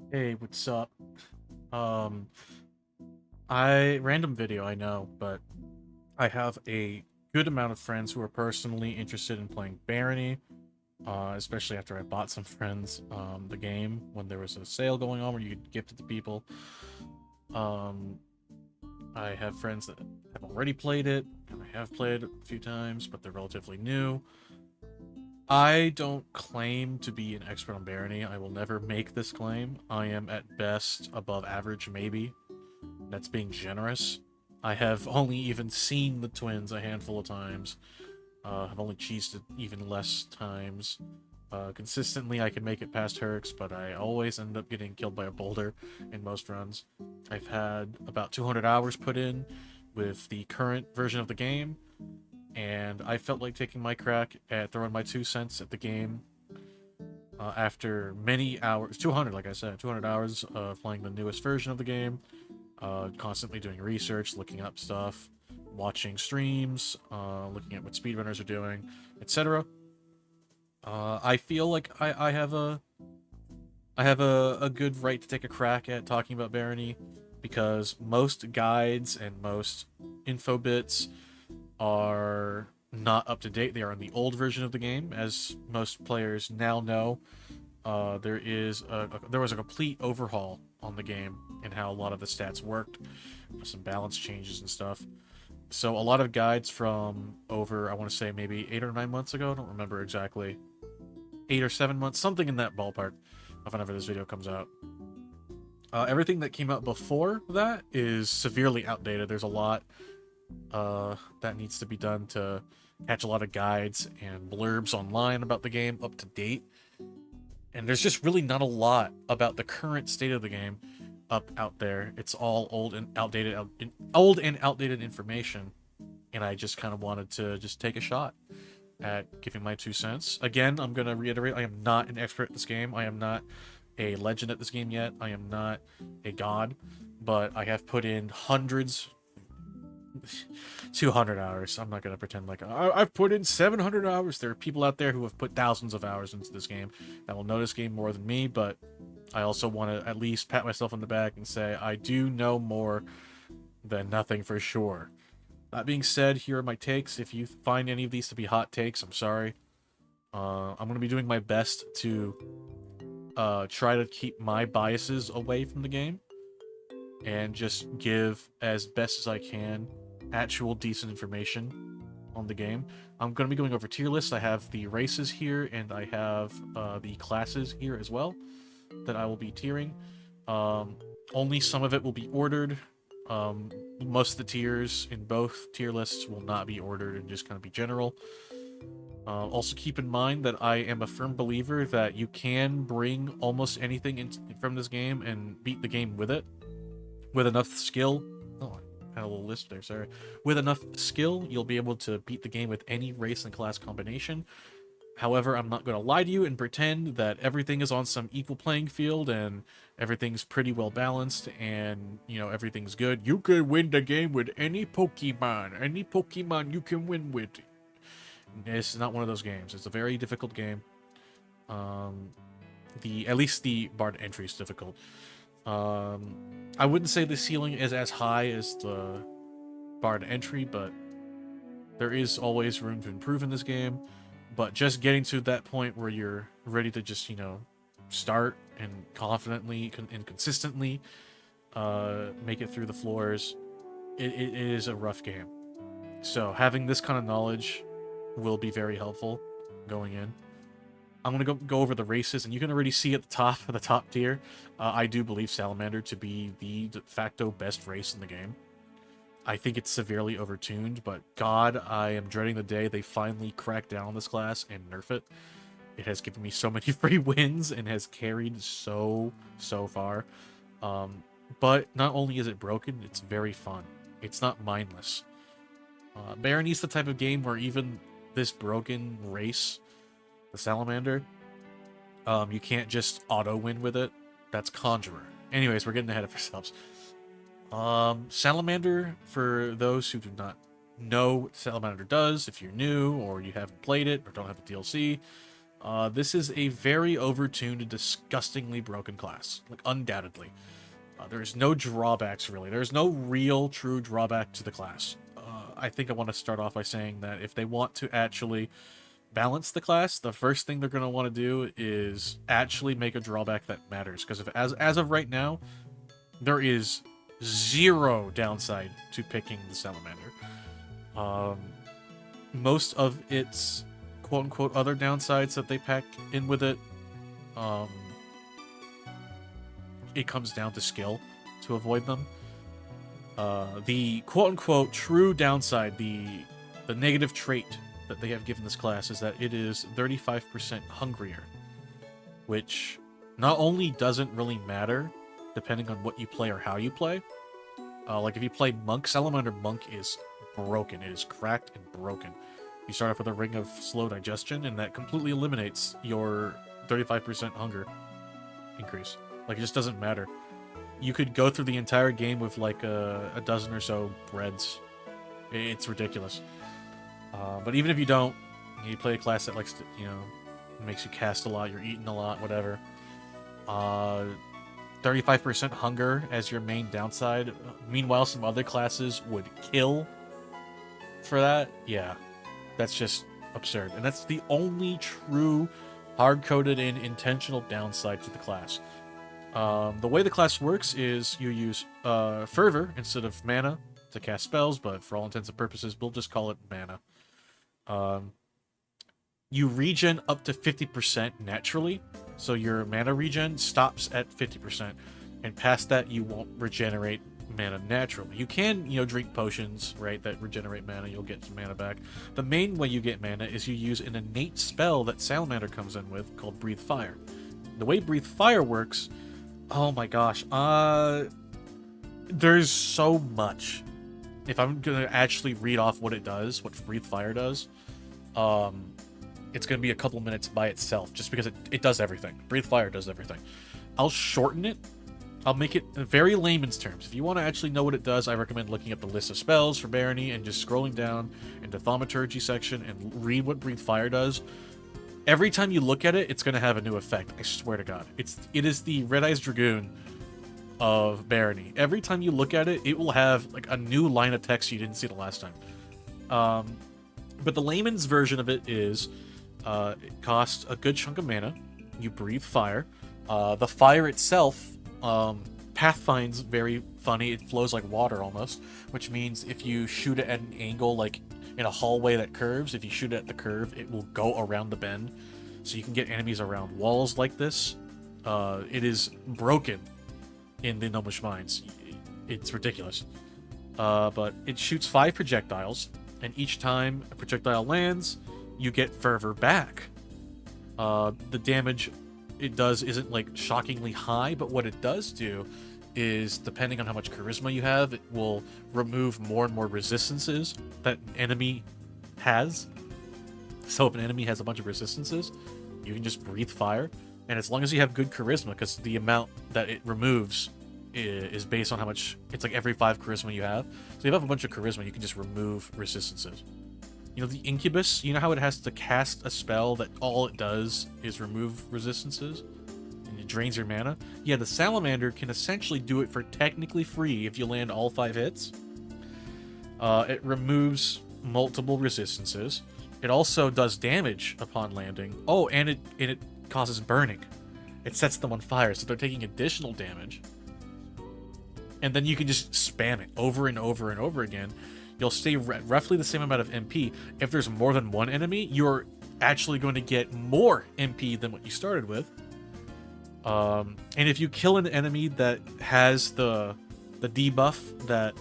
Hey, what's up? Um, random video, I know, but I have a good amount of friends who are personally interested in playing Barony, especially after I bought some friends the game when there was a sale going on where you could gift it to people. Um, I have friends that have already played it, and I have played it a few times, but they're relatively new. I don't claim to be an expert on Barony. I will never make this claim. I am at best above average, maybe. That's being generous. I have only even seen the twins a handful of times. I've only cheesed it even less times. Consistently, I can make it past Herx, but I always end up getting killed by a boulder in most runs. I've had about 200 hours put in with the current version of the game, and I felt like taking my crack at throwing my 2 cents at the game after many hours 200, like I said, 200 hours of playing the newest version of the game, constantly doing research, looking up stuff, watching streams, looking at what speedrunners are doing, etc. I feel like I have a good right to take a crack at talking about Barony because most guides and most info bits are not up to date. They are in the old version of the game, as most players now know. There was a complete overhaul on the game and how a lot of the stats worked, some balance changes and stuff. So a lot of guides from over, I want to say maybe 8 or 9 months ago. I don't remember exactly, 8 or 7 months, something in that ballpark. Of whenever this video comes out. Everything that came out before that is severely outdated. There's a lot that needs to be done to catch a lot of guides and blurbs online about the game up to date. And there's just really not a lot about the current state of the game up out there. It's all old and outdated information. And I just kind of wanted to just take a shot at giving my 2 cents. Again, I'm gonna reiterate: I am not an expert at this game. I am not a legend at this game yet. I am not a god, but I have put in hundreds 200 hours. I'm not going to pretend like I've put in 700 hours. There are people out there who have put thousands of hours into this game that will know this game more than me, but I also want to at least pat myself on the back and say I do know more than nothing for sure. That being said, here are my takes. If you find any of these to be hot takes, I'm sorry. I'm going to be doing my best to try to keep my biases away from the game and just give as best as I can actual decent information on the game. I'm going to be going over tier lists. I have the races here, and I have the classes here as well that I will be tiering. Um, Only some of it will be ordered. Most of the tiers in both tier lists will not be ordered and just kind of be general. Also, keep in mind that I am a firm believer that you can bring almost anything from this game and beat the game with it. With enough skill. Oh, I had a little lisp there, sorry. With enough skill, you'll be able to beat the game with any race and class combination. However, I'm not going to lie to you and pretend that everything is on some equal playing field and everything's pretty well balanced and, everything's good. You can win the game with any Pokemon. Any Pokemon you can win with. It's not one of those games. It's a very difficult game. At least the Bard entry is difficult. I wouldn't say the ceiling is as high as the Bard entry, but there is always room to improve in this game. But just getting to that point where you're ready to just, start and confidently and consistently make it through the floors, it is a rough game. So having this kind of knowledge will be very helpful going in. I'm going to go over the races, and you can already see at the top tier, I do believe Salamander to be the de facto best race in the game. I think it's severely overtuned, but God, I am dreading the day they finally crack down on this class and nerf it. It has given me so many free wins and has carried so far. But not only is it broken, it's very fun. It's not mindless. Barony's the type of game where even this broken race, the Salamander, you can't just auto-win with it. That's Conjurer. Anyways, we're getting ahead of ourselves. Salamander, for those who do not know what Salamander does, if you're new or you haven't played it or don't have the DLC, This is a very overtuned and disgustingly broken class, like undoubtedly. There's no drawbacks really. There's no real true drawback to the class. I think I want to start off by saying that if they want to actually balance the class, the first thing they're going to want to do is actually make a drawback that matters. Because if as of right now, there is zero downside to picking the Salamander. Most of its quote-unquote other downsides that they pack in with it, it comes down to skill to avoid them. The quote-unquote true downside, the negative trait that they have given this class is that it is 35% hungrier, which not only doesn't really matter depending on what you play or how you play. Like if you play Monk, Salamander Monk is broken. It is cracked and broken. You start off with a Ring of Slow Digestion, and that completely eliminates your 35% hunger increase. Like, it just doesn't matter. You could go through the entire game with, like, a dozen or so breads. It's ridiculous. But even if you don't, you play a class that likes to, you know, makes you cast a lot, you're eating a lot, whatever. 35% hunger as your main downside. Meanwhile, some other classes would kill for that. Yeah. That's just absurd. And that's the only true hard-coded and intentional downside to the class. The way the class works is you use Fervor instead of mana to cast spells, but for all intents and purposes, we'll just call it mana. You regen up to 50% naturally, so your mana regen stops at 50%, and past that you won't regenerate mana naturally. You can, you know, drink potions, right, that regenerate mana. You'll get some mana back. The main way you get mana is you use an innate spell that Salamander comes in with called Breathe Fire. The way Breathe Fire works, oh my gosh, there's so much. If I'm gonna actually read off what it does, what Breathe Fire does, it's gonna be a couple minutes by itself, just because it does everything. Breathe Fire does everything. I'll shorten it. I'll make it in very layman's terms. If you want to actually know what it does, I recommend looking up the list of spells for Barony and just scrolling down into Thaumaturgy section and read what Breathe Fire does. Every time you look at it, it's going to have a new effect. I swear to God. It is the Red Eyes Dragoon of Barony. Every time you look at it, it will have like a new line of text you didn't see the last time. But the layman's version of it is it costs a good chunk of mana. You breathe fire. The fire itself pathfinds very funny. It flows like water almost, which means if you shoot it at an angle, like in a hallway that curves, if you shoot it at the curve, it will go around the bend. So you can get enemies around walls like this. It is broken in the Gnomish Mines. It's ridiculous. But it shoots 5 projectiles, and each time a projectile lands, you get Fervor back. The damage it does isn't like shockingly high, but what it does do is, depending on how much charisma you have, it will remove more and more resistances that an enemy has. So if an enemy has a bunch of resistances, you can just breathe fire, and as long as you have good charisma, because the amount that it removes is based on how much, it's like every 5 charisma you have. So if you have a bunch of charisma, you can just remove resistances. You know, the Incubus, you know how it has to cast a spell that all it does is remove resistances? And it drains your mana? Yeah, the Salamander can essentially do it for technically free if you land all 5 hits. It removes multiple resistances. It also does damage upon landing. Oh, and it causes burning. It sets them on fire, so they're taking additional damage. And then you can just spam it over and over and over again. You'll stay roughly the same amount of MP. If there's more than one enemy, you're actually going to get more MP than what you started with. And if you kill an enemy that has the debuff that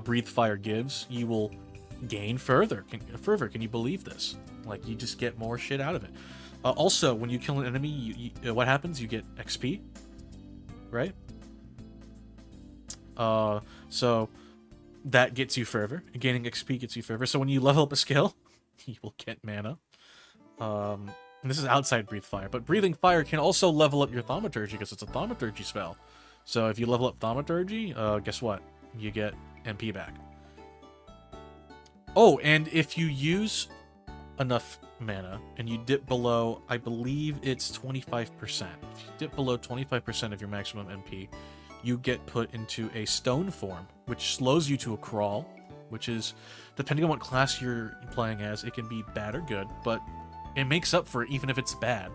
Breathe Fire gives, you will gain fervor. Can you believe this? Like, you just get more shit out of it. Also, when you kill an enemy, what happens? You get XP, right? So that gets you fervor. Gaining XP gets you fervor. So when you level up a skill, you will get mana. And this is outside Breathe Fire, but Breathing Fire can also level up your Thaumaturgy because it's a Thaumaturgy spell. So if you level up Thaumaturgy, guess what? You get MP back. Oh, and if you use enough mana and you dip below, I believe it's 25%. If you dip below 25% of your maximum MP, you get put into a stone form, which slows you to a crawl, which is, depending on what class you're playing as, it can be bad or good, but it makes up for it even if it's bad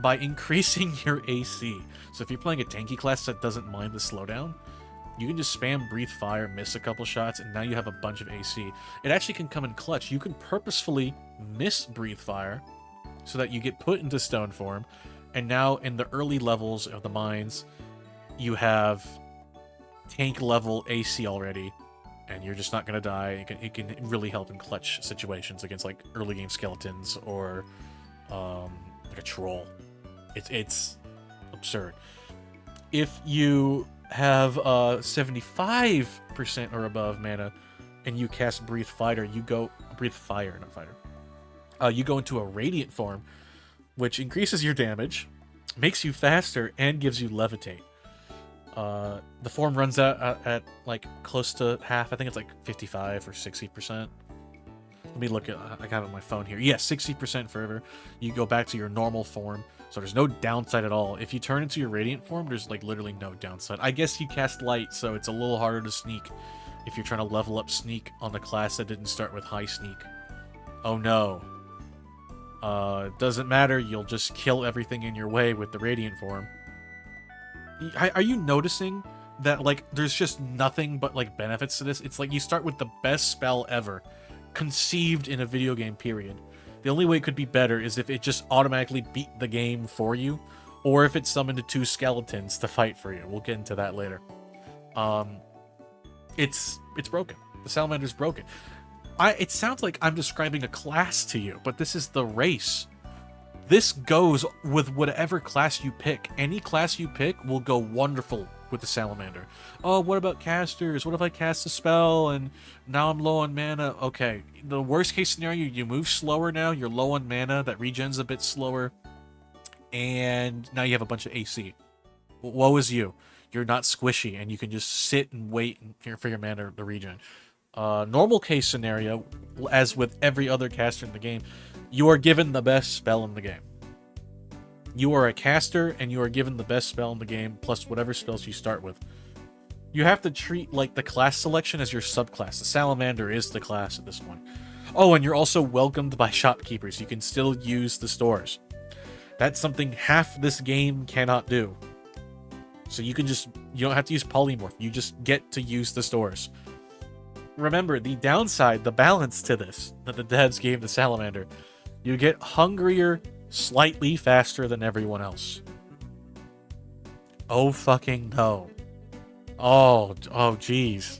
by increasing your AC. So if you're playing a tanky class that doesn't mind the slowdown, you can just spam Breathe Fire, miss a couple shots, and now you have a bunch of AC. It actually can come in clutch. You can purposefully miss Breathe Fire so that you get put into stone form, and now in the early levels of the mines, you have tank level AC already, and you're just not going to die. It can really help in clutch situations against like early game skeletons or like a troll. It's absurd. If you have 75% or above mana and you cast Breathe Fire, you go you go into a Radiant form, which increases your damage, makes you faster, and gives you Levitate. The form runs out at like close to half. I think it's like 55 or 60%. Let me look at, I got it on my phone here. Yeah, 60% forever. You go back to your normal form, so there's no downside at all. If you turn into your Radiant form, there's like literally no downside. I guess you cast Light, so it's a little harder to sneak if you're trying to level up Sneak on the class that didn't start with high Sneak. Oh no. It doesn't matter, you'll just kill everything in your way with the Radiant form. Are you noticing that, like, there's just nothing but, like, benefits to this? It's like you start with the best spell ever, conceived in a video game, period. The only way it could be better is if it just automatically beat the game for you, or if it summoned 2 skeletons to fight for you. We'll get into that later. It's broken. The Salamander's broken. It sounds like I'm describing a class to you, but this is the race. This goes with whatever class you pick. Any class you pick will go wonderful with the Salamander. Oh, what about casters? What if I cast a spell and now I'm low on mana? Okay, the worst case scenario, you move slower now, you're low on mana, that regen's a bit slower, and now you have a bunch of AC. Woe is you. You're not squishy, and you can just sit and wait for your mana to regen. Normal case scenario, as with every other caster in the game, you are given the best spell in the game. You are a caster, and you are given the best spell in the game, plus whatever spells you start with. You have to treat like the class selection as your subclass. The Salamander is the class at this point. Oh, and you're also welcomed by shopkeepers. You can still use the stores. That's something half this game cannot do. So you don't have to use polymorph. You just get to use the stores. Remember, the downside, the balance to this, that the devs gave the Salamander, you get hungrier slightly faster than everyone else. Oh fucking no. Oh jeez.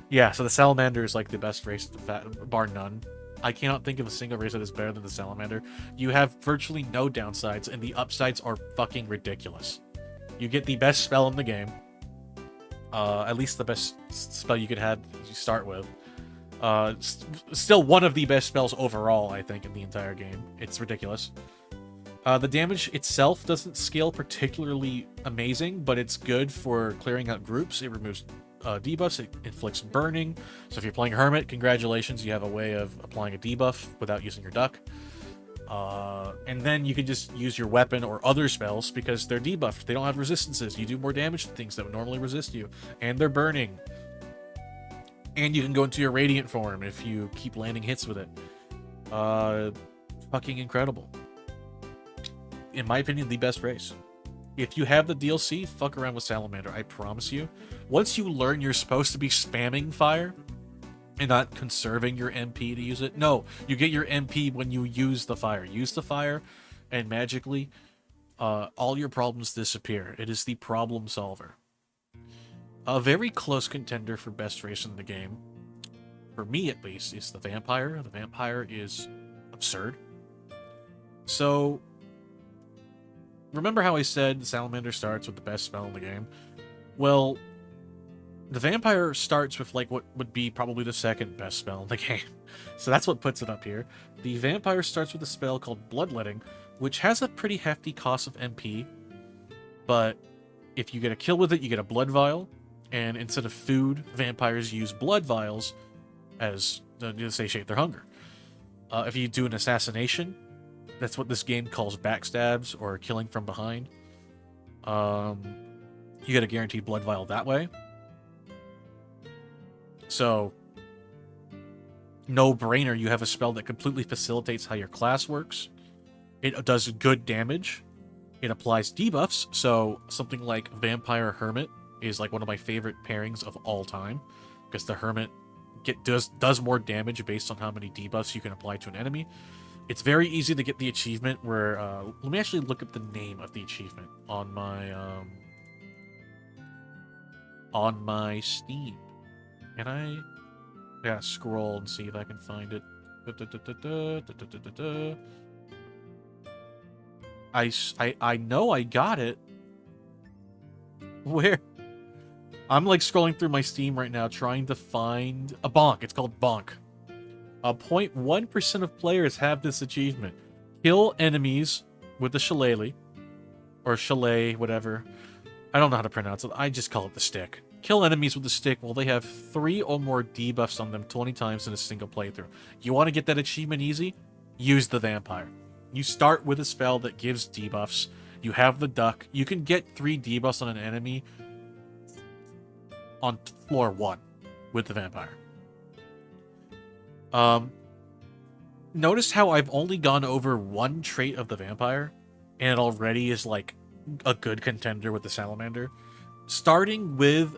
Yeah, so the Salamander is like the best race, bar none. I cannot think of a single race that is better than the Salamander. You have virtually no downsides, and the upsides are fucking ridiculous. You get the best spell in the game. At least the best spell you could have you start with. Still one of the best spells overall, I think, in the entire game. It's ridiculous. The damage itself doesn't scale particularly amazing, but it's good for clearing out groups. It removes debuffs, it inflicts burning. So if you're playing Hermit, congratulations, you have a way of applying a debuff without using your duck. And then you can just use your weapon or other spells because they're debuffed. They don't have resistances. You do more damage to things that would normally resist you. And they're burning. And you can go into your Radiant form if you keep landing hits with it. Fucking incredible. In my opinion, the best race. If you have the DLC, fuck around with Salamander, I promise you. Once you learn you're supposed to be spamming fire and not conserving your MP to use it. No, you get your MP when you use the fire. Use the fire, and magically, all your problems disappear. It is the problem solver. A very close contender for best race in the game, for me at least, is the Vampire. The Vampire is absurd. So, remember how I said the Salamander starts with the best spell in the game? Well, the Vampire starts with like what would be probably the second best spell in the game. So that's what puts it up here. The Vampire starts with a spell called Bloodletting, which has a pretty hefty cost of MP, but if you get a kill with it, you get a blood vial, and instead of food, vampires use blood vials as to satiate their hunger. If you do an assassination, that's what this game calls backstabs or killing from behind. You get a guaranteed blood vial that way. So, no brainer, you have a spell that completely facilitates how your class works. It does good damage. It applies debuffs, so something like Vampire Hermit is like one of my favorite pairings of all time, because the Hermit does more damage based on how many debuffs you can apply to an enemy. It's very easy to get the achievement where... let me actually look up the name of the achievement on my Steam. Can I... Yeah, scroll and see if I can find it. I know I got it. Where? I'm like scrolling through my Steam right now trying to find a bonk. It's called Bonk. 0.1% of players have this achievement. Kill enemies with the shillelagh. Or shillelagh, whatever. I don't know how to pronounce it. I just call it the stick. Kill enemies with the stick while they have 3 or more debuffs on them 20 times in a single playthrough. You want to get that achievement easy? Use the Vampire. You start with a spell that gives debuffs. You have the duck. You can get 3 debuffs on an enemy on floor 1 with the Vampire. Notice how I've only gone over 1 trait of the Vampire, and it already is like a good contender with the Salamander. Starting with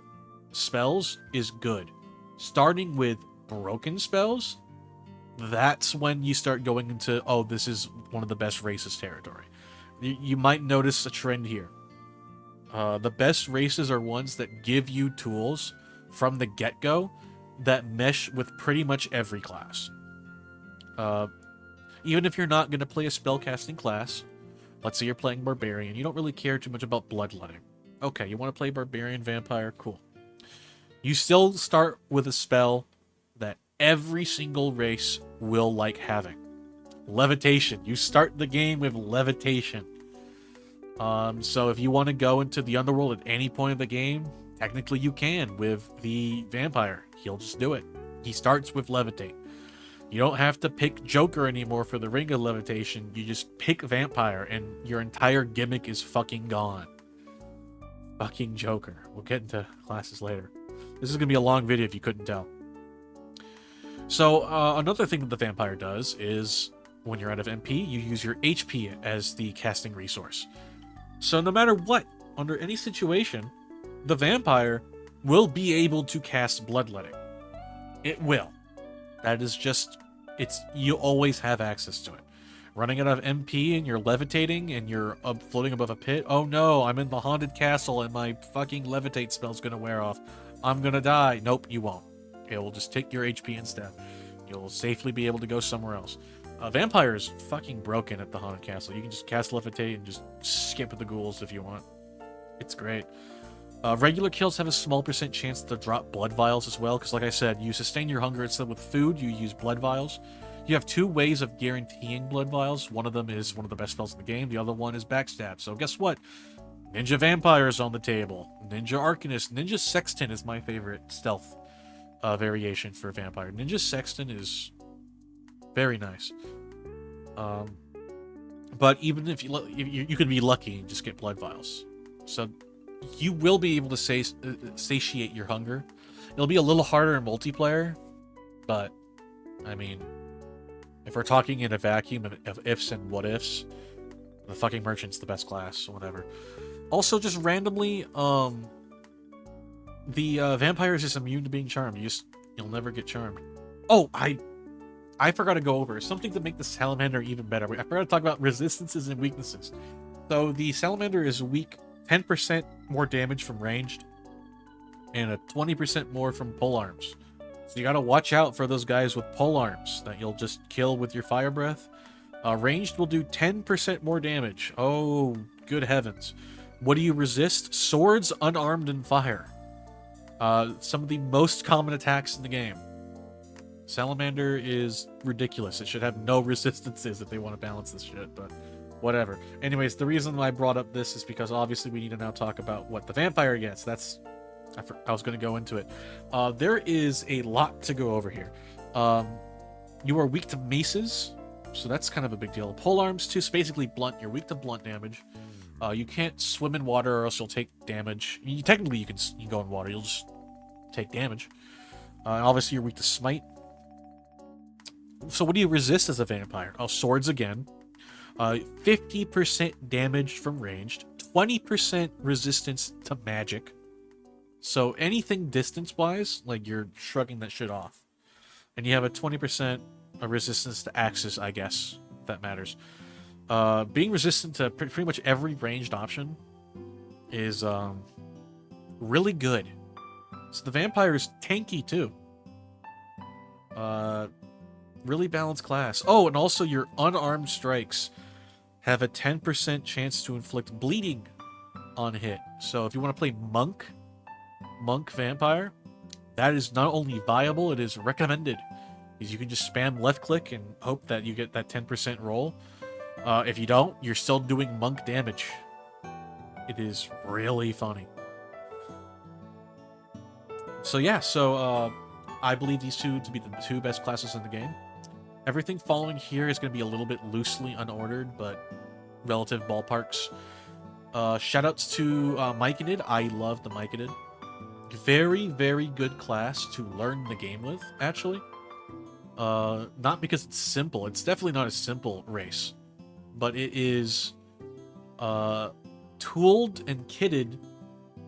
spells is good. Starting with broken spells, that's when you start going into, oh, this is one of the best races territory. You might notice a trend here. The best races are ones that give you tools from the get-go that mesh with pretty much every class. Even if you're not going to play a spellcasting class, let's say you're playing Barbarian, you don't really care too much about bloodletting. Okay, you want to play Barbarian Vampire? Cool. You still start with a spell that every single race will like having. Levitation. You start the game with Levitation. So if you want to go into the underworld at any point of the game, technically you can with the Vampire. He'll just do it. He starts with Levitate. You don't have to pick Joker anymore for the Ring of Levitation. You just pick Vampire and your entire gimmick is fucking gone. Fucking Joker. We'll get into classes later. This is going to be a long video if you couldn't tell. So, another thing that the Vampire does is, when you're out of MP, you use your HP as the casting resource. So no matter what, under any situation, the Vampire will be able to cast Bloodletting. It will. That is just... you always have access to it. Running out of MP and you're levitating and you're floating above a pit. Oh no, I'm in the haunted castle and my fucking levitate spell's gonna wear off. I'm gonna die. Nope, you won't. It will just take your HP instead. You'll safely be able to go somewhere else. Vampire is fucking broken at the haunted castle. You can just cast levitate and just skip the ghouls if you want. It's great. Regular kills have a small % chance to drop blood vials as well, because like I said, you sustain your hunger instead with food, you use blood vials. You have 2 ways of guaranteeing blood vials. One of them is one of the best spells in the game. The other one is backstab. So guess what? Ninja Vampire is on the table. Ninja Arcanist. Ninja Sexton is my favorite stealth variation for Vampire. Ninja Sexton is very nice. But even if you could be lucky and just get blood vials. So you will be able to satiate your hunger. It'll be a little harder in multiplayer, but I mean, if we're talking in a vacuum of ifs and what ifs, the fucking merchant's the best class, or whatever. Also, just randomly, the vampire is just immune to being charmed. You'll never get charmed. Oh, I forgot to go over something to make the Salamander even better. I forgot to talk about resistances and weaknesses. So the Salamander is weak 10% more damage from ranged, and a 20% more from polearms. So you gotta watch out for those guys with polearms that you'll just kill with your fire breath. Ranged will do 10% more damage. Oh, good heavens. What do you resist? Swords, unarmed, and fire. Some of the most common attacks in the game. Salamander is ridiculous. It should have no resistances if they want to balance this shit, but whatever. Anyways, the reason I brought up this is because obviously we need to now talk about what the vampire gets. I was going to go into it. There is a lot to go over here. You are weak to maces, so that's kind of a big deal. Pole arms too, so basically blunt. You're weak to blunt damage. You can't swim in water or else you'll take damage. Technically, you can go in water. You'll just take damage. Obviously, you're weak to smite. So what do you resist as a vampire? Oh, swords again. 50% damage from ranged. 20% resistance to magic. So anything distance-wise, like, you're shrugging that shit off. And you have a 20% resistance to axes, I guess, if that matters. Being resistant to pretty much every ranged option is really good. So the vampire is tanky, too. Really balanced class. Oh, and also your unarmed strikes have a 10% chance to inflict bleeding on hit. So if you want to play Monk Vampire, that is not only viable, it is recommended. Because you can just spam left click and hope that you get that 10% roll. If you don't, you're still doing monk damage. It is really funny. So yeah, I believe these two to be the two best classes in the game. Everything following here is going to be a little bit loosely unordered, but relative ballparks. Shoutouts to Myconid. I love the Myconid. Very, very good class to learn the game with, actually. Not because it's simple. It's definitely not a simple race. But it is tooled and kitted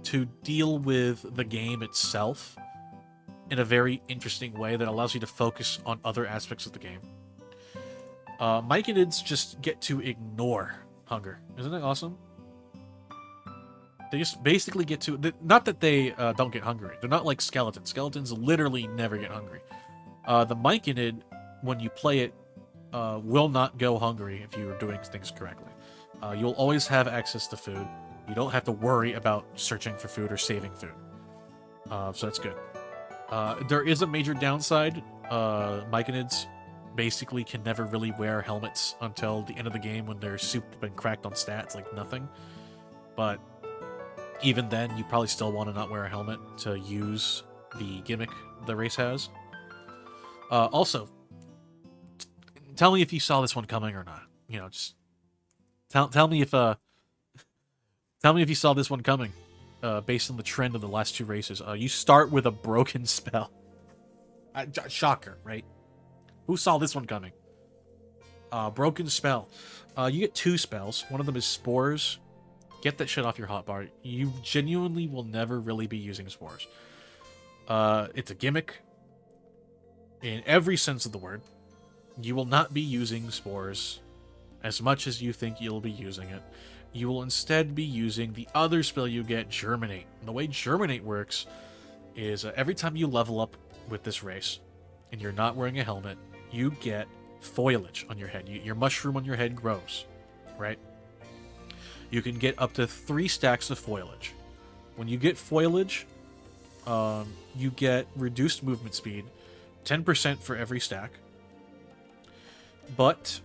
to deal with the game itself in a very interesting way that allows you to focus on other aspects of the game. Myconids just get to ignore hunger. Isn't that awesome? They just basically get to... Not that they don't get hungry. They're not like skeletons. Skeletons literally never get hungry. The Myconid, when you play it, will not go hungry if you are doing things correctly. You'll always have access to food. You don't have to worry about searching for food or saving food. So that's good. There is a major downside. Myconids basically can never really wear helmets until the end of the game when they're souped and cracked on stats like nothing. But even then, you probably still want to not wear a helmet to use the gimmick the race has. Also, tell me if you saw this one coming or not. You know, just tell me if you saw this one coming. Based on the trend of the last two races, you start with a broken spell. Shocker, right? Who saw this one coming? Broken spell. You get two spells. One of them is spores. Get that shit off your hotbar. You genuinely will never really be using spores. It's a gimmick. In every sense of the word. You will not be using spores as much as you think you'll be using it. You will instead be using the other spell you get, Germinate. And the way Germinate works is every time you level up with this race, and you're not wearing a helmet, you get foliage on your head. Your mushroom on your head grows, right? You can get up to 3 stacks of foliage. When you get foliage, you get reduced movement speed, 10% for every stack. But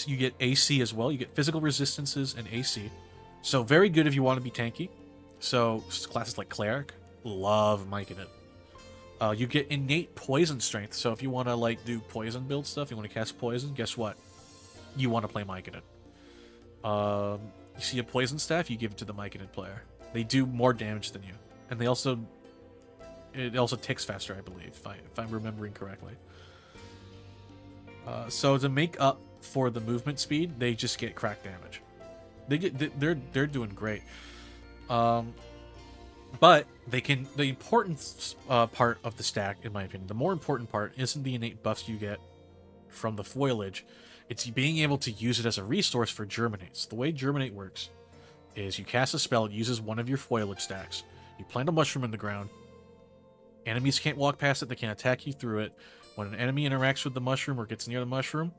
you get AC as well. You get physical resistances and AC. So very good if you want to be tanky. So classes like Cleric, love Myconid. You get innate poison strength. So if you want to like do poison build stuff, you want to cast poison, guess what? You want to play Myconid. You see a poison staff, you give it to the Myconid player. They do more damage than you. And it also ticks faster, I believe, if I'm remembering correctly. So to make up for the movement speed, they just get crack damage. They're doing great. But the important part of the stack, in my opinion, the more important part isn't the innate buffs you get from the foliage. It's being able to use it as a resource for Germinates. The way Germinate works is you cast a spell, it uses one of your foliage stacks. You plant a mushroom in the ground. Enemies can't walk past it, they can't attack you through it. When an enemy interacts with the mushroom or gets near the mushroom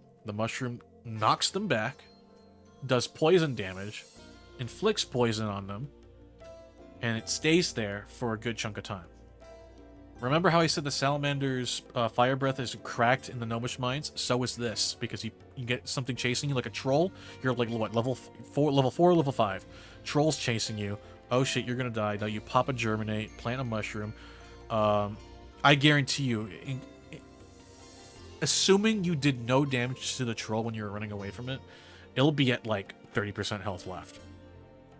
knocks them back, does poison damage, inflicts poison on them, and it stays there for a good chunk of time. Remember how I said the Salamander's fire breath is cracked in the Gnomish mines? So is this, because you get something chasing you like a troll. You're like, what, level 4, level 5. Troll's chasing you. Oh shit, you're gonna die. Now you pop a Germinate, plant a mushroom. I I guarantee you, assuming you did no damage to the troll when you were running away from it, it'll be at like 30% health left.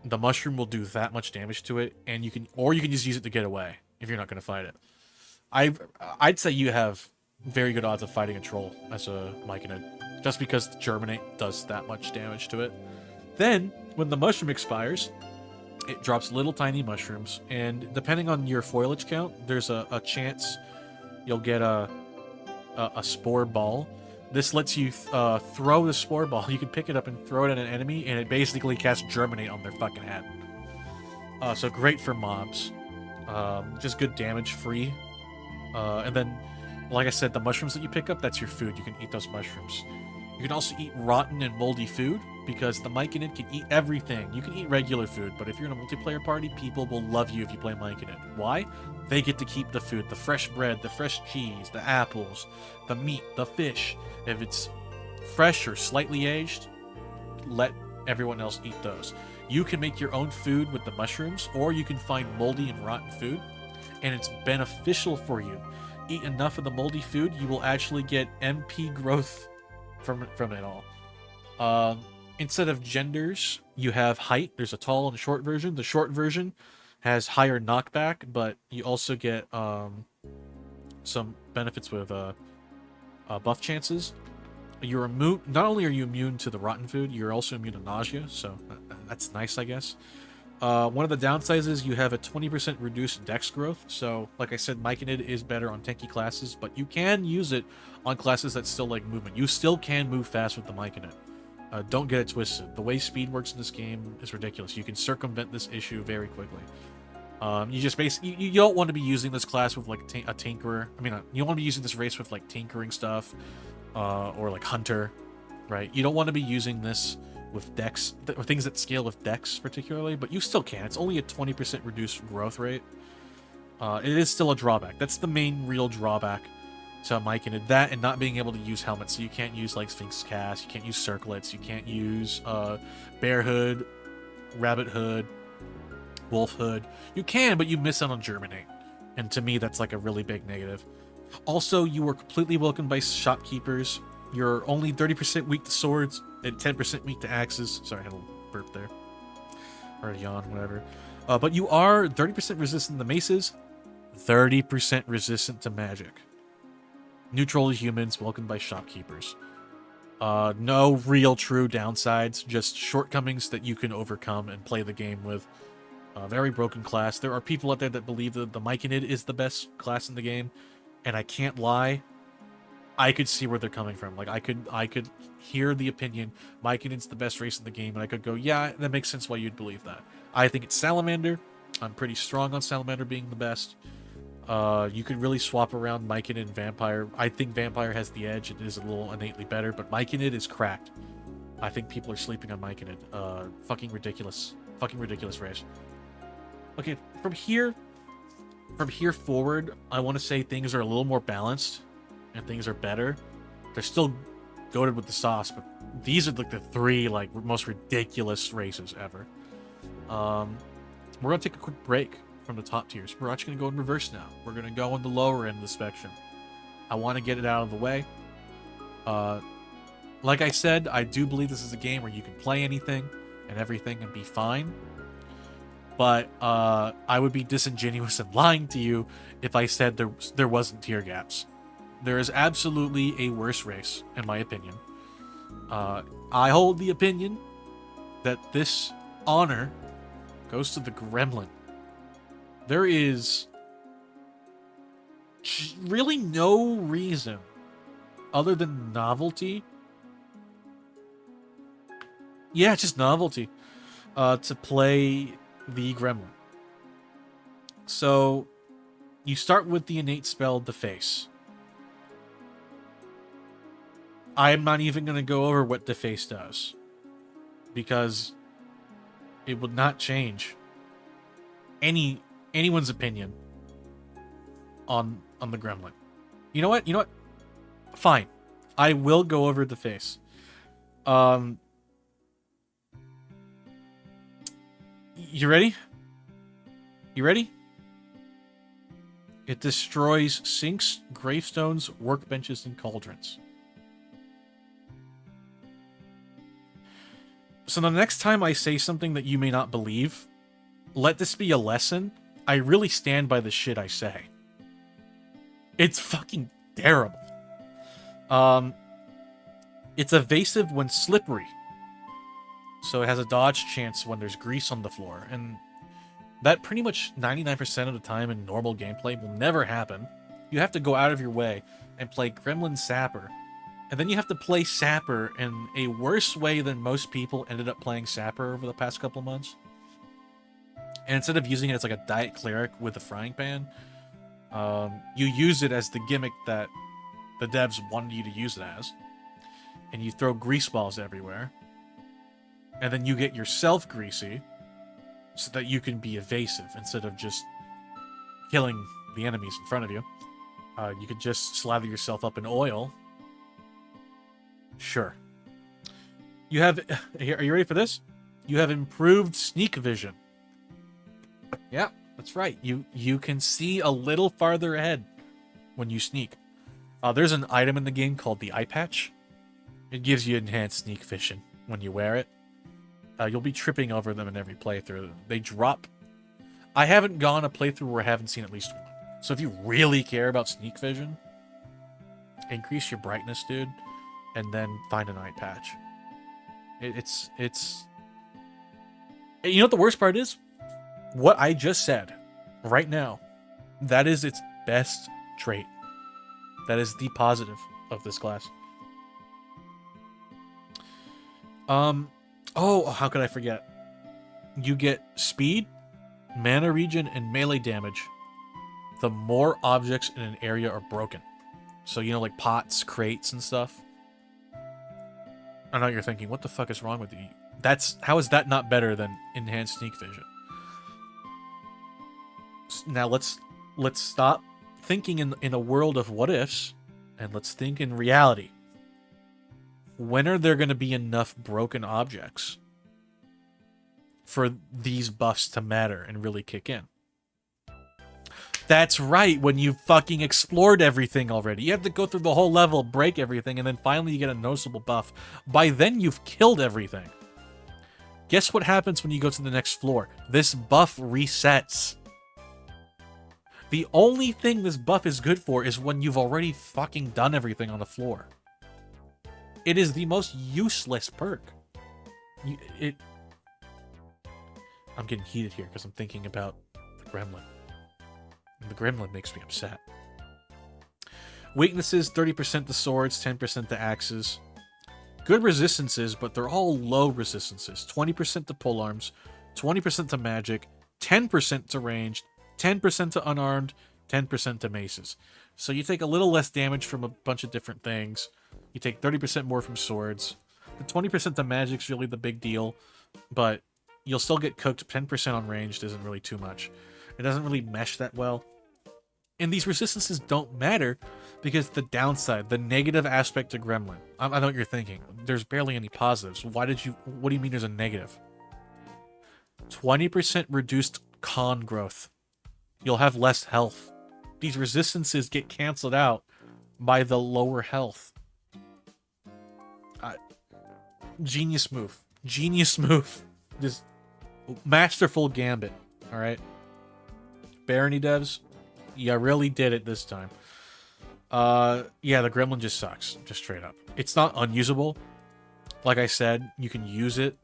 The mushroom will do that much damage to it, and you can just use it to get away if you're not going to fight it. I'd say you have very good odds of fighting a troll as a Myconid, just because Germinate does that much damage to it. Then, when the mushroom expires, it drops little tiny mushrooms, and depending on your foliage count, there's a chance you'll get a spore ball. This lets you throw the spore ball. You can pick it up and throw it at an enemy, and it basically casts Germinate on their fucking head. So great for mobs. Just good damage free. And then, like I said, the mushrooms that you pick up, that's your food. You can eat those mushrooms. You can also eat rotten and moldy food, because the Myconid can eat everything. You can eat regular food, but if you're in a multiplayer party, people will love you if you play Myconid. Why? They get to keep the food, the fresh bread, the fresh cheese, the apples, the meat, the fish. If it's fresh or slightly aged, let everyone else eat those. You can make your own food with the mushrooms, or you can find moldy and rotten food, and it's beneficial for you. Eat enough of the moldy food, you will actually get MP growth from it all. Instead of genders, you have height. There's a tall and a short version. The short version has higher knockback, but you also get some benefits with buff chances. You're immune. Not only are you immune to the rotten food, you're also immune to nausea, so that's nice, I guess. One of the downsides is you have a 20% reduced dex growth. So, like I said, Myconid is better on tanky classes, but you can use it on classes that still like movement. You still can move fast with the Myconid. Don't get it twisted. The way speed works in this game is ridiculous. You can circumvent this issue very quickly. You just basically you don't want to be using this class with like a tinkerer. I mean, you don't want to be using this race with like tinkering stuff, or like hunter, right? You don't want to be using this with dex, or things that scale with dex particularly, but you still can. It's only a 20% reduced growth rate. It is still a drawback. That's the main real drawback to Myconid. That and not being able to use helmets. So you can't use like Sphinx Cast, you can't use circlets, you can't use Bear Hood, Rabbit Hood, Wolf Hood. You can, but you miss out on Germinate. And to me, that's like a really big negative. Also, you were completely welcomed by shopkeepers. You're only 30% weak to swords and 10% weak to axes. Sorry, I had a little burp there. Or a yawn, whatever. But you are 30% resistant to maces, 30% resistant to magic. Neutral to humans, welcomed by shopkeepers. No real true downsides, just shortcomings that you can overcome and play the game with. Very broken class. There are people out there that believe that the Myconid is the best class in the game, and I can't lie. I could see where they're coming from. Like, I could hear the opinion, Myconid's the best race in the game, and I could go, yeah, that makes sense why you'd believe that. I think it's Salamander. I'm pretty strong on Salamander being the best. You could really swap around Myconid and Vampire. I think Vampire has the edge. It is a little innately better, but Myconid is cracked. I think people are sleeping on Myconid. Fucking ridiculous. Fucking ridiculous race. Okay, from here forward, I want to say things are a little more balanced and things are better. They're still goated with the sauce, but these are like the three like most ridiculous races ever. We're gonna take a quick break from the top tiers. We're actually gonna go in reverse now. We're gonna go on the lower end of the spectrum. I want to get it out of the way. Like I said, I do believe this is a game where you can play anything and everything and be fine. But I would be disingenuous and lying to you if I said there wasn't tier gaps. There is absolutely a worse race, in my opinion. I hold the opinion that this honor goes to the Gremlin. There is really no reason other than novelty. Yeah, just novelty. To play the Gremlin. So, you start with the innate spell Deface. I'm not even going to go over what Deface does, because it would not change anyone's opinion on the Gremlin. You know what? Fine. I will go over Deface. You ready? You ready? It destroys sinks, gravestones, workbenches, and cauldrons. So the next time I say something that you may not believe, let this be a lesson. I really stand by the shit I say. It's fucking terrible. It's evasive when slippery. So it has a dodge chance when there's grease on the floor. And that pretty much 99% of the time in normal gameplay will never happen. You have to go out of your way and play Gremlin Sapper. And then you have to play Sapper in a worse way than most people ended up playing Sapper over the past couple of months. And instead of using it as like a diet cleric with a frying pan, you use it as the gimmick that the devs wanted you to use it as. And you throw grease balls everywhere. And then you get yourself greasy so that you can be evasive instead of just killing the enemies in front of you. You could just slather yourself up in oil. Sure. You have... Are you ready for this? You have improved sneak vision. Yeah, that's right. You can see a little farther ahead when you sneak. There's an item in the game called the eye patch. It gives you enhanced sneak vision when you wear it. You'll be tripping over them in every playthrough. They drop. I haven't gone a playthrough where I haven't seen at least one. So if you really care about sneak vision, increase your brightness, dude, and then find an eye patch. It's... You know what the worst part is? What I just said, right now, that is its best trait. That is the positive of this class. Oh, how could I forget? You get speed, mana regen, and melee damage the more objects in an area are broken. So, you know, like pots, crates, and stuff. I know you're thinking, what the fuck is wrong with you? How is that not better than enhanced sneak vision? Now let's stop thinking in a world of what ifs, and let's think in reality. When are there going to be enough broken objects for these buffs to matter and really kick in? That's right, when you've fucking explored everything already. You have to go through the whole level, break everything, and then finally you get a noticeable buff. By then, you've killed everything. Guess what happens when you go to the next floor? This buff resets. The only thing this buff is good for is when you've already fucking done everything on the floor. It is the most useless perk. I'm getting heated here because I'm thinking about the Gremlin. And the Gremlin makes me upset. Weaknesses, 30% to swords, 10% to axes. Good resistances, but they're all low resistances. 20% to polearms, 20% to magic, 10% to ranged, 10% to unarmed, 10% to maces. So you take a little less damage from a bunch of different things. You take 30% more from swords. The 20% to magic's really the big deal, but you'll still get cooked. 10% on ranged isn't really too much. It doesn't really mesh that well. And these resistances don't matter because the downside, the negative aspect to Gremlin. I know what you're thinking. There's barely any positives. What do you mean there's a negative? 20% reduced con growth. You'll have less health. These resistances get canceled out by the lower health. Genius move. Genius move. Just masterful gambit. Alright? Barony devs, you really did it this time. Yeah, the Gremlin just sucks. Just straight up. It's not unusable. Like I said, you can use it.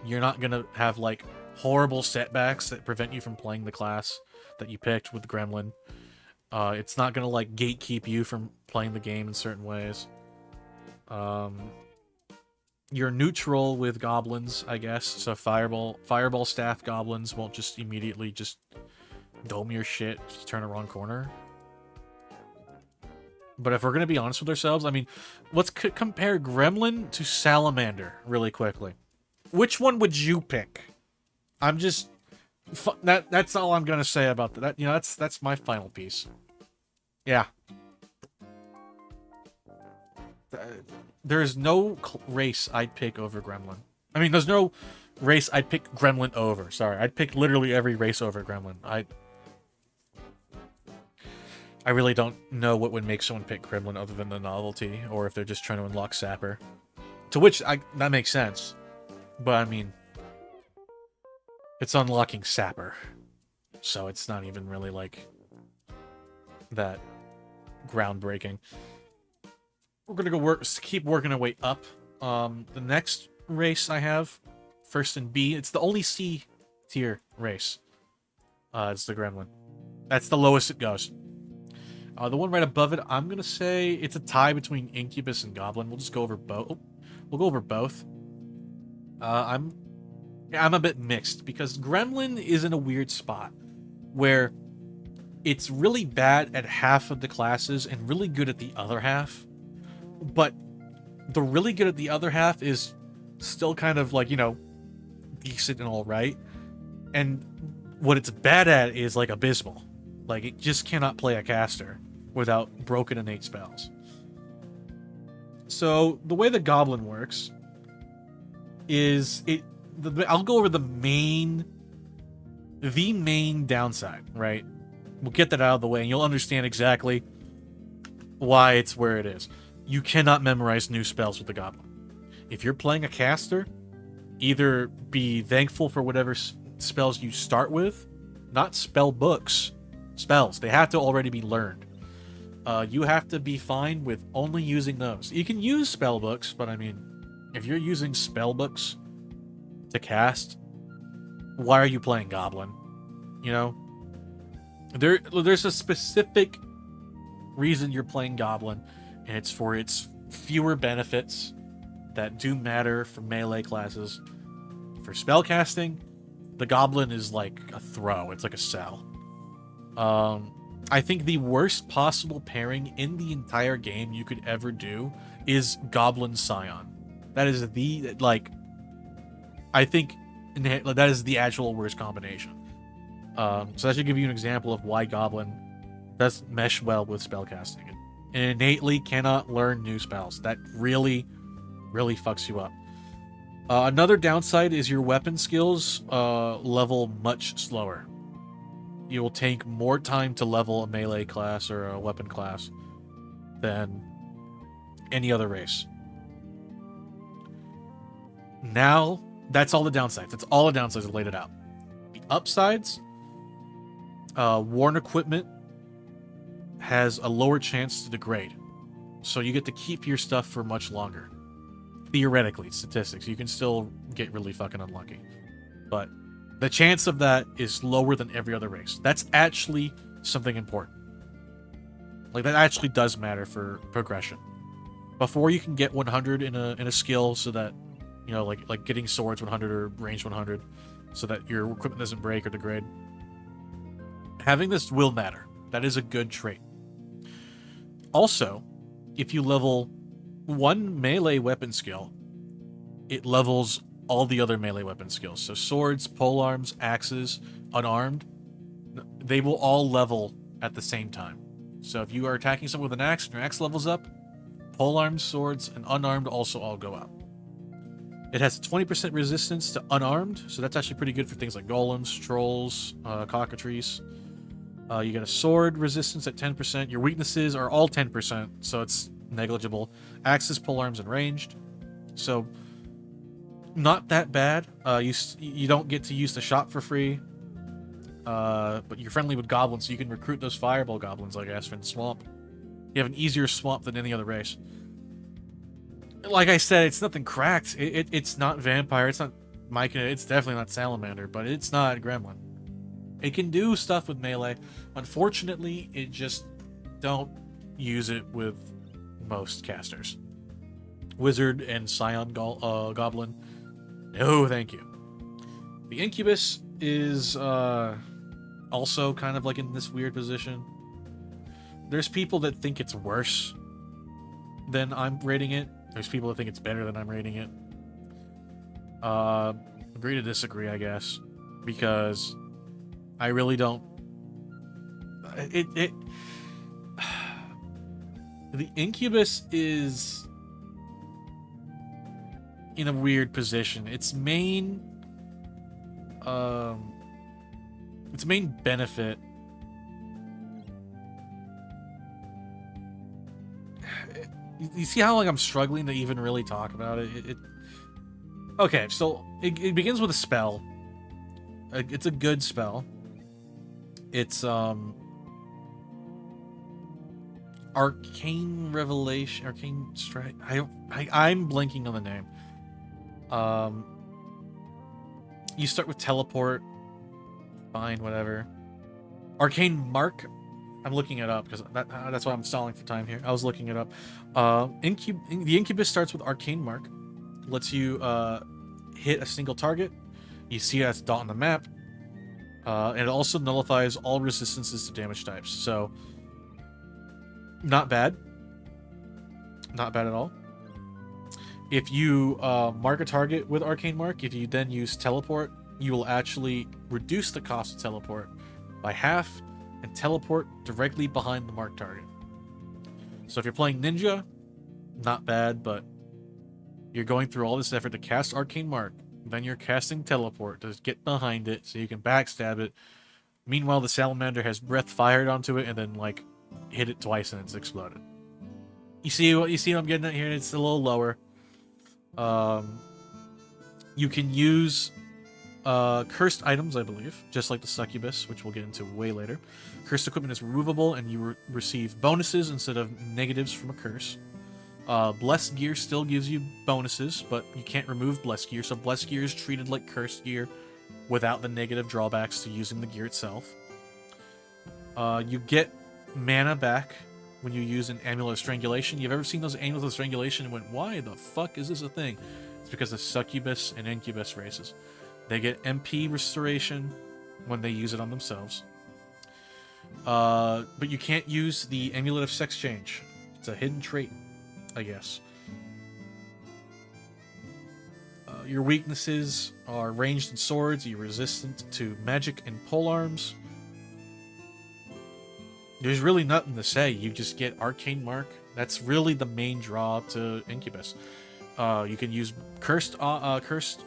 You're not gonna have, like, horrible setbacks that prevent you from playing the class that you picked with Gremlin. It's not gonna, like, gatekeep you from playing the game in certain ways. You're neutral with goblins, I guess. So fireball staff goblins won't just immediately just dome your shit, just turn a wrong corner. But if we're gonna be honest with ourselves, I mean, let's compare Gremlin to Salamander really quickly. Which one would you pick? I'm just that's all I'm gonna say about that. You know, that's my final piece. Yeah. There's no race I'd pick over Gremlin. I mean, there's no race I'd pick Gremlin over. Sorry, I'd pick literally every race over Gremlin. I really don't know what would make someone pick Gremlin other than the novelty, or if they're just trying to unlock Sapper. To which, that makes sense. But, I mean, it's unlocking Sapper. So it's not even really, like, that groundbreaking. We're gonna keep working our way up. The next race I have, first in B, it's the only C tier race. It's the Gremlin. That's the lowest it goes. The one right above it, I'm gonna say it's a tie between Incubus and Goblin. We'll just go over both. We'll go over both. I'm a bit mixed because Gremlin is in a weird spot where it's really bad at half of the classes and really good at the other half. But the really good at the other half is still kind of like, you know, decent and all right. And what it's bad at is like abysmal. Like it just cannot play a caster without broken innate spells. So the way the Goblin works is I'll go over the main downside, right? We'll get that out of the way and you'll understand exactly why it's where it is. You cannot memorize new spells with the Goblin. If you're playing a caster, either be thankful for whatever spells you start with, not spell books, spells. They have to already be learned. You have to be fine with only using those. You can use spell books, but I mean, if you're using spell books to cast, why are you playing Goblin? You know? There's a specific reason you're playing Goblin, and it's for its fewer benefits that do matter for melee classes. For spellcasting, the Goblin is like a throw. It's like a cell. I think the worst possible pairing in the entire game you could ever do is Goblin Scion. That is the, like, I think that is the actual worst combination. So that should give you an example of why Goblin does mesh well with spellcasting. And innately cannot learn new spells. That really, really fucks you up. Another downside is your weapon skills level much slower. You will take more time to level a melee class or a weapon class than any other race. Now, that's all the downsides. That's all the downsides. I laid it out. The upsides, worn equipment has a lower chance to degrade. So you get to keep your stuff for much longer. Theoretically, statistics. You can still get really fucking unlucky. But the chance of that is lower than every other race. That's actually something important. Like, that actually does matter for progression. Before you can get 100 in a skill so that, you know, like getting swords 100 or range 100 so that your equipment doesn't break or degrade. Having this will matter. That is a good trait. Also, if you level one melee weapon skill, it levels all the other melee weapon skills. So swords, polearms, axes, unarmed, they will all level at the same time. So if you are attacking someone with an axe and your axe levels up, polearms, swords, and unarmed also all go up. It has 20% resistance to unarmed, so that's actually pretty good for things like golems, trolls, cockatrice. You get a sword resistance at 10%. Your weaknesses are all 10%, so it's negligible. Axes, polearms, and ranged. So not that bad. You don't get to use the shop for free, but you're friendly with goblins, so you can recruit those fireball goblins, I guess, from the swamp. You have an easier swamp than any other race. Like I said, it's nothing cracked. It's not vampire. It's not Myconid. It's definitely not Salamander, but it's not Gremlin. It can do stuff with melee. Unfortunately, it just don't use it with most casters. Wizard and Scion Goblin. No, thank you. The Incubus is also kind of like in this weird position. There's people that think it's worse than I'm rating it. There's people that think it's better than I'm rating it. Agree to disagree, I guess. Because I really don't... The Incubus is in a weird position. Its main benefit You see how like I'm struggling to even really talk about it? Okay, so it begins with a spell. It's a good spell. It's Arcane Revelation, Arcane Strike. I'm blanking on the name. You start with teleport. Fine, whatever. Arcane Mark. I'm looking it up because that's why I'm stalling for time here. I was looking it up. The Incubus starts with Arcane Mark. Lets you hit a single target. You see that's a dot on the map. And it also nullifies all resistances to damage types. So, not bad. Not bad at all. If you mark a target with Arcane Mark, if you then use Teleport, you will actually reduce the cost of Teleport by half and teleport directly behind the marked target. So if you're playing Ninja, not bad, but you're going through all this effort to cast Arcane Mark, then you're casting Teleport to get behind it so you can backstab it. Meanwhile, the Salamander has breath fired onto it and then, like, hit it twice and it's exploded. You see what I'm getting at here? It's a little lower. You can use cursed items, I believe, just like the Succubus, which we'll get into way later. Cursed equipment is removable, and you receive bonuses instead of negatives from a curse. Blessed gear still gives you bonuses, but you can't remove blessed gear, so blessed gear is treated like cursed gear without the negative drawbacks to using the gear itself. You get mana back when you use an Amulet of Strangulation. You've ever seen those Amulets of Strangulation and went, why the fuck is this a thing? It's because of Succubus and Incubus races. They get MP restoration when they use it on themselves. But you can't use the Amulet of Sex Change. It's a hidden trait, I guess. Your weaknesses are ranged and swords. You're resistant to magic and polearms. There's really nothing to say. You just get Arcane Mark. That's really the main draw to Incubus. You can use cursed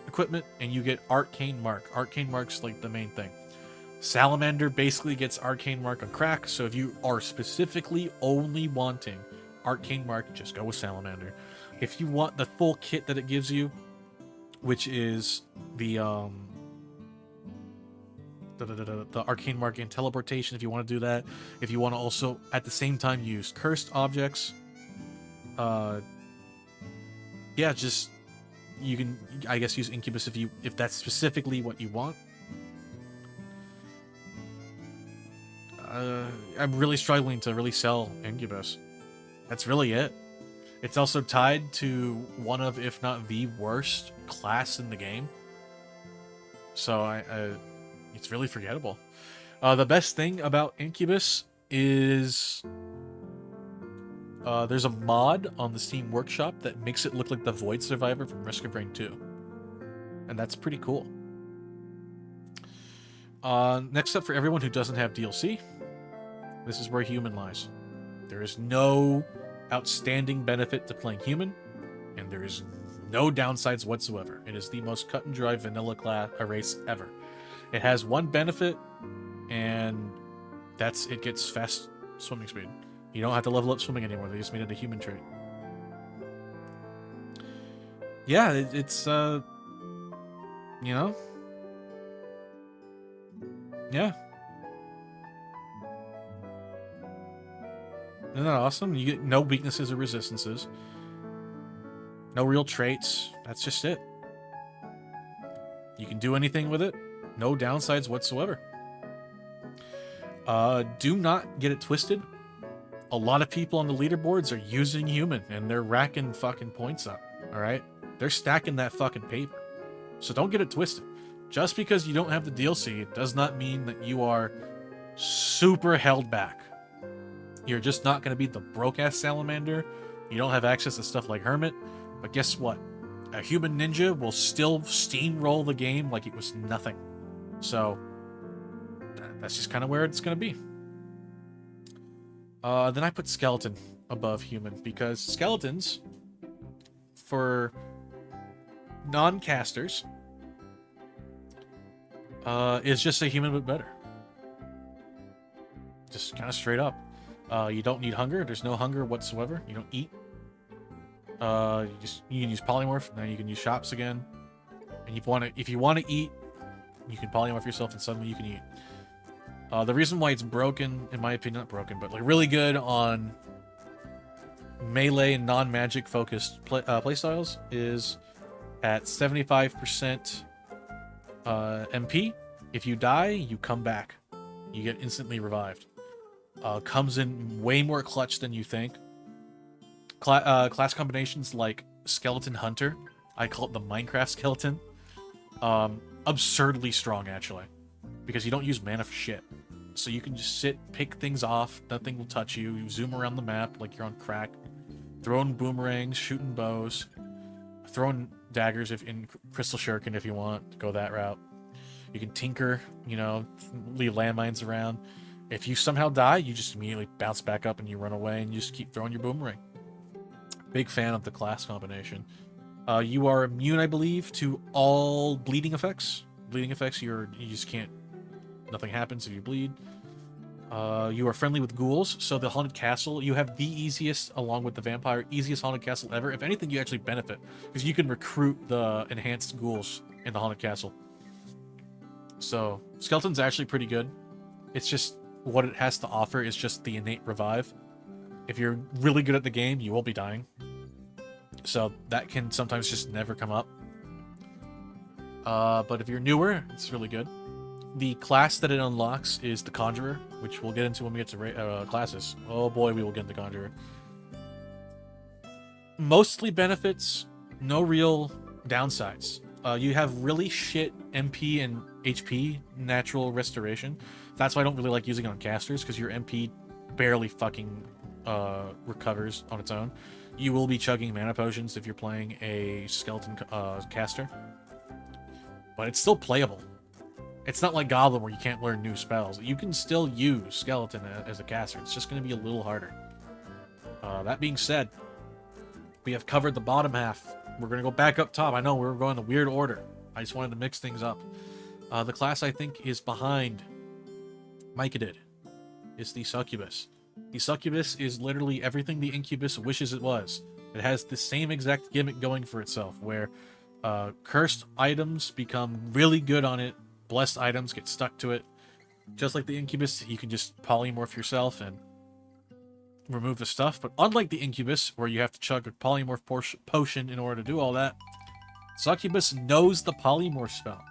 equipment, and you get Arcane Mark. Arcane Mark's like the main thing. Salamander basically gets Arcane Mark on crack, so if you are specifically only wanting Arcane Mark, just go with Salamander. If you want the full kit that it gives you, which is the Arcane Mark and Teleportation, if you want to do that. If you want to also, at the same time, use Cursed Objects, yeah, just, you can, I guess, use Incubus if that's specifically what you want. I'm really struggling to really sell Incubus. That's really it. It's also tied to one of, if not the worst class in the game. So it's really forgettable. The best thing about Incubus is there's a mod on the Steam Workshop that makes it look like the Void Survivor from Risk of Rain 2. And that's pretty cool. Next up, for everyone who doesn't have DLC, this is where Human lies. There is no outstanding benefit to playing Human, and there is no downsides whatsoever. It is the most cut and dry vanilla race ever. It has one benefit, and that's it gets fast swimming speed. You don't have to level up swimming anymore. They just made it a human trait. Yeah, it's you know, yeah. Isn't that awesome? You get no weaknesses or resistances. No real traits. That's just it. You can do anything with it. No downsides whatsoever. Do not get it twisted. A lot of people on the leaderboards are using Human, and they're racking fucking points up. Alright? They're stacking that fucking paper. So don't get it twisted. Just because you don't have the DLC, it does not mean that you are super held back. You're just not going to be the broke-ass Salamander. You don't have access to stuff like Hermit. But guess what? A human ninja will still steamroll the game like it was nothing. So, that's just kind of where it's going to be. Then I put Skeleton above Human, because Skeletons, for non-casters, is just a human but better. Just kind of straight up. You don't need hunger. There's no hunger whatsoever. You don't eat. You can use polymorph. Now you can use shops again. And if you want to eat, you can polymorph yourself, and suddenly you can eat. The reason why it's broken, in my opinion, not broken, but like really good on melee and non-magic focused playstyles is at 75% MP. If you die, you come back. You get instantly revived. Comes in way more clutch than you think. Class combinations like Skeleton Hunter, I call it the Minecraft Skeleton, absurdly strong actually, because you don't use mana for shit. So you can just sit, pick things off, nothing will touch you, you zoom around the map like you're on crack, throwing boomerangs, shooting bows, throwing daggers if in Crystal Shuriken if you want to go that route. You can tinker, you know, leave landmines around. If you somehow die, you just immediately bounce back up and you run away and you just keep throwing your boomerang. Big fan of the class combination. You are immune, I believe, to all bleeding effects. Bleeding effects, you just can't... Nothing happens if you bleed. You are friendly with ghouls, so the Haunted Castle, you have the easiest, along with the Vampire, easiest Haunted Castle ever. If anything, you actually benefit, because you can recruit the enhanced ghouls in the Haunted Castle. So, Skeleton's actually pretty good. It's just, what it has to offer is just the innate revive. If you're really good at the game, you will be dying. So, that can sometimes just never come up. But if you're newer, it's really good. The class that it unlocks is the Conjurer, which we'll get into when we get to classes. Oh boy, we will get into Conjurer. Mostly benefits, no real downsides. You have really shit MP and HP natural restoration. That's why I don't really like using it on casters, because your MP barely fucking recovers on its own. You will be chugging mana potions if you're playing a skeleton caster. But it's still playable. It's not like Goblin where you can't learn new spells. You can still use Skeleton as a caster. It's just going to be a little harder. That being said, we have covered the bottom half. We're going to go back up top. I know we're going in a weird order. I just wanted to mix things up. The class I think is behind Myconid. It's the Succubus. The Succubus is literally everything the Incubus wishes it was. It has the same exact gimmick going for itself, where cursed items become really good on it. Blessed items get stuck to it. Just like the Incubus, you can just polymorph yourself and remove the stuff. But unlike the Incubus, where you have to chug a polymorph potion in order to do all that, Succubus knows the polymorph spell.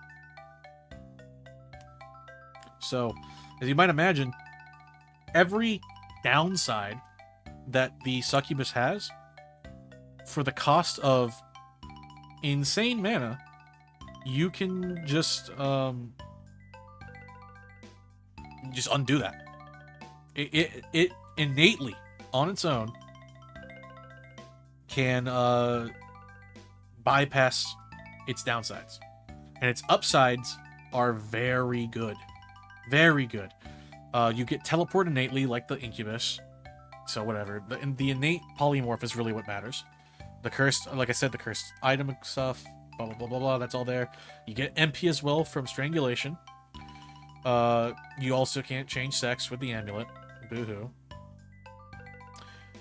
So, as you might imagine, every downside that the Succubus has, for the cost of insane mana, you can just undo that. It innately, on its own, can bypass its downsides. And its upsides are very good. Very good. You get teleport innately, like the Incubus. So whatever. The innate polymorph is really what matters. The cursed, like I said, the cursed item stuff, blah, blah, blah, blah, blah, that's all there. You get MP as well from Strangulation. You also can't change sex with the amulet. Boo-hoo.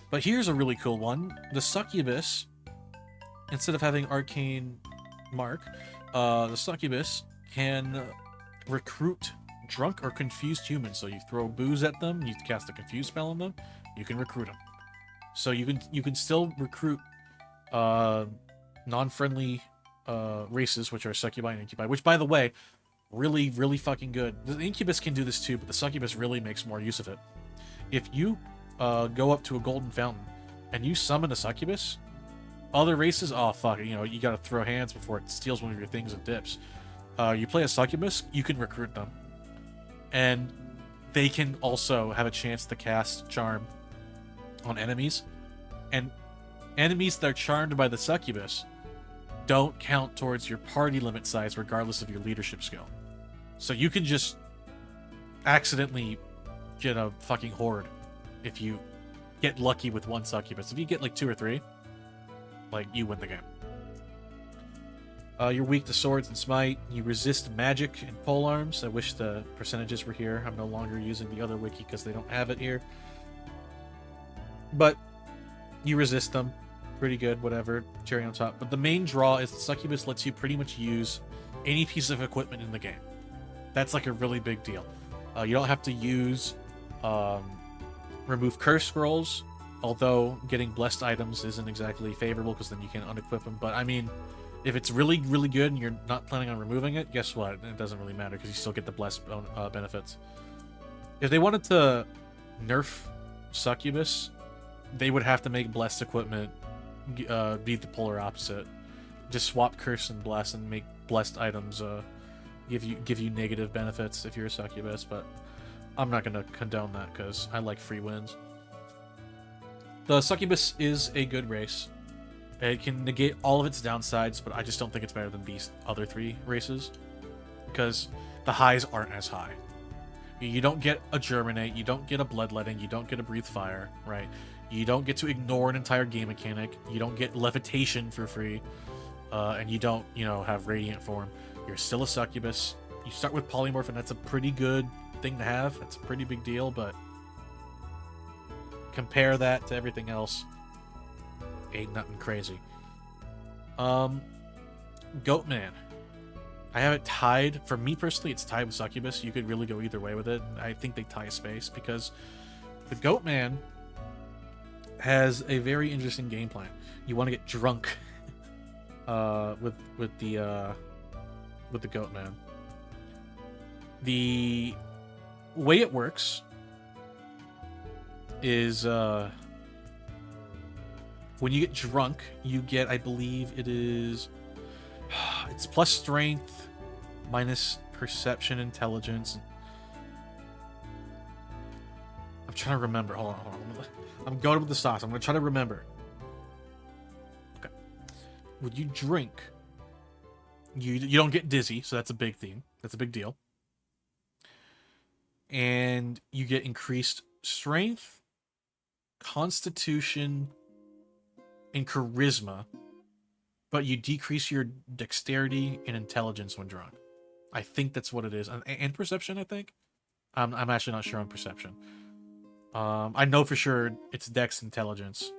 But here's a really cool one. The Succubus, instead of having Arcane Mark, the Succubus can recruit drunk or confused humans. So you throw booze at them, you cast a confuse spell on them, you can recruit them. So you can still recruit non-friendly races, which are Succubi and Incubi, which, by the way, really, really fucking good. The Incubus can do this too, but the Succubus really makes more use of it. If you go up to a golden fountain and you summon a Succubus, other races, oh fuck, you know, you gotta throw hands before it steals one of your things and dips. You play a Succubus, you can recruit them. And they can also have a chance to cast Charm on enemies. And enemies that are charmed by the Succubus don't count towards your party limit size regardless of your leadership skill. So you can just accidentally get a fucking horde if you get lucky with one Succubus. If you get like 2 or 3, like, you win the game. You're weak to swords and smite. You resist magic and polearms. I wish the percentages were here. I'm no longer using the other wiki because they don't have it here. But you resist them. pretty good, whatever, cherry on top. But the main draw is the Succubus lets you pretty much use any piece of equipment in the game. That's like a really big deal. You don't have to use remove curse scrolls, although getting blessed items isn't exactly favorable because then you can unequip them. But I mean, if it's really, really good and you're not planning on removing it, guess what? It doesn't really matter because you still get the blessed benefits. If they wanted to nerf Succubus, they would have to make blessed equipment be the polar opposite. Just swap curse and bless and make blessed items give you negative benefits if you're a Succubus, but I'm not gonna condone that because I like free wins. The Succubus is a good race. It can negate all of its downsides, but I just don't think it's better than these other 3 races because the highs aren't as high. You don't get a Germinate, you don't get a Bloodletting, you don't get a Breathe Fire, right? You don't get to ignore an entire game mechanic, you don't get Levitation for free, and you don't, have Radiant Form. You're still a Succubus. You start with Polymorph, and that's a pretty good thing to have. That's a pretty big deal, but compare that to everything else, ain't nothing crazy. Goatman. I have it tied. For me personally, it's tied with Succubus. You could really go either way with it. I think they tie a space because the Goatman has a very interesting game plan. You want to get drunk with the Goatman. The way it works is when you get drunk, you get, I believe it's plus strength, minus perception, intelligence. I'm trying to remember. Hold on. I'm going with the sauce. I'm going to try to remember. Okay. When you drink, you don't get dizzy, so that's a big thing. That's a big deal. And you get increased strength, constitution, and charisma, but you decrease your dexterity and intelligence when drunk. I think that's what it is. And perception, I think. I'm actually not sure on perception. I know for sure it's dex intelligence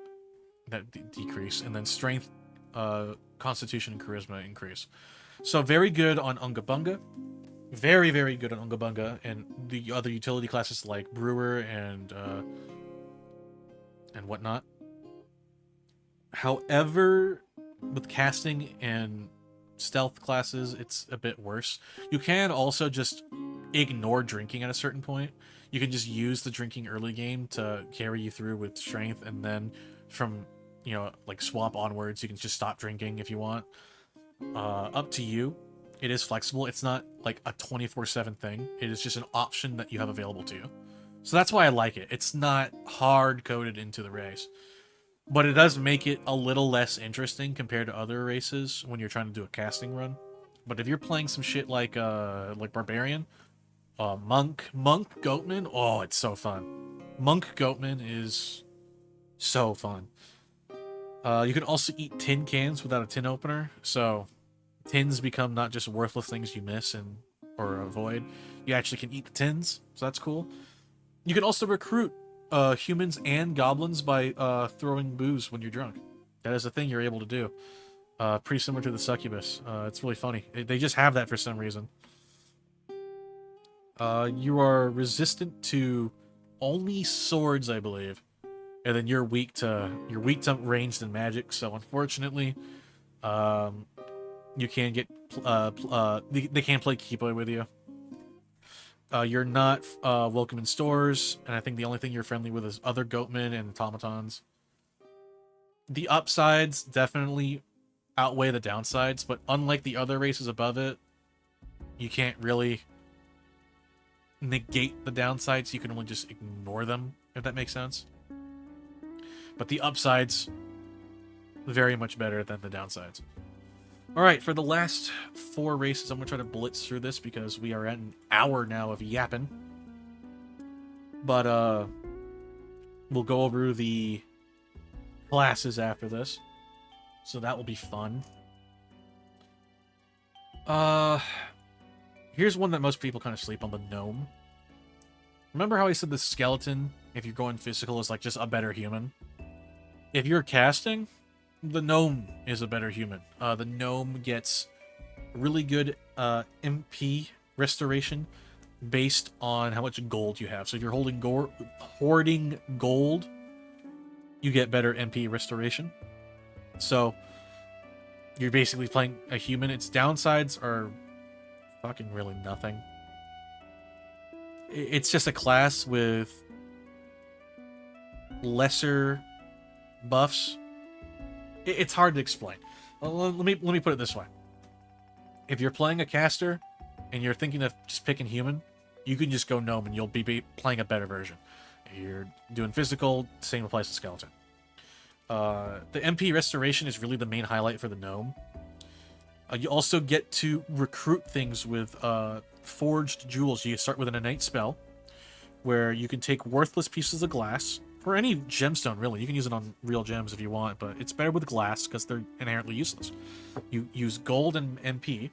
that decrease, and then strength, constitution, and charisma increase. So very good on Unga Bunga. Very, very good on Unga Bunga, and the other utility classes like Brewer and whatnot. However, with casting and stealth classes, it's a bit worse. You can also just ignore drinking at a certain point. You can just use the drinking early game to carry you through with strength, and then from, like swap onwards, you can just stop drinking if you want. Up to you. It is flexible. It's not like a 24/7 thing. It is just an option that you have available to you. So that's why I like it. It's not hard-coded into the race. But it does make it a little less interesting compared to other races when you're trying to do a casting run. But if you're playing some shit like Barbarian, Monk Goatman, oh, it's so fun. Monk Goatman is so fun. You can also eat tin cans without a tin opener, so tins become not just worthless things you miss or avoid. You actually can eat the tins, so that's cool. You can also recruit humans and goblins by throwing booze when you're drunk. That is a thing you're able to do. Pretty similar to the Succubus. It's really funny. They just have that for some reason. You are resistant to only swords, I believe, and then you're weak to ranged and magic. So unfortunately, you can get they can't play Keepaway with you. You're not welcome in stores, and I think the only thing you're friendly with is other Goatmen and Automatons. The upsides definitely outweigh the downsides, but unlike the other races above it, you can't really negate the downsides. You can only just ignore them, if that makes sense. But the upsides, very much better than the downsides. Alright, for the last 4 races, I'm going to try to blitz through this because we are at an hour now of yapping. But, we'll go over the classes after this. So that will be fun. Here's one that most people kind of sleep on, the Gnome. Remember how I said the skeleton, if you're going physical, is like just a better human? If you're casting, the gnome is a better human. The gnome gets really good MP restoration based on how much gold you have. So if you're hoarding gold, you get better MP restoration. So you're basically playing a human. Its downsides are fucking really nothing. It's just a class with lesser buffs. It's hard to explain. Let me put it this way. If you're playing a caster and you're thinking of just picking human, you can just go gnome and you'll be playing a better version. If you're doing physical, same applies to skeleton. The MP restoration is really the main highlight for the gnome. You also get to recruit things with forged jewels. You start with an innate spell, where you can take worthless pieces of glass, or any gemstone really. You can use it on real gems if you want, but it's better with glass because they're inherently useless. You use gold and MP,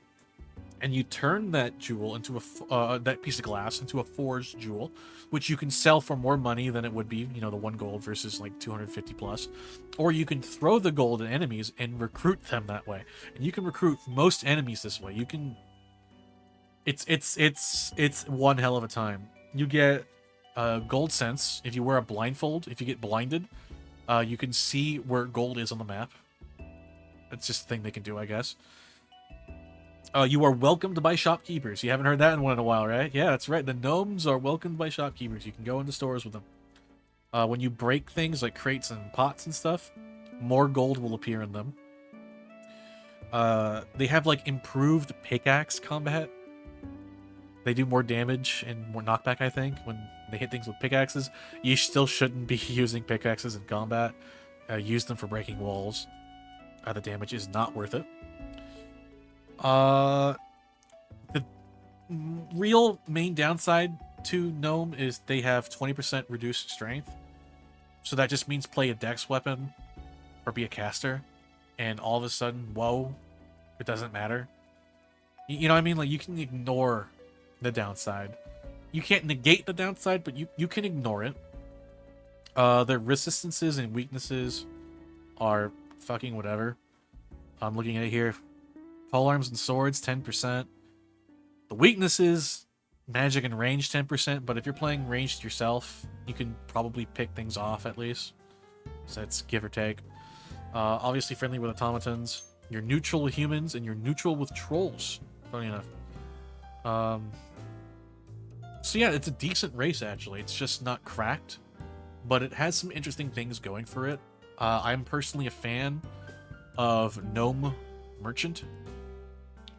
and you turn that jewel into that piece of glass into a forged jewel, which you can sell for more money than it would be, the 1 gold versus like 250 plus. Or you can throw the gold at enemies and recruit them that way. And you can recruit most enemies this way. You can. It's one hell of a time. You get gold sense if you wear a blindfold. If you get blinded, you can see where gold is on the map. It's just a thing they can do, I guess. You are welcomed by shopkeepers. You haven't heard that in a while, right? Yeah, that's right. The gnomes are welcomed by shopkeepers. You can go into stores with them. When you break things like crates and pots and stuff, more gold will appear in them. They have like improved pickaxe combat. They do more damage and more knockback, I think, when they hit things with pickaxes. You still shouldn't be using pickaxes in combat. Use them for breaking walls. The damage is not worth it. The real main downside to gnome is they have 20% reduced strength. So that just means play a dex weapon or be a caster, and all of a sudden, whoa, it doesn't matter. You know what I mean? Like, you can ignore the downside. You can't negate the downside, but you can ignore it. Their resistances and weaknesses are fucking whatever. I'm looking at it here. Polearms and swords, 10%. The weaknesses, magic and range, 10%. But if you're playing ranged yourself, you can probably pick things off at least. So that's give or take. Obviously friendly with automatons. You're neutral with humans, and you're neutral with trolls. Funny enough. So yeah, it's a decent race, actually. It's just not cracked. But it has some interesting things going for it. I'm personally a fan of Gnome Merchant.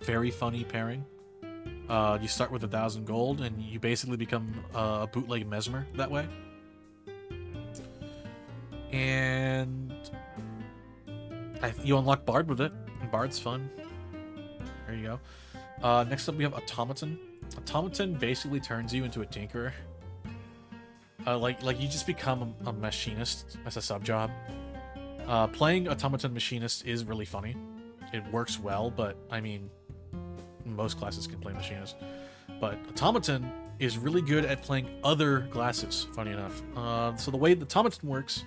Very funny pairing. You start with 1,000 gold, and you basically become a bootleg Mesmer that way. And you unlock Bard with it, and Bard's fun. There you go. Next up, we have Automaton. Automaton basically turns you into a Tinkerer. Like you just become a Machinist as a sub job. Playing Automaton Machinist is really funny. It works well, but I mean, most classes can play Machinist. But Automaton is really good at playing other classes, funny enough. So the way the Automaton works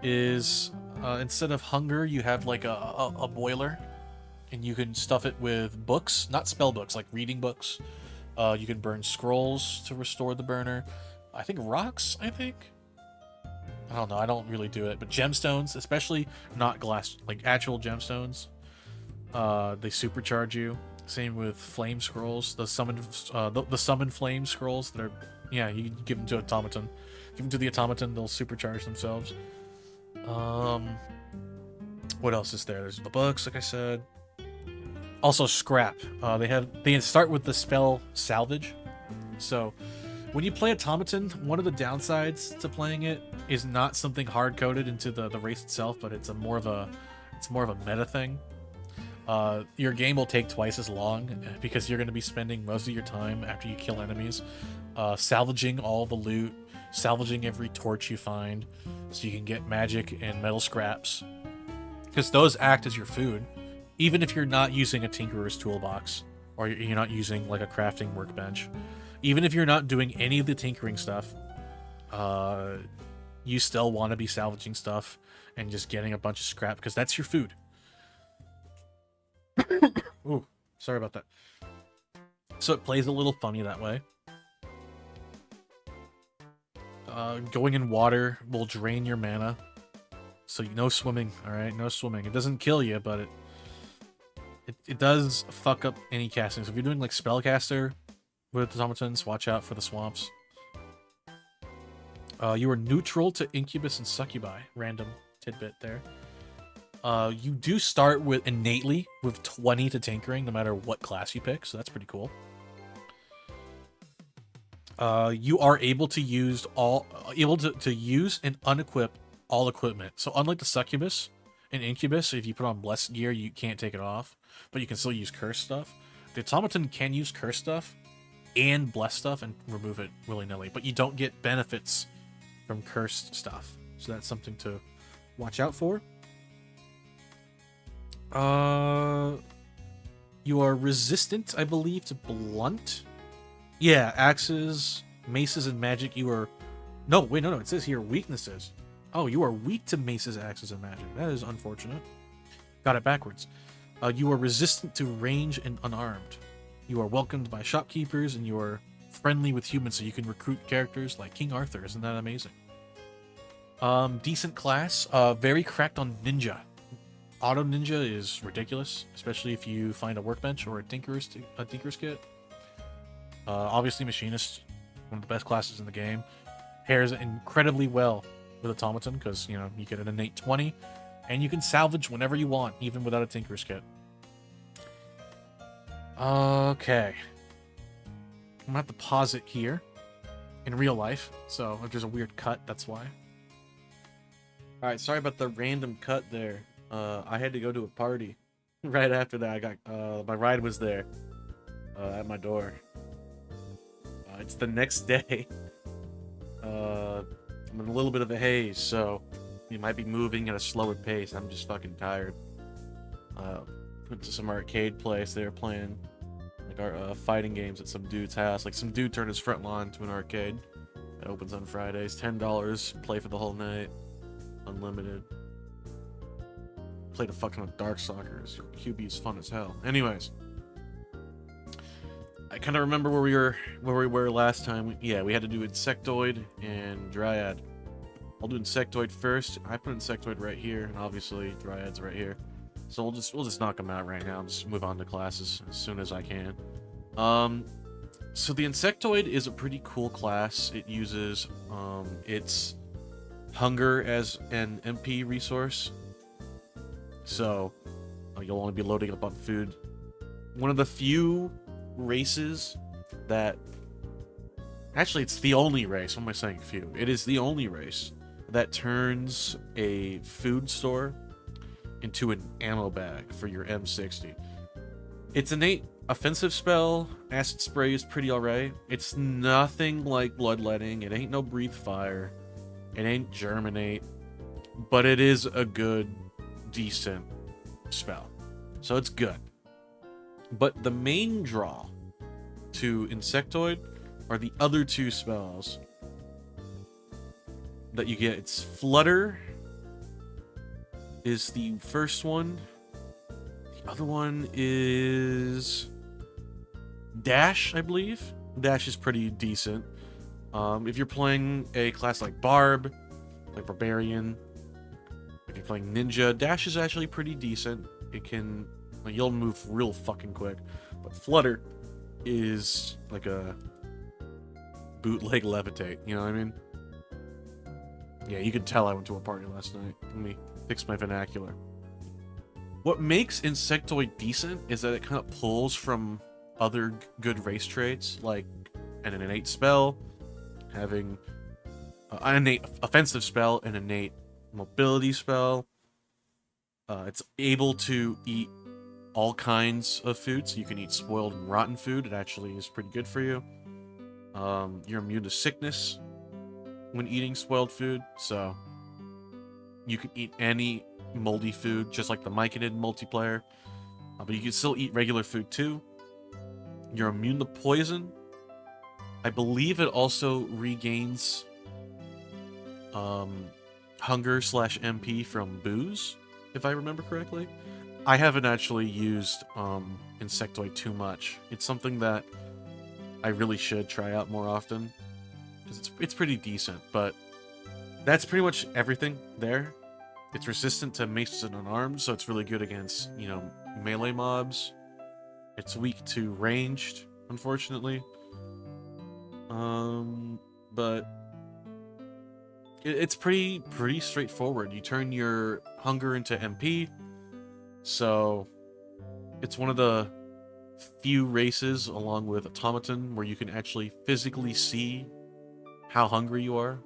is instead of hunger, you have like a boiler, and you can stuff it with books, not spell books, like reading books. You can burn scrolls to restore the burner. I think rocks, I don't know, I don't really do it, but gemstones, especially not glass, like actual gemstones, they supercharge you. Same with flame scrolls, the summon flame scrolls that are, yeah, you give them to Automaton. Give them to the Automaton, they'll supercharge themselves. What else is there? There's the books, like I said. Also scrap. They start with the spell salvage. So when you play Automaton, one of the downsides to playing it is not something hard coded into the race itself, but it's more of a meta thing. Your game will take twice as long because you're going to be spending most of your time after you kill enemies salvaging all the loot, salvaging every torch you find, so you can get magic and metal scraps, because those act as your food, even if you're not using a tinkerer's toolbox or you're not using like a crafting workbench. Even if you're not doing any of the tinkering stuff, you still want to be salvaging stuff and just getting a bunch of scrap, because that's your food. Ooh, sorry about that. So it plays a little funny that way. Going in water will drain your mana. So no swimming, alright? No swimming. It doesn't kill you, but it does fuck up any casting. So if you're doing like Spellcaster with Automatons, watch out for the swamps. You are neutral to Incubus and Succubi. Random tidbit there. You do start with innately with 20 to Tinkering, no matter what class you pick, so that's pretty cool. You are able to use use and unequip all equipment. So unlike the Succubus and Incubus, if you put on Blessed gear, you can't take it off, but you can still use Cursed stuff. The Automaton can use Cursed stuff and Blessed stuff and remove it willy-nilly, but you don't get benefits from Cursed stuff. So that's something to watch out for. You are resistant, I believe, to blunt. Yeah, axes, maces, and magic. You are... No, wait, no. It says here weaknesses. Oh, you are weak to maces, axes, and magic. That is unfortunate. Got it backwards. You are resistant to range and unarmed. You are welcomed by shopkeepers, and you are friendly with humans, so you can recruit characters like King Arthur. Isn't that amazing? Decent class. Very cracked on ninja. Auto ninja is ridiculous, especially if you find a workbench or a tinker's kit. Obviously, Machinist, one of the best classes in the game, pairs incredibly well with Automaton because, you know, you get an innate 20, and you can salvage whenever you want, even without a tinker's kit. Okay. I'm gonna have to pause it here in real life, so if there's a weird cut, that's why. Alright, sorry about the random cut there. I had to go to a party. Right after that, I got, my ride was there, at my door. It's the next day. I'm in a little bit of a haze, so you might be moving at a slower pace. I'm just fucking tired. Went to some arcade place. They were playing like our fighting games at some dude's house. Like some dude turned his front lawn to an arcade. It opens on Fridays. $10. Play for the whole night. Unlimited. Played a fucking with Darkstalkers. QB is fun as hell. Anyways. I kind of remember where we were last time. Yeah, we had to do Insectoid and Dryad. I'll do Insectoid first. I put Insectoid right here, and obviously Dryad's right here. So we'll just knock them out right now and just move on to classes as soon as I can. So the Insectoid is a pretty cool class. It uses its hunger as an MP resource. So you'll only be loading up on food. One of the few races that... Actually, it's the only race. What am I saying few? It is the only race that turns a food store into an ammo bag for your M60. Its innate offensive spell, Acid Spray, is pretty alright. It's nothing like Bloodletting. It ain't no Breathe Fire. It ain't Germinate. But it is a good, decent spell. So it's good. But the main draw to Insectoid are the other two spells that you get. It's Flutter is the first one. The other one is Dash, I believe. Dash is pretty decent. If you're playing a class like Barb, like Barbarian, if you're playing Ninja, Dash is actually pretty decent. It can... You'll move real fucking quick. But Flutter is like a bootleg Levitate, you know what I mean? Yeah, you can tell I went to a party last night. Let me fix my vernacular. What makes Insectoid decent is that it kind of pulls from other good race traits, like an innate spell, having an innate offensive spell, an innate mobility spell. It's able to eat all kinds of food, so you can eat spoiled and rotten food. It actually is pretty good for you. You're immune to sickness when eating spoiled food, so you can eat any moldy food, just like the Myconid multiplayer. But you can still eat regular food too. You're immune to poison. I believe it also regains hunger/MP from booze, if I remember correctly. I haven't actually used Insectoid too much. It's something that I really should try out more often, because it's pretty decent, but that's pretty much everything there. It's resistant to maces and unarmed, so it's really good against, you know, melee mobs. It's weak to ranged, unfortunately. But it's pretty straightforward. You turn your hunger into MP, so it's one of the few races, along with Automaton, where you can actually physically see how hungry you are.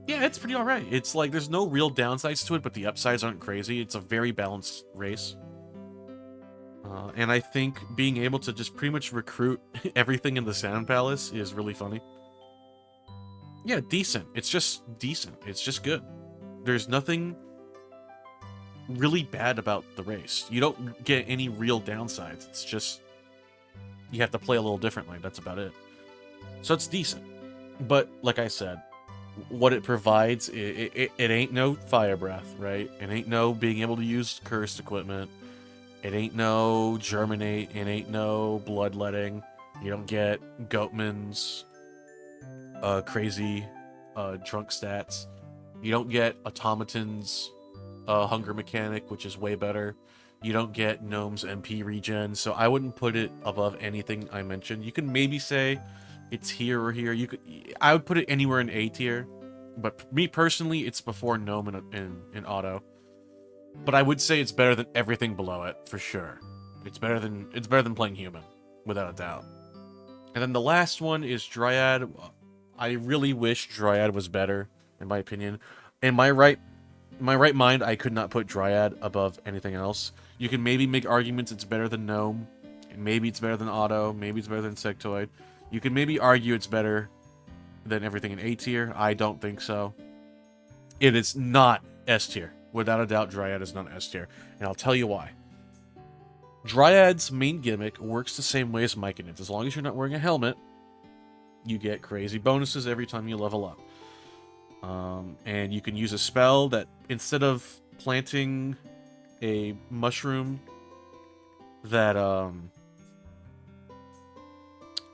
Yeah, it's pretty alright. It's like, there's no real downsides to it, but the upsides aren't crazy. It's a very balanced race. And I think being able to just pretty much recruit everything in the Sand Palace is really funny. Yeah, decent. It's just decent. It's just good. There's nothing really bad about the race. You don't get any real downsides. It's just, you have to play a little differently. That's about it. So it's decent. But, like I said, what it provides, it ain't no fire breath, right? It ain't no being able to use cursed equipment. It ain't no germinate. It ain't no bloodletting. You don't get Goatman's crazy drunk stats. You don't get Automaton's hunger mechanic, which is way better. You don't get Gnome's MP regen, so I wouldn't put it above anything I mentioned. You can maybe say it's here or here. I would put it anywhere in A tier, but me personally, it's before Gnome in Auto. But I would say it's better than everything below it, for sure. It's better than playing Human, without a doubt. And then the last one is Dryad. I really wish Dryad was better, in my opinion. In my right mind, I could not put Dryad above anything else. You can maybe make arguments it's better than Gnome, and maybe it's better than Auto, maybe it's better than Insectoid. You can maybe argue it's better than everything in A tier. I don't think so. It is not S tier. Without a doubt, Dryad is not S tier, and I'll tell you why. Dryad's main gimmick works the same way as Myconid. As long as you're not wearing a helmet, you get crazy bonuses every time you level up. And you can use a spell that, instead of planting a mushroom that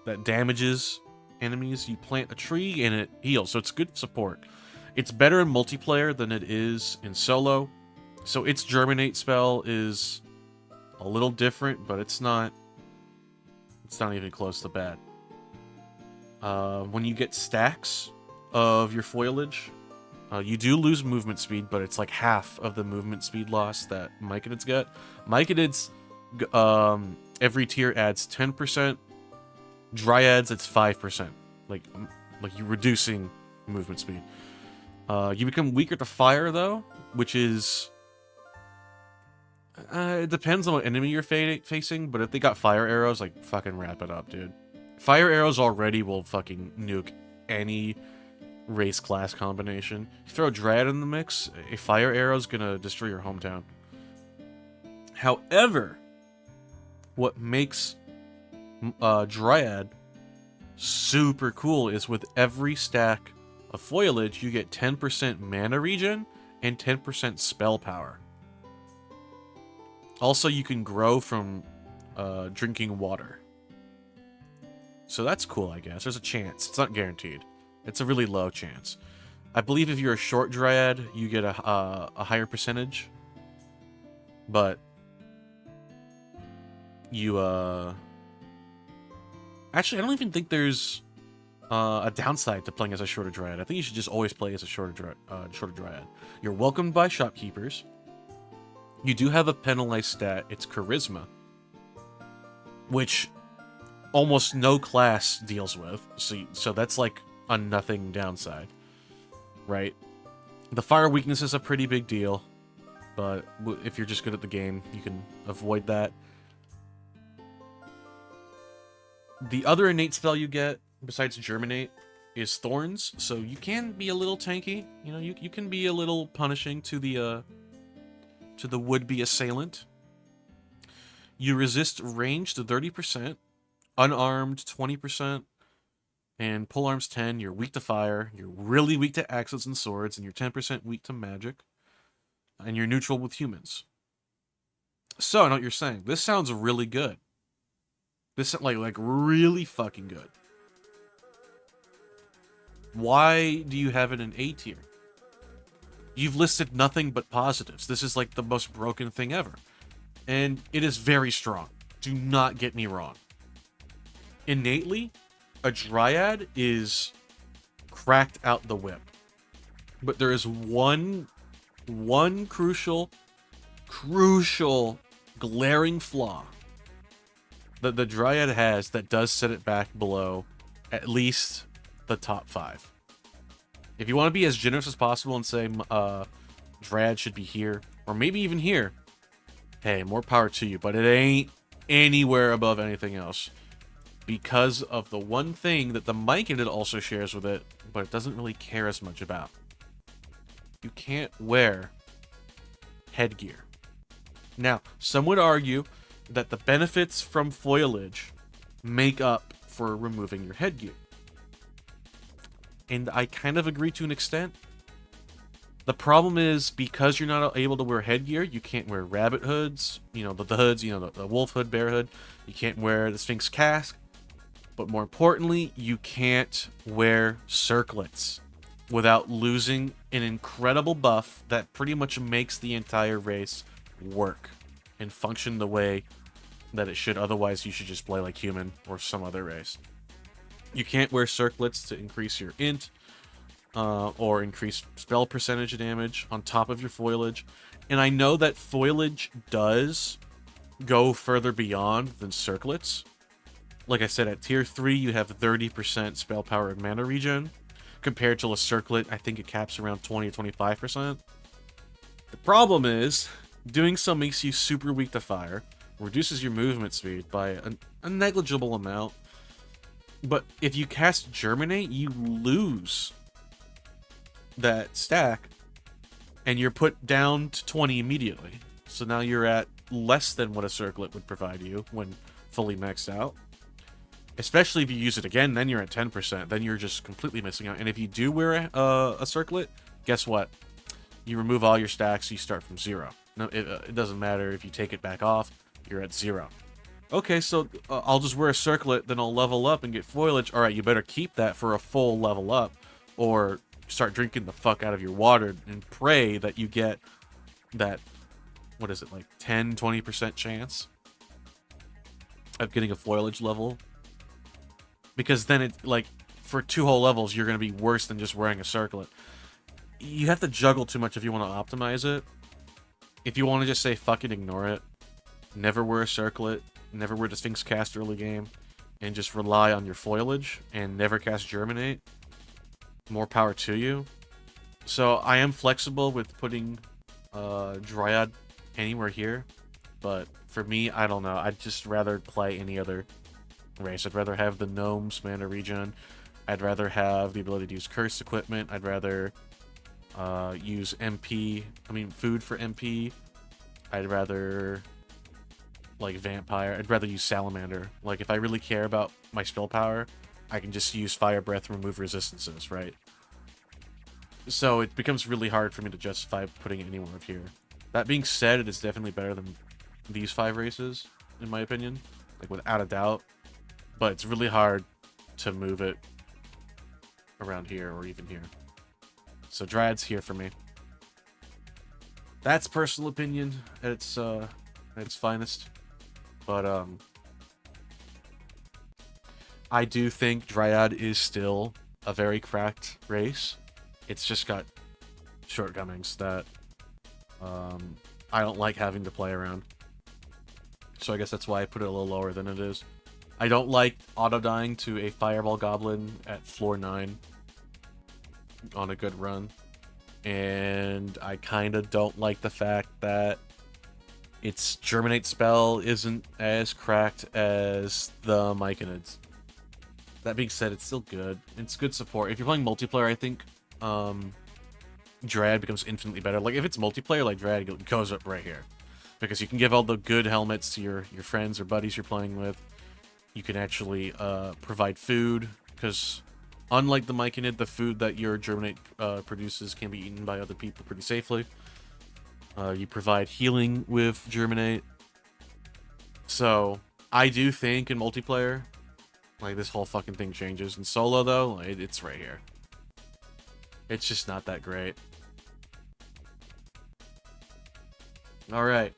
that damages enemies, you plant a tree and it heals, so it's good support. It's better in multiplayer than it is in solo, so its Germinate spell is a little different, but it's not even close to bad. When you get stacks of your foliage, you do lose movement speed, but it's like half of the movement speed loss that Myconids get. Myconids, every tier adds 10%. Dryads, it's 5%. Like you're reducing movement speed. You become weaker to fire, though, which is... it depends on what enemy you're facing, but if they got fire arrows, like, fucking wrap it up, dude. Fire arrows already will fucking nuke any race class combination. You throw a Dryad in the mix, a fire arrow's gonna destroy your hometown. However, what makes Dryad super cool is with every stack of foliage, you get 10% mana regen and 10% spell power. Also, you can grow from drinking water. So that's cool, I guess. There's a chance. It's not guaranteed. It's a really low chance. I believe if you're a short Dryad, you get a higher percentage. But you, actually, I don't even think there's a downside to playing as a shorter Dryad. I think you should just always play as a shorter Dryad. You're welcomed by shopkeepers. You do have a penalized stat. It's Charisma, which almost no class deals with. So that's like a nothing downside, right? The fire weakness is a pretty big deal, but if you're just good at the game, you can avoid that. The other innate spell you get, besides Germinate, is Thorns, so you can be a little tanky. You know, you can be a little punishing to the would-be assailant. You resist range to 30%, unarmed 20%, And polearm's 10, you're weak to fire, you're really weak to axes and swords, and you're 10% weak to magic. And you're neutral with humans. So, I know what you're saying. This sounds really good. This like really fucking good. Why do you have it in A tier? You've listed nothing but positives. This is like the most broken thing ever. And it is very strong. Do not get me wrong. Innately, a Dryad is cracked out the whip. But there is one crucial, glaring flaw that the Dryad has that does set it back below at least the top 5. If you want to be as generous as possible and say Dryad should be here, or maybe even here, hey, more power to you, but it ain't anywhere above anything else. Because of the one thing that the Myconid also shares with it, but it doesn't really care as much about. You can't wear headgear. Now, some would argue that the benefits from foliage make up for removing your headgear. And I kind of agree to an extent. The problem is, because you're not able to wear headgear, you can't wear rabbit hoods, the hoods, the wolf hood, bear hood. You can't wear the Sphinx casque. But more importantly, you can't wear circlets without losing an incredible buff that pretty much makes the entire race work and function the way that it should. Otherwise, you should just play like human or some other race. You can't wear circlets to increase your int or increase spell percentage of damage on top of your foliage. And I know that foliage does go further beyond than circlets. Like I said, at tier 3, you have 30% spell power and mana regen. Compared to a circlet, I think it caps around 20 or 25%. The problem is, doing so makes you super weak to fire, reduces your movement speed by a negligible amount. But if you cast Germinate, you lose that stack, and you're put down to 20 immediately. So now you're at less than what a circlet would provide you when fully maxed out. Especially if you use it again, then you're at 10%. Then you're just completely missing out. And if you do wear a circlet, guess what? You remove all your stacks, you start from 0. No, it doesn't matter if you take it back off, you're at 0. Okay, so I'll just wear a circlet, then I'll level up and get foliage. Alright, you better keep that for a full level up, or start drinking the fuck out of your water and pray that you get that, what is it, like 10-20% chance of getting a foliage level. Because then it, like, for 2 whole levels, you're going to be worse than just wearing a circlet. You have to juggle too much if you want to optimize it. If you want to just say, fucking ignore it, never wear a circlet, never wear the Sphinx cast early game, and just rely on your foliage, and never cast Germinate, more power to you. So I am flexible with putting Dryad anywhere here, but for me, I don't know. I'd just rather play any other race. I'd rather have the Gnome's mana regen. I'd rather have the ability to use cursed equipment. I'd rather use food for MP. I'd rather like vampire. I'd rather use Salamander. Like, if I really care about my spell power, I can just use fire breath and remove resistances, right? So it becomes really hard for me to justify putting it anywhere here. That being said, it is definitely better than these 5 races, in my opinion, like without a doubt. But it's really hard to move it around here or even here. So Dryad's here for me. That's personal opinion at its finest. But I do think Dryad is still a very cracked race. It's just got shortcomings that I don't like having to play around. So I guess that's why I put it a little lower than it is. I don't like auto-dying to a Fireball Goblin at floor 9 on a good run. And I kind of don't like the fact that its Germinate spell isn't as cracked as the Myconids. That being said, it's still good. It's good support. If you're playing multiplayer, I think Dryad becomes infinitely better. Like, if it's multiplayer, like, Dryad goes up right here. Because you can give all the good helmets to your friends or buddies you're playing with. You can actually provide food, because Unlike the Myconid, the food that your Germinate produces can be eaten by other people pretty safely. You provide healing with Germinate. So, I do think in multiplayer, like, this whole fucking thing changes. In solo, though, it's right here. It's just not that great. Alright.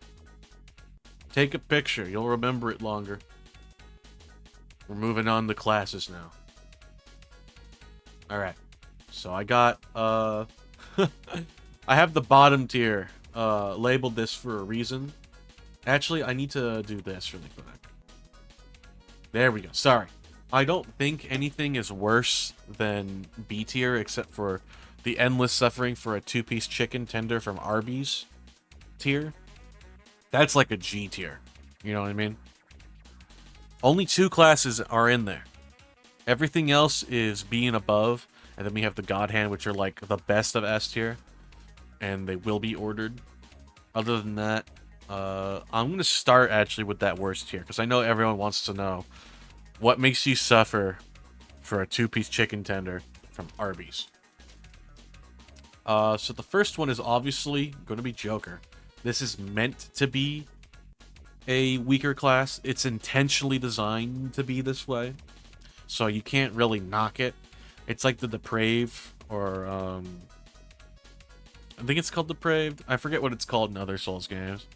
Take a picture. You'll remember it longer. We're moving on to classes now. Alright. So I got, I have the bottom tier, labeled this for a reason. Actually, I need to do this really quick. There we go. Sorry. I don't think anything is worse than B tier, except for the endless suffering for a 2-piece chicken tender from Arby's tier. That's like a G tier. You know what I mean? Only 2 classes are in there. Everything else is B and above, and then we have the God Hand, which are like the best of S tier, and they will be ordered. Other than that, I'm going to start actually with that worst tier, because I know everyone wants to know what makes you suffer for a 2-piece chicken tender from Arby's. So the first one is obviously going to be Joker. This is meant to be a weaker class. It's intentionally designed to be this way, so you can't really knock it. It's like the Depraved, or I think it's called Depraved. I forget what it's called in other Souls games.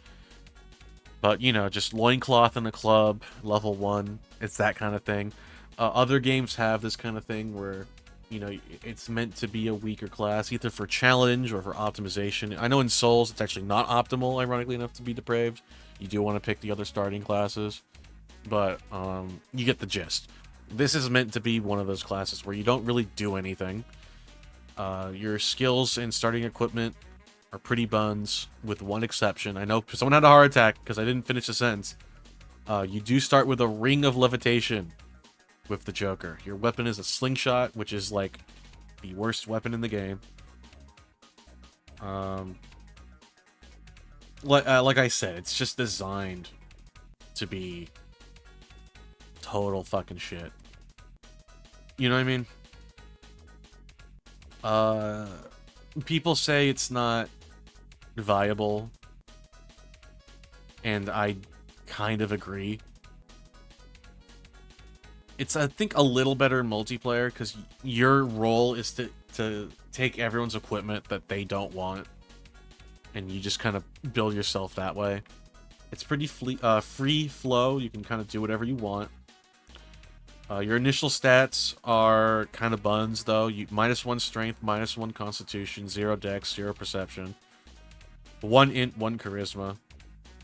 But, you know, just loincloth in a club, level 1. It's that kind of thing. Other games have this kind of thing where, you know, it's meant to be a weaker class, either for challenge or for optimization. I know in Souls it's actually not optimal, ironically enough, to be Depraved. You do want to pick the other starting classes. But, you get the gist. This is meant to be one of those classes where you don't really do anything. Your skills and starting equipment are pretty buns, with one exception. I know someone had a heart attack because I didn't finish the sentence. You do start with a Ring of Levitation with the Joker. Your weapon is a slingshot, which is like the worst weapon in the game. Like I said, it's just designed to be total fucking shit. You know what I mean? People say it's not viable, and I kind of agree. It's, I think, a little better in multiplayer, because your role is to take everyone's equipment that they don't want, and you just kind of build yourself that way. It's pretty free flow. You can kind of do whatever you want. Your initial stats are kind of buns, though. You -1 strength, -1 constitution, 0 dex, 0 perception, 1 int, 1 charisma.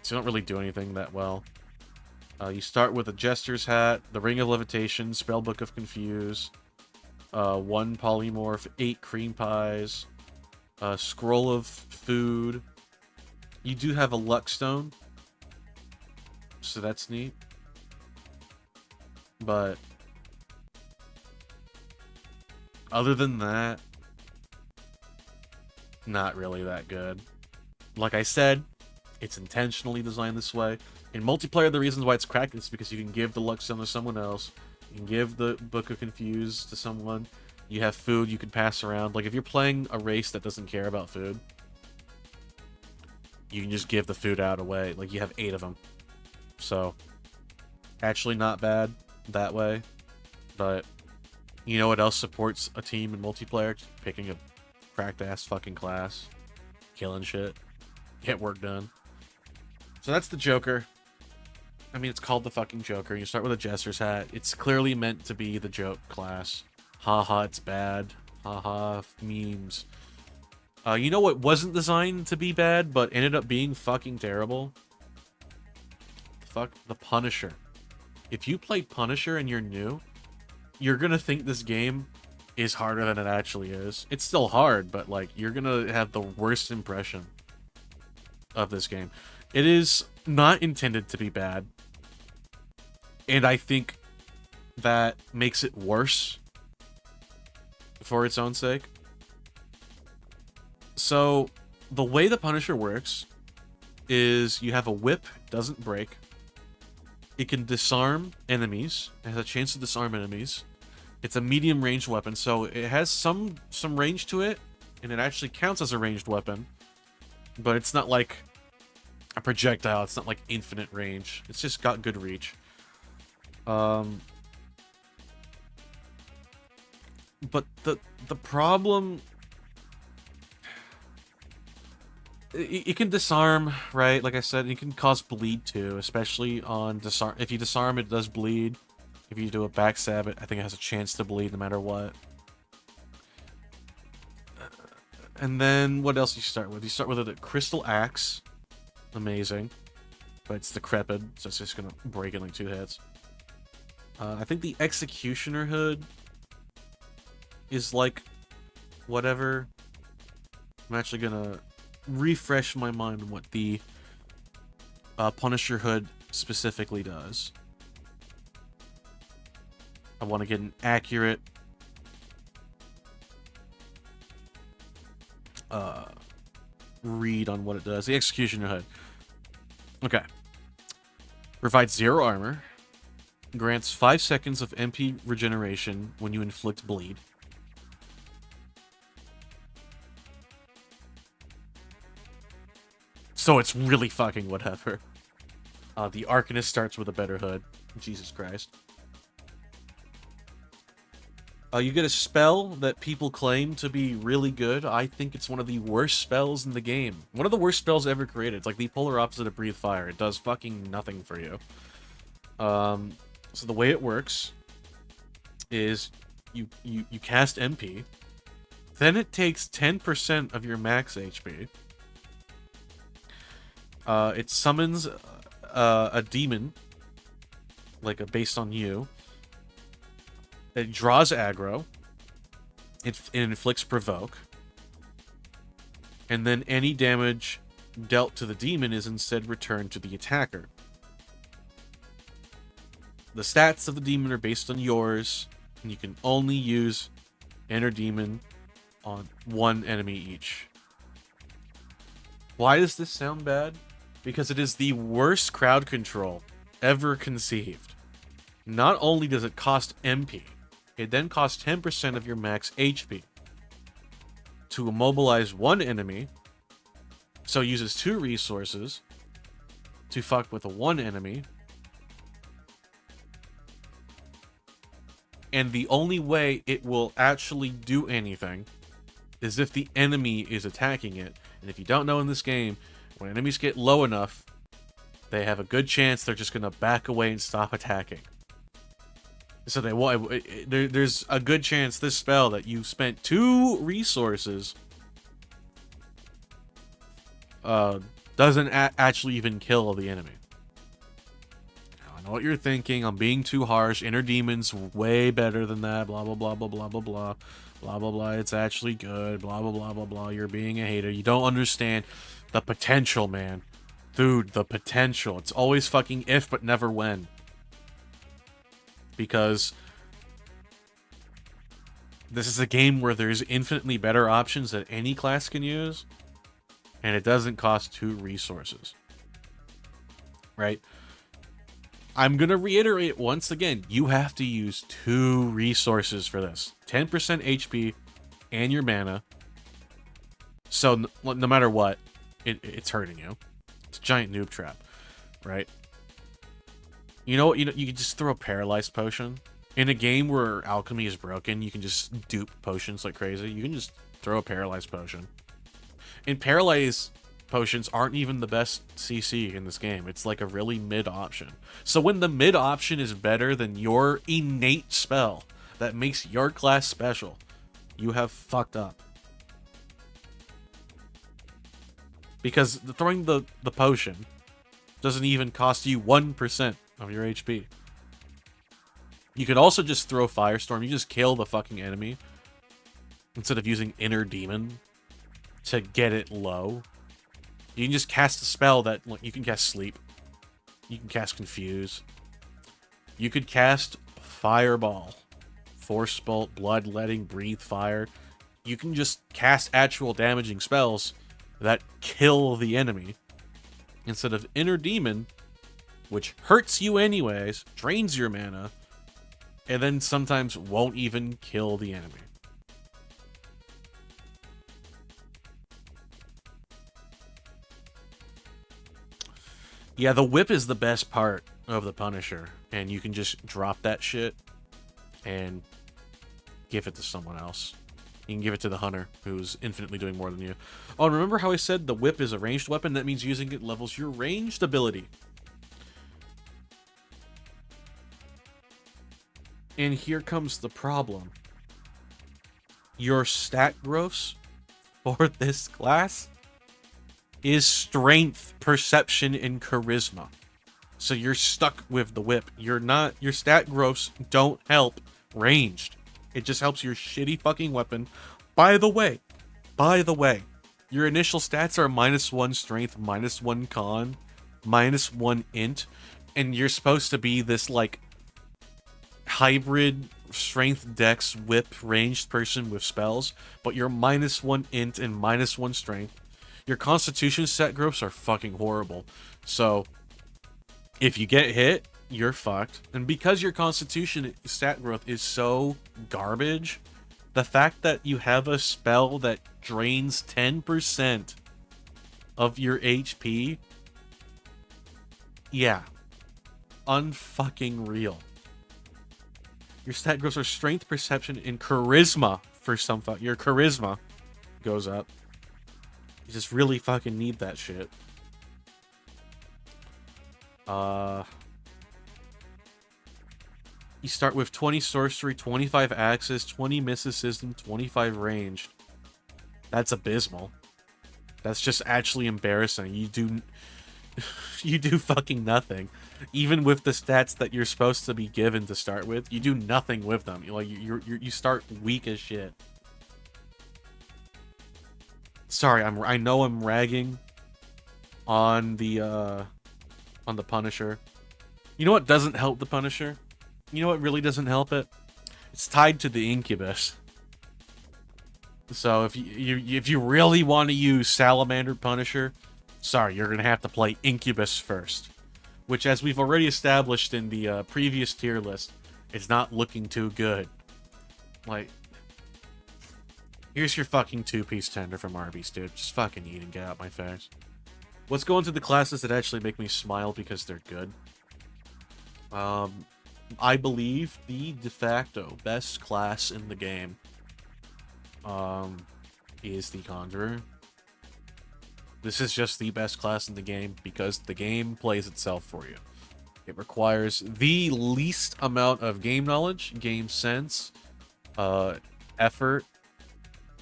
So you don't really do anything that well. You start with a Jester's Hat, the Ring of Levitation, Spellbook of Confuse, 1 Polymorph, 8 Cream Pies, Scroll of Food. You do have a Luck Stone, so that's neat. But other than that, not really that good. Like I said, it's intentionally designed this way. In multiplayer, the reasons why it's cracked is because you can give the Luck Stone to someone else. You can give the Book of Confuse to someone. You have food you can pass around. Like, if you're playing a race that doesn't care about food, you can just give the food out away. Like, you have 8 of them. So, actually not bad that way. But, you know what else supports a team in multiplayer? Just picking a cracked-ass fucking class. Killing shit. Get work done. So that's the Joker. I mean, it's called the fucking Joker. You start with a Jester's Hat. It's clearly meant to be the joke class. Haha, it's bad. Haha, memes. You know what wasn't designed to be bad, but ended up being fucking terrible? Fuck, the Punisher. If you play Punisher and you're new, you're gonna think this game is harder than it actually is. It's still hard, but, like, you're gonna have the worst impression of this game. It is not intended to be bad, and I think that makes it worse for its own sake. So, the way the Punisher works is you have a whip, doesn't break. It can disarm enemies. It has a chance to disarm enemies. It's a medium range weapon, so it has some range to it, and it actually counts as a ranged weapon. But it's not like a projectile. It's not like infinite range. It's just got good reach. But the problem, it can disarm, right? Like I said, it can cause bleed too, especially on disarm. If you disarm, it does bleed. If you do a backstab it, I think it has a chance to bleed no matter what. And then what else do you start with? You start with a crystal axe. Amazing. But it's decrepit, so it's just gonna break in like 2 hits. I think the Executioner hood is like whatever. I'm actually gonna refresh my mind on what the Punisher hood specifically does. I want to get an accurate read on what it does. The Executioner hood. Okay. Provides 0 armor. Grants 5 seconds of MP regeneration when you inflict bleed. So it's really fucking whatever. The Arcanist starts with a better hood. Jesus Christ. You get a spell that people claim to be really good. I think it's one of the worst spells in the game. One of the worst spells ever created. It's like the polar opposite of Breathe Fire. It does fucking nothing for you. So the way it works is you cast MP. Then it takes 10% of your max HP. It summons a demon, like based on you. It draws aggro. It inflicts provoke. And then any damage dealt to the demon is instead returned to the attacker. The stats of the demon are based on yours, and you can only use Enter Demon on 1 enemy each. Why does this sound bad? Because it is the worst crowd control ever conceived. Not only does it cost MP, it then costs 10% of your max HP to immobilize 1 enemy, so it uses 2 resources to fuck with a 1 enemy, and the only way it will actually do anything is if the enemy is attacking it. And if you don't know in this game, when enemies get low enough, they have a good chance they're just going to back away and stop attacking. So there's a good chance this spell that you spent 2 resources doesn't actually even kill the enemy. Now, I know what you're thinking. I'm being too harsh. Inner Demon's way better than that. Blah, blah, blah, blah, blah, blah, blah. Blah, blah, blah. It's actually good. Blah, blah, blah, blah, blah. You're being a hater. You don't understand the potential, man. Dude, the potential. It's always fucking if, but never when. Because this is a game where there's infinitely better options that any class can use, and it doesn't cost 2 resources. Right? I'm going to reiterate once again, you have to use 2 resources for this. 10% HP and your mana. So no matter what, it's hurting you. It's a giant noob trap, right? You know what? You can just throw a paralyzed potion. In a game where alchemy is broken, you can just dupe potions like crazy. You can just throw a paralyzed potion. And paralyzed potions aren't even the best CC in this game. It's like a really mid option. So when the mid option is better than your innate spell that makes your class special, you have fucked up. Because throwing the potion doesn't even cost you 1% of your HP. You could also just throw Firestorm. You just kill the fucking enemy instead of using Inner Demon to get it low. You can just cast a spell that, like, you can cast Sleep. You can cast Confuse. You could cast Fireball, Force Bolt, Bloodletting, Breathe Fire. You can just cast actual damaging spells that kill the enemy instead of Inner Demon, which hurts you anyways, drains your mana, and then sometimes won't even kill the enemy. Yeah, the whip is the best part of the Punisher, and you can just drop that shit and give it to someone else. You can give it to the hunter, who's infinitely doing more than you. Oh, and remember how I said the whip is a ranged weapon? That means using it levels your ranged ability. And here comes the problem. Your stat growths for this class is strength, perception, and charisma. So you're stuck with the whip. Your stat growths don't help ranged. It just helps your shitty fucking weapon. By the way, your initial stats are -1 strength, -1 con, -1 int, and you're supposed to be this like hybrid strength dex whip ranged person with spells, but you're -1 int and -1 strength. Your constitution stat growths are fucking horrible. So if you get hit, you're fucked. And because your constitution stat growth is so garbage, the fact that you have a spell that drains 10% of your HP, yeah, unfucking real. Your stat growths are strength, perception, and charisma for some your charisma goes up. You just really fucking need that shit. You start with 20 sorcery, 25 axes, 20 mysticism, 25 ranged. That's abysmal. That's just actually embarrassing. You do fucking nothing. Even with the stats that you're supposed to be given to start with, you do nothing with them. You start weak as shit. Sorry, I know I'm ragging on the Punisher. You know what doesn't help the Punisher? You know what really doesn't help it? It's tied to the Incubus. So if you really want to use Salamander Punisher, sorry, you're gonna have to play Incubus first. Which, as we've already established in the previous tier list, is not looking too good. Like, here's your fucking 2-piece tender from Arby's, dude. Just fucking eat and get out my face. Let's go into the classes that actually make me smile because they're good. I believe the de facto best class in the game is the Conjurer. This is just the best class in the game because the game plays itself for you. It requires the least amount of game knowledge, game sense, effort,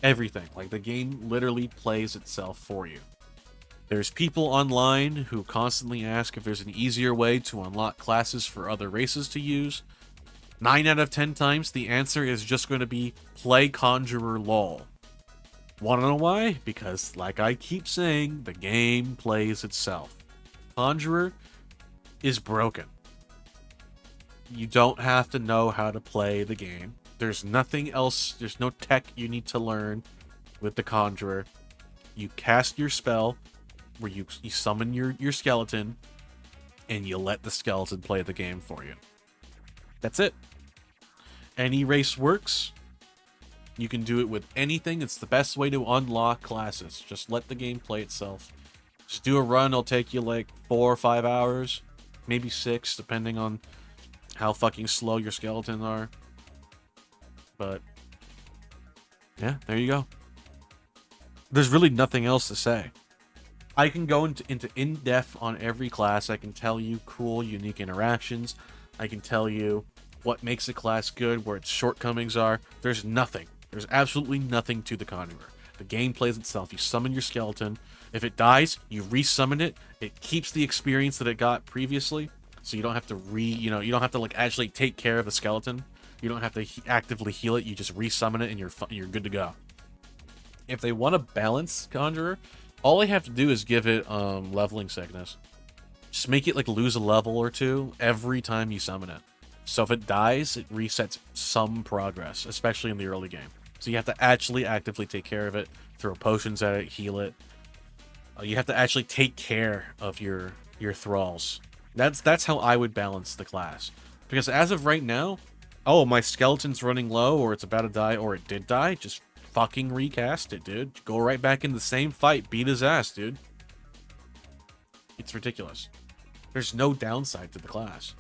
everything. Like, the game literally plays itself for you. There's people online who constantly ask if there's an easier way to unlock classes for other races to use. 9 out of 10 times, the answer is just going to be play Conjurer lol. Wanna know why? Because, like I keep saying, the game plays itself. Conjurer is broken. You don't have to know how to play the game. There's nothing else, there's no tech you need to learn with the Conjurer. You cast your spell, where you summon your skeleton, and you let the skeleton play the game for you. That's it. Any race works. You can do it with anything. It's the best way to unlock classes. Just let the game play itself. Just do a run. It'll take you like 4 or 5 hours. Maybe 6, depending on how fucking slow your skeletons are. But, yeah, there you go. There's really nothing else to say. I can go into in-depth on every class. I can tell you cool, unique interactions. I can tell you what makes a class good, where its shortcomings are. There's nothing. There's absolutely nothing to the Conjurer. The game plays itself. You summon your skeleton. If it dies, you resummon it. It keeps the experience that it got previously, so you don't have to you don't have to like actually take care of the skeleton. You don't have to actively heal it. You just resummon it, and you're good to go. If they want to balance Conjurer, all they have to do is give it leveling sickness. Just make it like lose a level or 2 every time you summon it. So if it dies, it resets some progress, especially in the early game. So you have to actually actively take care of it, throw potions at it, heal it. You have to actually take care of your thralls. That's how I would balance the class. Because as of right now, oh, my skeleton's running low, or it's about to die, or it did die, just fucking recast it, dude. Go right back in the same fight, beat his ass, dude. It's ridiculous. There's no downside to the class.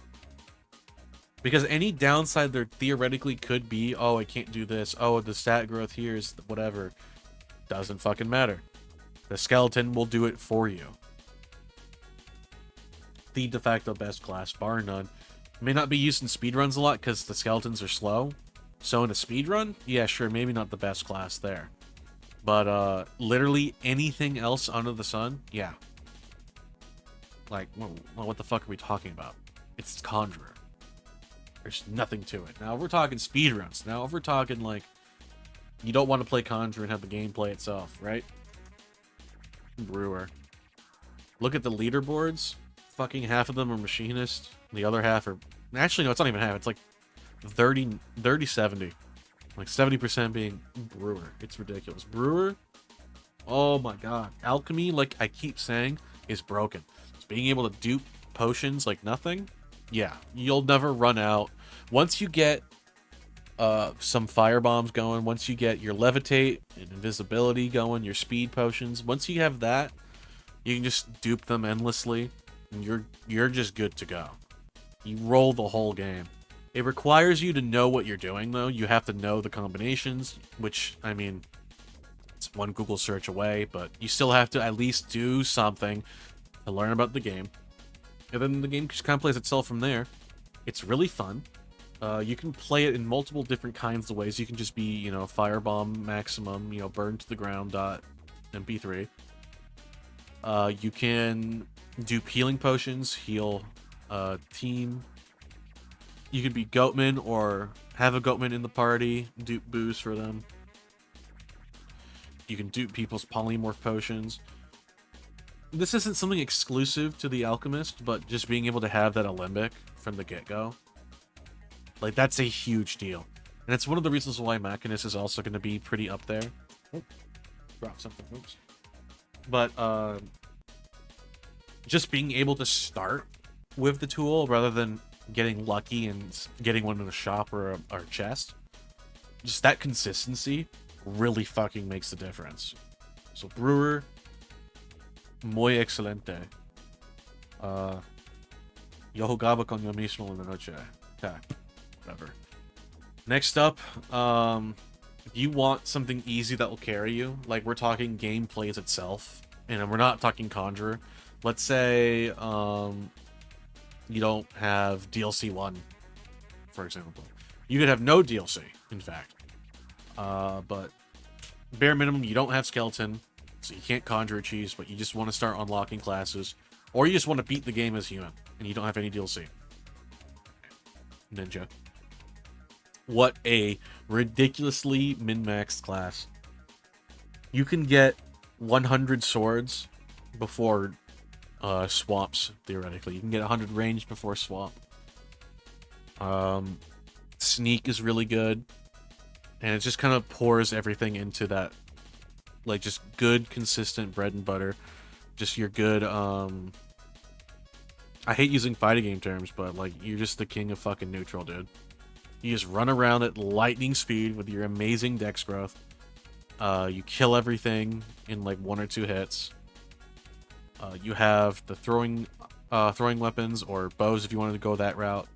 Because any downside there theoretically could be, oh, I can't do this, oh, the stat growth here is whatever. Doesn't fucking matter. The skeleton will do it for you. The de facto best class, bar none. May not be used in speedruns a lot because the skeletons are slow. So in a speedrun, yeah, sure, maybe not the best class there. But literally anything else under the sun, yeah. Like, well, what the fuck are we talking about? It's Conjurer. There's nothing to it. Now, if we're talking speedruns. Now, if we're talking, like, you don't want to play Conjurer and have the gameplay itself, right? Brewer. Look at the leaderboards. Fucking half of them are Machinist. The other half are... Actually, no, it's not even half. It's like 30-70. Like 70% being Brewer. It's ridiculous. Brewer? Oh my god. Alchemy, like I keep saying, is broken. It's being able to dupe potions like nothing. Yeah, you'll never run out. Once you get some fire bombs going, once you get your levitate and invisibility going, your speed potions, once you have that, you can just dupe them endlessly, and you're just good to go. You roll the whole game. It requires you to know what you're doing, though. You have to know the combinations, which, I mean, it's one Google search away, but you still have to at least do something to learn about the game. And then the game just kind of plays itself from there. It's really fun. You can play it in multiple different kinds of ways. You can just be, you know, firebomb maximum, you know, burn to the ground .mp3. You can do healing potions, heal team. You could be Goatman or have a Goatman in the party, dupe booze for them. You can dupe people's polymorph potions. This isn't something exclusive to the Alchemist, but just being able to have that alembic from the get-go, like, that's a huge deal. And it's one of the reasons why Machinist is also going to be pretty up there. Oh, drop something, oops. But, just being able to start with the tool rather than getting lucky and getting one in a shop or a chest, just that consistency really fucking makes the difference. So Brewer, muy excelente. Yo jugaba con yo mismo en la noche. Okay, whatever. Next up, if you want something easy that will carry you, like we're talking gameplays itself, and we're not talking Conjurer. Let's say you don't have DLC 1, for example. You could have no DLC, in fact. But bare minimum, you don't have Skeleton, so you can't Conjure cheese, but you just want to start unlocking classes. Or you just want to beat the game as human, and you don't have any DLC. Ninja. What a ridiculously min-maxed class. You can get 100 swords before swaps, theoretically. You can get 100 range before swap. Sneak is really good. And it just kind of pours everything into that, like, just good, consistent bread and butter. Just your good, I hate using fighting game terms, but, like, you're just the king of fucking neutral, dude. You just run around at lightning speed with your amazing dex growth. You kill everything in, like, 1 or 2 hits. You have the throwing weapons, or bows if you wanted to go that route.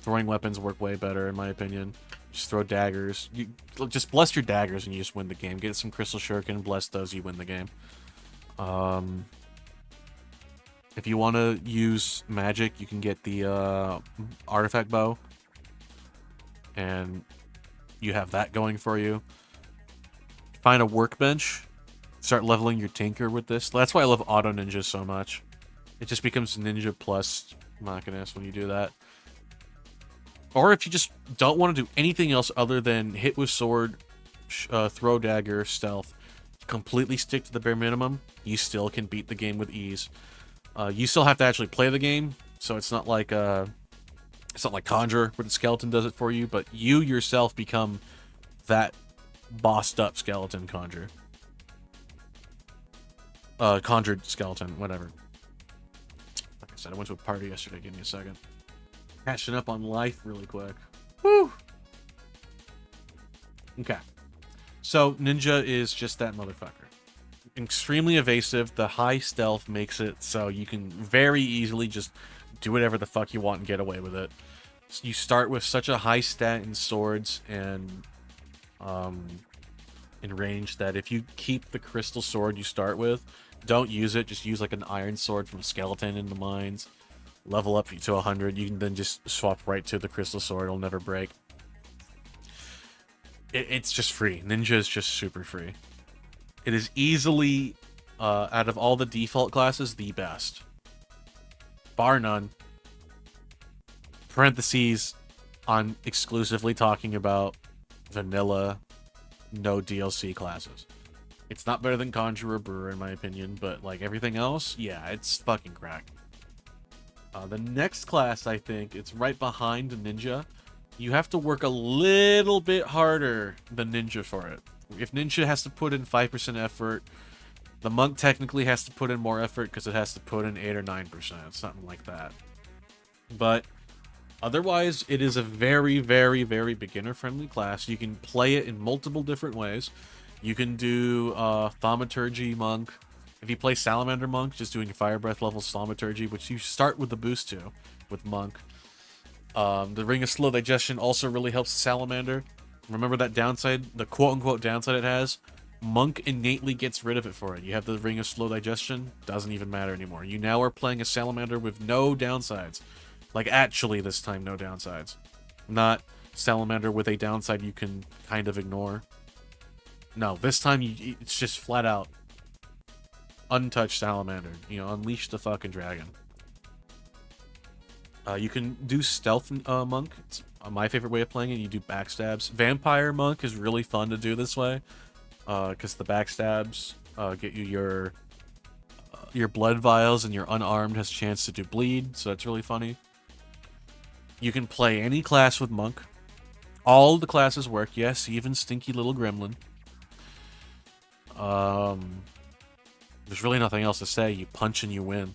Throwing weapons work way better, in my opinion. Just throw daggers. You just bless your daggers and you just win the game. Get some Crystal Shuriken, bless those, you win the game. If you want to use magic, you can get the artifact bow. And you have that going for you. Find a workbench. Start leveling your tinker with this. That's why I love auto ninja so much. It just becomes ninja plus Machinist when you do that. Or if you just don't want to do anything else other than hit with sword, throw dagger, stealth, completely stick to the bare minimum, you still can beat the game with ease. You still have to actually play the game, so it's not like Conjurer where the skeleton does it for you, but you yourself become that bossed up skeleton conjured skeleton, whatever. Like I said, I went to a party yesterday. Give me a second. Catching up on life really quick. Whew. Okay. So, Ninja is just that motherfucker. Extremely evasive. The high stealth makes it so you can very easily just do whatever the fuck you want and get away with it. So you start with such a high stat in swords and in range that if you keep the crystal sword you start with, don't use it. Just use like an iron sword from Skeleton in the mines. Level up to 100. You can then just swap right to the crystal sword. It'll never break. It's just free. Ninja is just super free. It is easily, out of all the default classes, the best. Bar none. Parentheses, I'm exclusively talking about vanilla, no DLC classes. It's not better than Conjurer, Brewer, in my opinion, but like everything else, yeah, it's fucking crack. The next class, I think, it's right behind Ninja. You have to work a little bit harder than Ninja for it. If Ninja has to put in 5% effort, the Monk technically has to put in more effort because it has to put in 8 or 9%, something like that. But otherwise, it is a very, very, very beginner-friendly class. You can play it in multiple different ways. You can do Thaumaturgy Monk. If you play Salamander Monk, just doing Fire Breath level Thaumaturgy, which you start with the boost to, with Monk. The Ring of Slow Digestion also really helps Salamander. Remember that downside, the quote-unquote downside it has? Monk innately gets rid of it for it. You have the Ring of Slow Digestion, doesn't even matter anymore. You now are playing a Salamander with no downsides. Like, actually, this time, no downsides. Not Salamander with a downside you can kind of ignore. No, this time, it's just flat out untouched Salamander. You know, unleash the fucking dragon. You can do Stealth Monk. It's my favorite way of playing it. You do backstabs. Vampire Monk is really fun to do this way. Because the backstabs get you your blood vials, and your unarmed has a chance to do bleed. So that's really funny. You can play any class with Monk. All the classes work. Yes, even stinky little Gremlin. There's really nothing else to say. You punch and you win.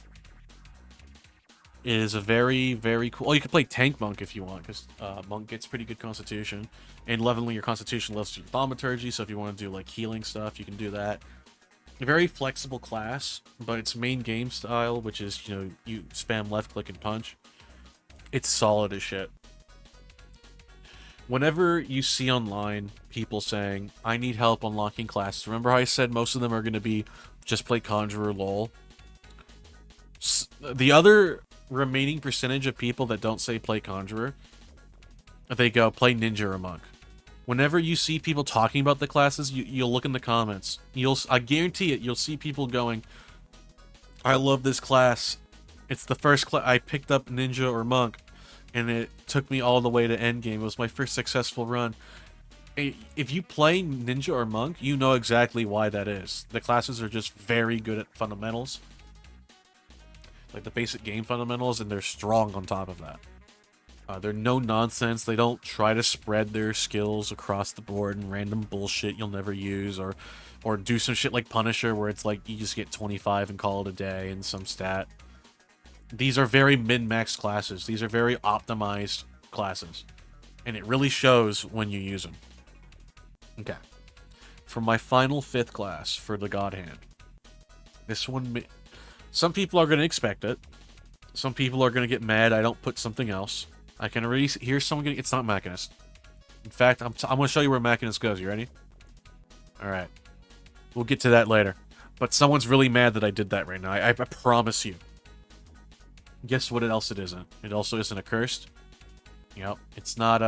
It is a very, very cool... Oh, you can play Tank Monk if you want, because Monk gets pretty good constitution. And leveling your constitution levels your Thaumaturgy, so if you want to do, like, healing stuff, you can do that. A very flexible class, but its main game style, which is, you know, you spam left-click and punch, it's solid as shit. Whenever you see online people saying, I need help unlocking classes, remember how I said most of them are going to be just play Conjurer, lol? The other remaining percentage of people that don't say play Conjurer, they go play Ninja or Monk. Whenever you see people talking about the classes, you'll look in the comments. I guarantee it, you'll see people going, I love this class. It's the first class I picked up, Ninja or Monk, and it took me all the way to endgame. It was my first successful run. If you play Ninja or Monk, you know exactly why that is. The classes are just very good at fundamentals. Like the basic game fundamentals, and they're strong on top of that. They're no nonsense. They don't try to spread their skills across the board and random bullshit you'll never use, or do some shit like Punisher where it's like you just get 25 and call it a day and some stat. These are very min-max classes. These are very optimized classes. And it really shows when you use them. Okay. For my final 5th class for the God Hand. This one... Some people are going to expect it. Some people are going to get mad I don't put something else. I can already hear someone getting... It's not Machinist. In fact, I'm going to show you where Machinist goes. You ready? Alright. We'll get to that later. But someone's really mad that I did that right now. I promise you. Guess what else it isn't? It also isn't Accursed. Yep. It's not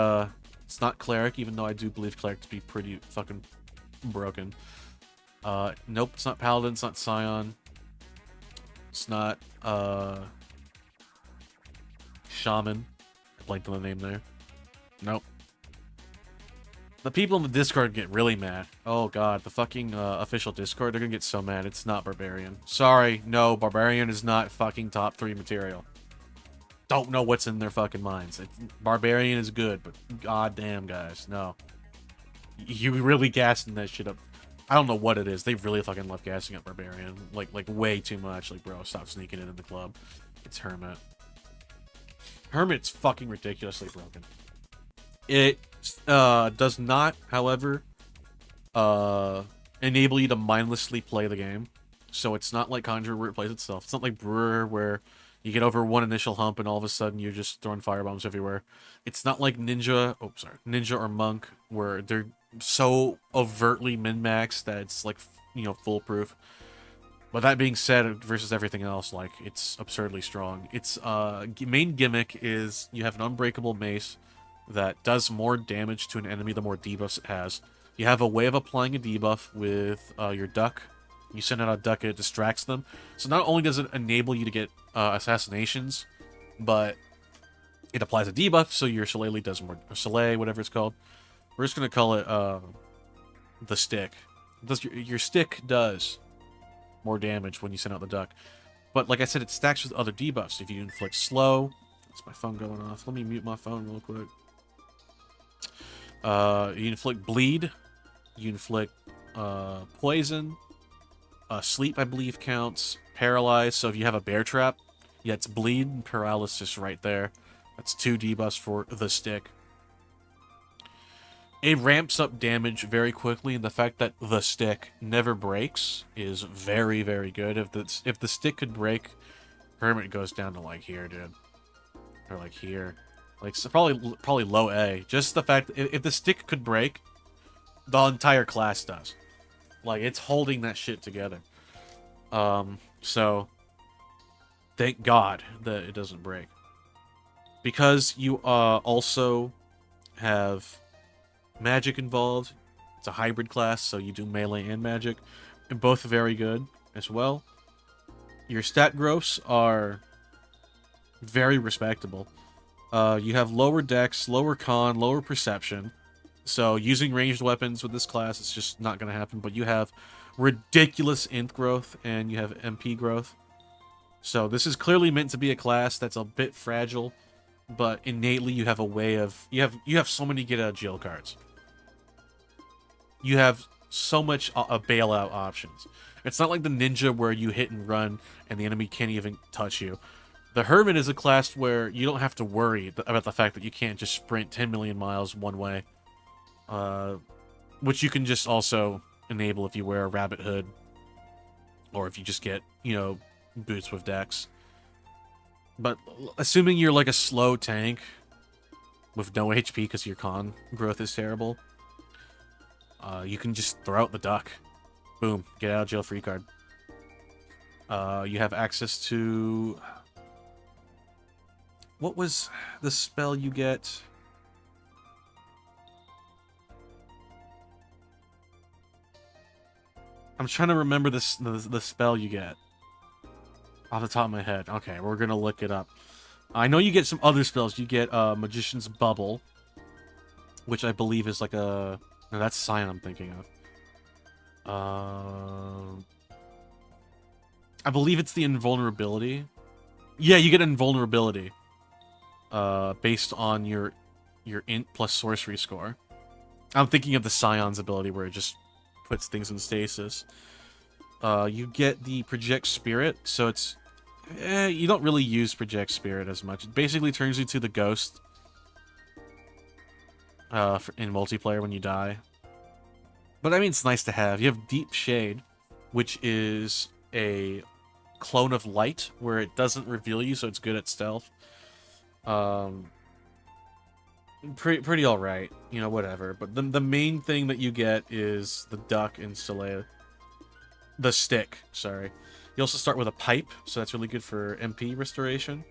Cleric, even though I do believe Cleric to be pretty fucking broken. Nope, it's not Paladin, it's not Scion. It's not, Shaman. I blanked on the name there. Nope. The people in the Discord get really mad. Oh god, the fucking official Discord, they're gonna get so mad. It's not Barbarian. Sorry, no, Barbarian is not fucking top 3 material. Don't know what's in their fucking minds. Barbarian is good, but goddamn, guys, no. You really gassing that shit up. I don't know what it is. They really fucking love gassing up Barbarian. Like way too much. Like, bro, stop sneaking it in the club. It's Hermit. Hermit's fucking ridiculously broken. It Does not, however, enable you to mindlessly play the game. So it's not like Conjurer where it plays itself. It's not like Brewer where you get over one initial hump and all of a sudden you're just throwing firebombs everywhere. It's not like Ninja or Monk where they're so overtly min-maxed that it's like, you know, foolproof. But that being said, versus everything else, like, it's absurdly strong. Its main gimmick is you have an unbreakable mace that does more damage to an enemy the more debuffs it has. You have a way of applying a debuff with your duck. You send out a duck and it distracts them. So not only does it enable you to get assassinations, but it applies a debuff, so your shillelagh does more, or shillelagh, whatever it's called. We're just going to call it the stick. Your stick does more damage when you send out the duck. But like I said, it stacks with other debuffs. If you inflict slow... That's my phone going off. Let me mute my phone real quick. You inflict bleed. You inflict poison. Sleep, I believe, counts. Paralyze. So if you have a bear trap, yeah, it's bleed and paralysis right there. That's 2 debuffs for the stick. It ramps up damage very quickly, and the fact that the stick never breaks is very, very good. If the stick could break, Hermit goes down to like here, dude, or like here, like so probably low A. Just the fact that if the stick could break, the entire class does. Like, it's holding that shit together. So thank God that it doesn't break, because you also have magic involved. It's a hybrid class, so you do melee and magic, and both very good as well. Your stat growths are very respectable. You have lower dex, lower con, lower perception, so using ranged weapons with this class is just not going to happen. But you have ridiculous int growth, and you have MP growth. So this is clearly meant to be a class that's a bit fragile, but innately you have a way of... You have so many get out of jail cards. You have so much bailout options. It's not like the ninja where you hit and run and the enemy can't even touch you. The Hermit is a class where you don't have to worry about the fact that you can't just sprint 10 million miles one way. Which you can just also enable if you wear a rabbit hood, or if you just get, you know, boots with dex. But assuming you're like a slow tank with no HP because your con growth is terrible, you can just throw out the duck. Boom. Get out of jail free card. You have access to... What was the spell you get? I'm trying to remember the spell you get off the top of my head. Okay, we're gonna look it up. I know you get some other spells. You get Magician's Bubble, which I believe is like a... No, that's Scion I'm thinking of. I believe it's the invulnerability. Yeah, you get invulnerability based on your int plus sorcery score. I'm thinking of the Scion's ability where it just puts things in stasis. You get the Project Spirit, so it's... you don't really use Project Spirit as much. It basically turns you to the Ghost in multiplayer when you die. But I mean, it's nice to have. You have Deep Shade, which is a clone of Light, where it doesn't reveal you, so it's good at stealth. Pretty alright, you know, whatever. But the main thing that you get is the duck and Soleil. The stick, sorry. You also start with a pipe, so that's really good for MP restoration.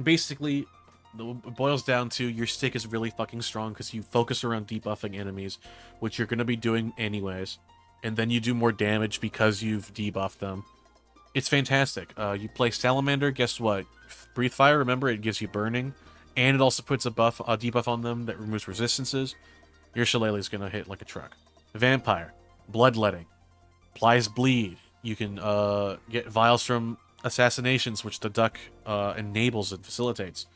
Basically, it boils down to your stick is really fucking strong because you focus around debuffing enemies, which you're going to be doing anyways. And then you do more damage because you've debuffed them. It's fantastic. You play Salamander, guess what? Breathe Fire, remember, it gives you burning. And it also puts a debuff on them that removes resistances. Your shillelagh is going to hit like a truck. Vampire, Bloodletting, applies bleed. You can get vials from assassinations, which the duck enables and facilitates.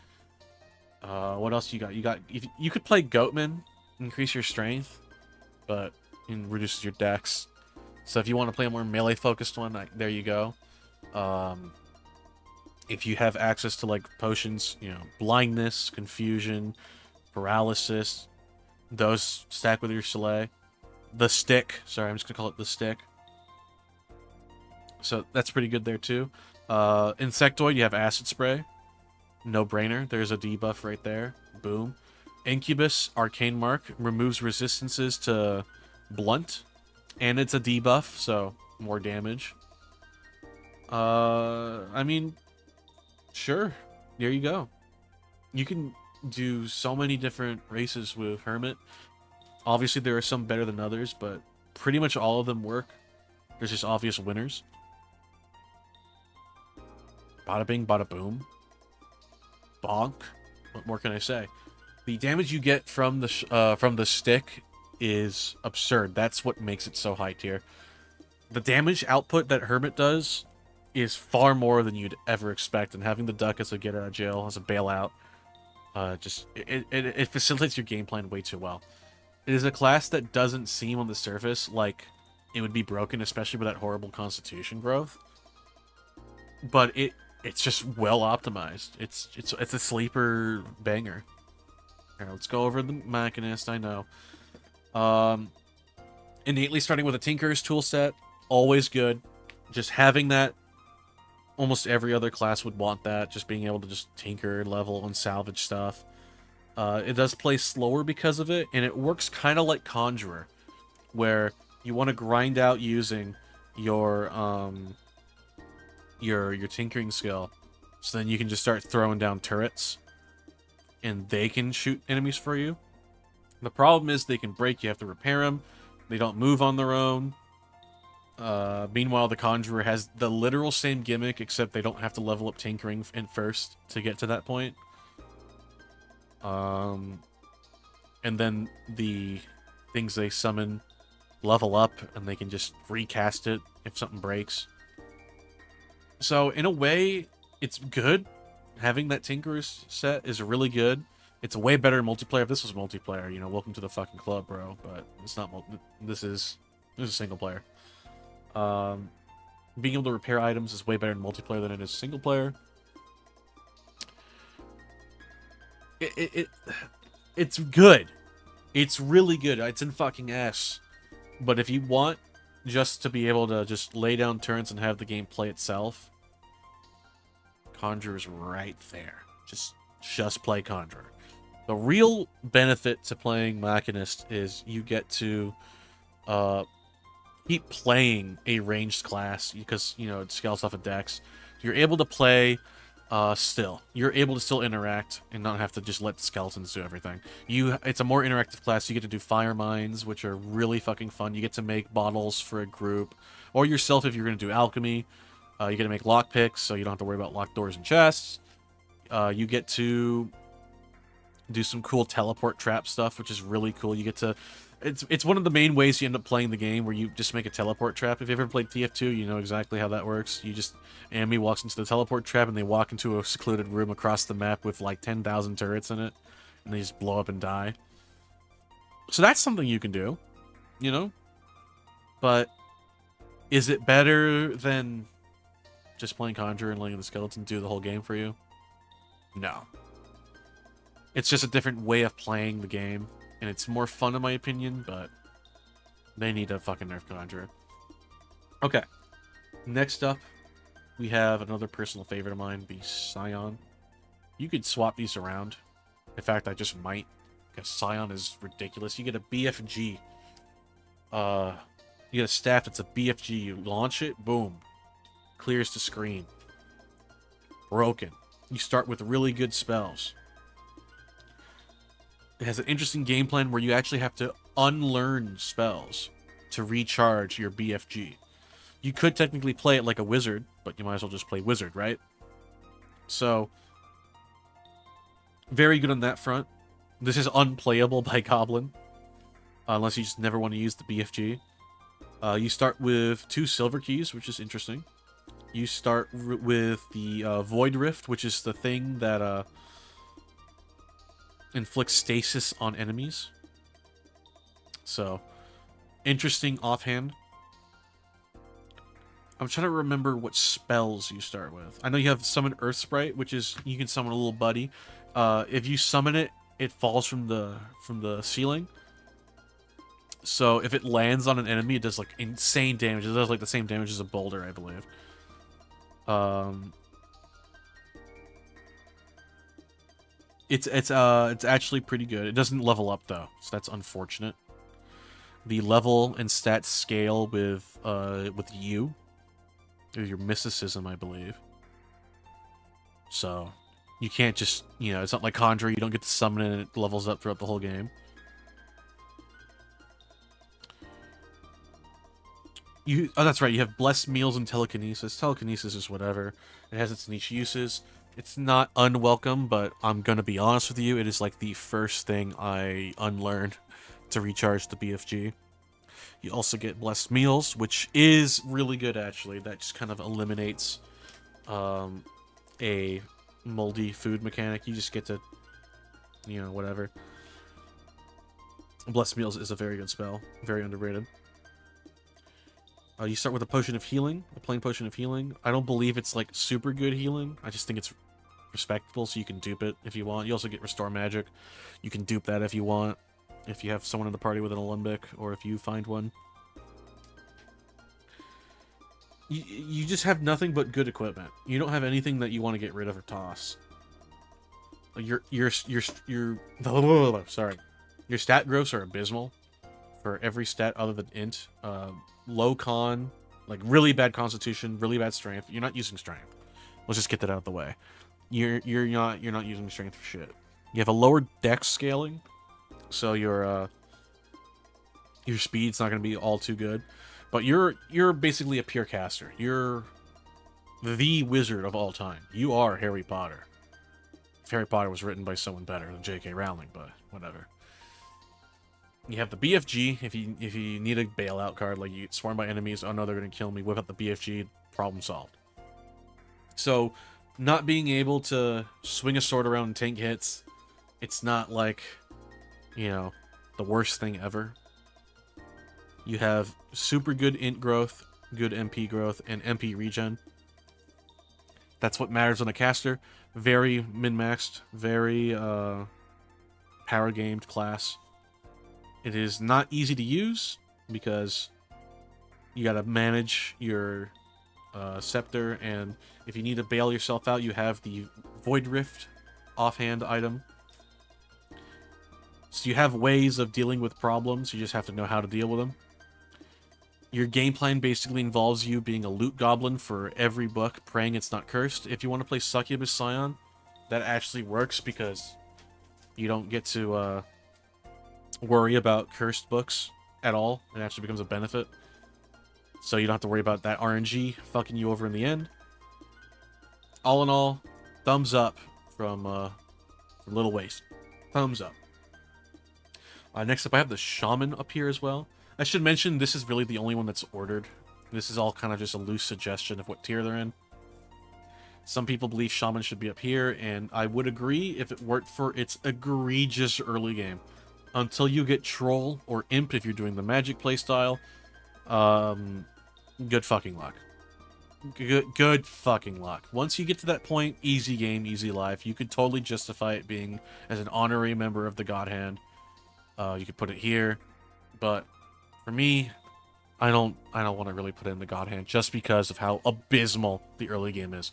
What else you got? You could play Goatman, increase your strength, but it reduces your dex. So if you want to play a more melee-focused one, there you go. If you have access to, like, potions, you know, blindness, confusion, paralysis, those stack with your Soleil. The stick. Sorry, I'm just going to call it the stick. So that's pretty good there, too. Insectoid, you have Acid Spray. No-brainer. There's a debuff right there. Boom. Incubus, Arcane Mark, removes resistances to Blunt. And it's a debuff, so more damage. I mean, sure. There you go. You can do so many different races with Hermit. Obviously, there are some better than others, but pretty much all of them work. There's just obvious winners. Bada bing, bada boom. Bonk. What more can I say? The damage you get from the stick is absurd. That's what makes it so high tier. The damage output that Hermit does is far more than you'd ever expect, and having the duck as a get out of jail, as a bailout, it facilitates your game plan way too well. It is a class that doesn't seem on the surface like it would be broken, especially with that horrible constitution growth. But it's just well optimized. It's a sleeper banger. Here, let's go over the Machinist. I know. Innately starting with a Tinkerer's toolset, always good. Just having that, almost every other class would want that. Just being able to just tinker, level, and salvage stuff. It does play slower because of it, and it works kind of like Conjurer, where you want to grind out using your tinkering skill, so then you can just start throwing down turrets, and they can shoot enemies for you. The problem is they can break, you have to repair them, they don't move on their own. Meanwhile, the Conjurer has the literal same gimmick, except they don't have to level up tinkering in first to get to that point. And then the things they summon level up, and they can just recast it if something breaks. So, in a way, it's good. Having that Tinkerer's set is really good. It's way better in multiplayer. If this was multiplayer, you know, welcome to the fucking club, bro. But it's not. This is single player. Being able to repair items is way better in multiplayer than it is single player. It's good. It's really good. It's in fucking S. But if you want just to be able to just lay down turns and have the game play itself, Conjurer's right there. Just play Conjurer. The real benefit to playing Machinist is you get to keep playing a ranged class because, you know, it scales off of dex. You're able to play still. You're able to still interact and not have to just let the skeletons do everything. It's a more interactive class. You get to do fire mines, which are really fucking fun. You get to make bottles for a group, or yourself if you're going to do alchemy. You get to make lockpicks, so you don't have to worry about locked doors and chests. You get to do some cool teleport trap stuff, which is really cool. You get to... It's one of the main ways you end up playing the game, where you just make a teleport trap. If you've ever played TF2, you know exactly how that works. Amy walks into the teleport trap, and they walk into a secluded room across the map with like 10,000 turrets in it, and they just blow up and die. So that's something you can do, you know? But is it better than just playing Conjurer and letting the skeleton do the whole game for you? No. It's just a different way of playing the game. And it's more fun, in my opinion, but they need to fucking nerf Conjurer. Okay. Next up, we have another personal favorite of mine, the Scion. You could swap these around. In fact, I just might, because Scion is ridiculous. You get a BFG. You get a staff that's a BFG. You launch it, boom. Clears the screen. Broken. You start with really good spells. It has an interesting game plan where you actually have to unlearn spells to recharge your BFG. You could technically play it like a wizard, but you might as well just play wizard, right? So, very good on that front. This is unplayable by Goblin, unless you just never want to use the BFG. You start with 2 silver keys, which is interesting. You start with the Void Rift, which is the thing that... inflicts stasis on enemies. So, interesting offhand. I'm trying to remember what spells you start with. I know you have Summon Earth Sprite, which is you can summon a little buddy. If you summon it, it falls from the ceiling. So if it lands on an enemy, it does like insane damage. It does like the same damage as a boulder, I believe. It's actually pretty good. It doesn't level up though, so that's unfortunate. The level and stats scale with you. Or your mysticism, I believe. So, you can't just, you know, it's not like Conjurer, you don't get to summon it and it levels up throughout the whole game. Oh, that's right, you have Blessed Meals and Telekinesis. Telekinesis is whatever. It has its niche uses. It's not unwelcome, but I'm gonna be honest with you, it is like the first thing I unlearned to recharge the BFG. You also get Blessed Meals, which is really good, actually. That just kind of eliminates a moldy food mechanic. You just get to, you know, whatever. Blessed Meals is a very good spell. Very underrated. You start with a Potion of Healing. A plain Potion of Healing. I don't believe it's, like, super good healing. I just think it's respectable, so you can dupe it if you want. You also get Restore Magic. You can dupe that if you want. If you have someone in the party with an Alembic, or if you find one. You just have nothing but good equipment. You don't have anything that you want to get rid of or toss. Your sorry. Your stat growths are abysmal for every stat other than int. Low con, like really bad constitution, really bad strength. You're not using strength. Let's just get that out of the way. You're not using strength for shit. You have a lower dex scaling. So your speed's not going to be all too good, but you're basically a pure caster. You're the wizard of all time. You are Harry Potter. If Harry Potter was written by someone better than J.K. Rowling, but whatever. You have the BFG. If you need a bailout card, like you get swarmed by enemies, oh no, they're going to kill me. Whip out the BFG. Problem solved. So, not being able to swing a sword around and tank hits, it's not like, you know, the worst thing ever. You have super good int growth, good MP growth, and MP regen. That's what matters on a caster. Very min-maxed, very power-gamed class. It is not easy to use because you gotta manage your scepter, and if you need to bail yourself out, you have the Void Rift offhand item. So you have ways of dealing with problems, you just have to know how to deal with them. Your game plan basically involves you being a loot goblin for every book, praying it's not cursed. If you want to play Succubus Scion, that actually works because you don't get to worry about cursed books at all. It actually becomes a benefit. So you don't have to worry about that RNG fucking you over in the end. All in all, thumbs up from Little Waste. Thumbs up. Next up, I have the Shaman up here as well. I should mention, this is really the only one that's ordered. This is all kind of just a loose suggestion of what tier they're in. Some people believe Shaman should be up here, and I would agree if it weren't for its egregious early game. Until you get Troll or Imp if you're doing the magic playstyle, good fucking luck. Good fucking luck. Once you get to that point, easy game, easy life. You could totally justify it being as an honorary member of the God Hand. You could put it here, but for me, I don't want to really put it in the God Hand just because of how abysmal the early game is.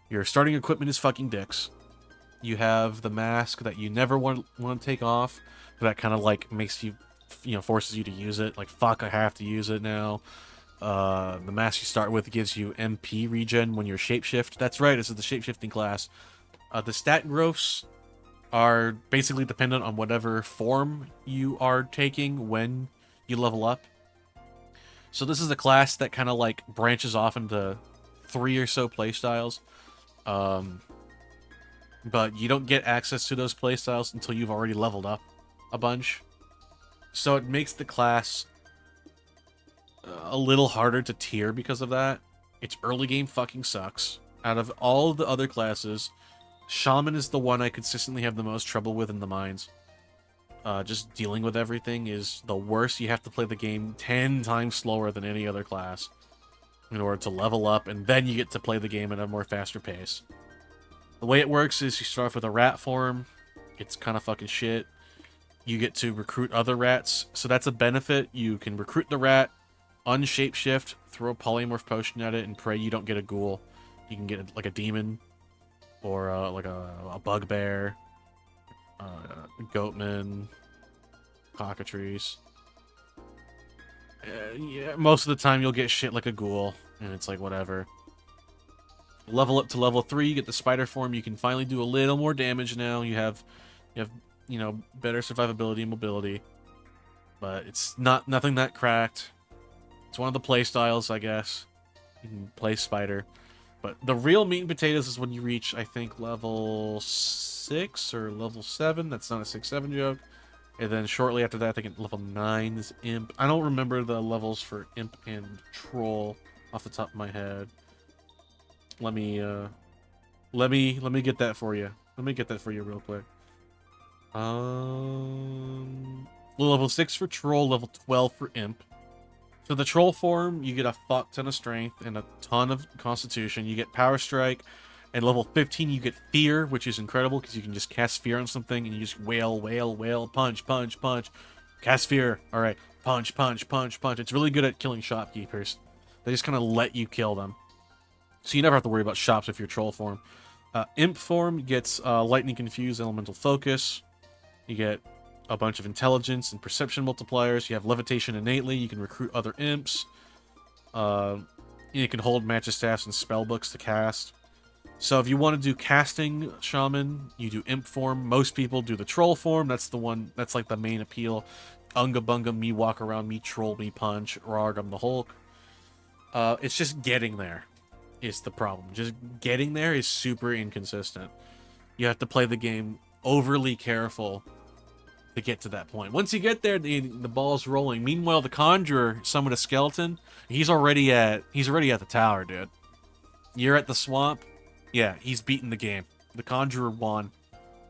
Your starting equipment is fucking dicks. You have the mask that you never want to take off, but that kind of like makes you, forces you to use it. Like, fuck, I have to use it now. The mask you start with gives you MP regen when you're shapeshift. That's right, this is the shapeshifting class. The stat growths are basically dependent on whatever form you are taking when you level up. So this is a class that kind of like branches off into 3 or so playstyles. But you don't get access to those playstyles until you've already leveled up a bunch. So it makes the class a little harder to tier because of that. Its early game fucking sucks. Out of all the other classes, Shaman is the one I consistently have the most trouble with in the mines. Just dealing with everything is the worst. You have to play the game 10 times slower than any other class. in order to level up, and then you get to play the game at a more faster pace. The way it works is you start off with a rat form. It's kind of fucking shit. You get to recruit other rats, so that's a benefit. You can recruit the rat, unshapeshift, throw a polymorph potion at it, and pray you don't get a ghoul. You can get like a demon, or like a bugbear, goatman, cockatrice. Yeah, most of the time you'll get shit like a ghoul, and it's like whatever. Level up to level 3, you get the spider form. You can finally do a little more damage now. You have you know, better survivability and mobility, but it's nothing that cracked. It's one of the play styles, I guess. You can play spider, but the real meat and potatoes is when you reach, I think, level 6 or level 7. That's not a 6-7 joke. And then shortly after that, I think at level 9 is Imp. I don't remember the levels for Imp and Troll off the top of my head. Let me get that for you. Let me get that for you real quick. Level 6 for Troll, level 12 for Imp. So the Troll form, you get a fuck ton of strength and a ton of Constitution. You get Power Strike, and level 15 you get Fear, which is incredible because you can just cast Fear on something and you just wail, wail, wail, punch, punch, punch. Cast Fear. All right, punch, punch, punch, punch. It's really good at killing shopkeepers. They just kind of let you kill them. So you never have to worry about shops if you're Troll form. Imp form gets Lightning Confused, Elemental Focus. You get a bunch of Intelligence and Perception multipliers. You have Levitation innately. You can recruit other Imps. You can hold Magic Staffs and Spellbooks to cast. So if you want to do casting Shaman, you do Imp form. Most people do the Troll form. That's the one, that's like the main appeal. Unga bunga, me walk around, me troll, me punch. Rarg, I'm the Hulk. It's just getting there is the problem. Just getting there is super inconsistent. You have to play the game overly careful to get to that point. Once you get there, the ball's rolling. Meanwhile, the Conjurer summoned a skeleton. He's already at the tower, dude. You're at the swamp. Yeah, he's beaten the game. The Conjurer won.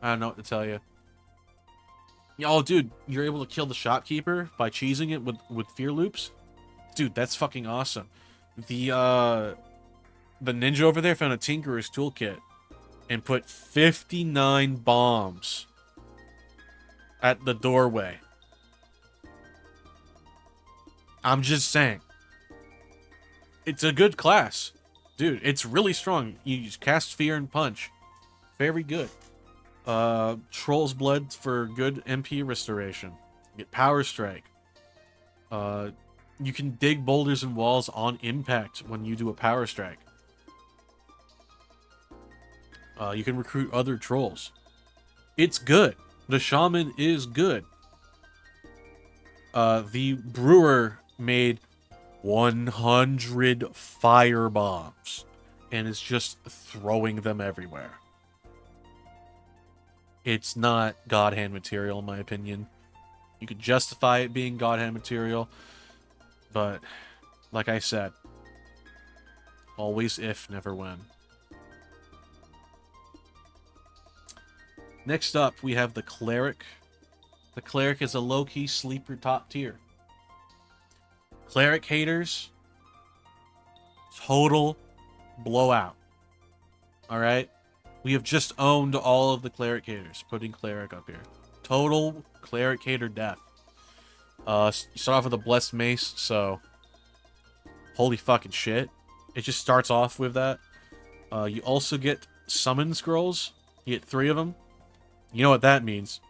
I don't know what to tell you. Oh, dude, you're able to kill the shopkeeper by cheesing it with fear loops. Dude, that's fucking awesome. The ninja over there found a Tinkerer's toolkit and put 59 bombs at the doorway. I'm just saying. It's a good class. Dude, it's really strong. You just cast Fear and Punch. Very good. Troll's Blood for good MP restoration. You get Power Strike. You can dig boulders and walls on impact when you do a Power Strike. You can recruit other trolls. It's good. The Shaman is good. The Brewer made 100 fire bombs and is just throwing them everywhere. It's not God Hand material, in my opinion. You could justify it being God Hand material, but like I said, always if, never when. Next up, we have the Cleric. The Cleric is a low-key sleeper top tier. Cleric haters, total blowout. Alright? We have just owned all of the Cleric haters, putting Cleric up here. Total Cleric hater death. You start off with a Blessed Mace, so holy fucking shit. It just starts off with that. You also get Summon Scrolls. You get 3 of them. You know what that means.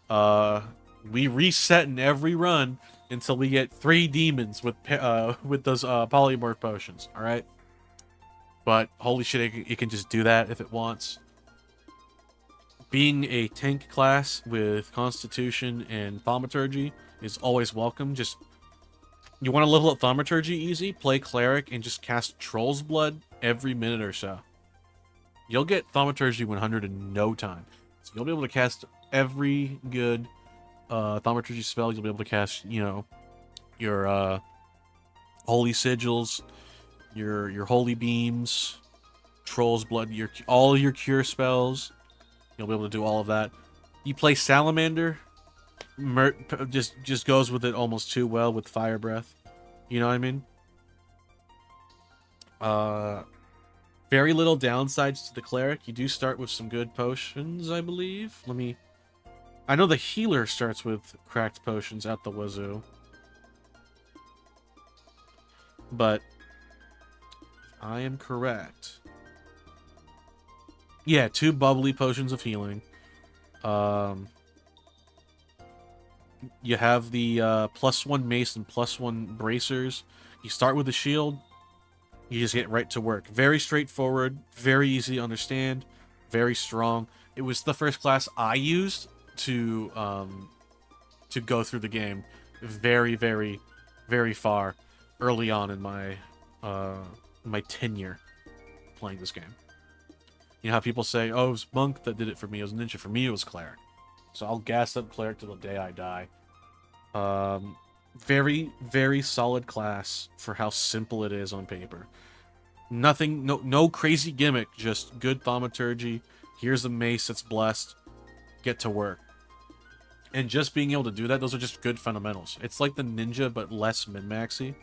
We reset in every run until we get 3 demons with those polymorph potions, alright? But holy shit, it can just do that if it wants. Being a tank class with Constitution and Thaumaturgy is always welcome. Just, you want to level up Thaumaturgy easy, play Cleric and just cast Troll's Blood every minute or so. You'll get Thaumaturgy 100 in no time. So you'll be able to cast every good Thaumaturgy spell. You'll be able to cast, you know, your Holy Sigils, your Holy Beams, Troll's Blood, all your cure spells. You'll be able to do all of that. You play Salamander, just goes with it almost too well with Fire Breath. You know what I mean? Very little downsides to the Cleric. You do start with some good potions, I believe. I know the Healer starts with cracked potions at the wazoo. But I am correct. Yeah, 2 bubbly potions of healing. You have the +1 mace and +1 bracers. You start with the shield. You just get right to work. Very straightforward, very easy to understand, very strong. It was the first class I used to go through the game very, very, very far early on in my tenure playing this game. You know how people say, "Oh, it was Monk that did it for me. It was Ninja for me. It was Cleric." So I'll gas up Cleric till the day I die. Very, very solid class for how simple it is on paper. Nothing, no crazy gimmick, just good thaumaturgy. Here's a mace that's blessed. Get to work. And just being able to do that, those are just good fundamentals. It's like the ninja, but less min-maxy.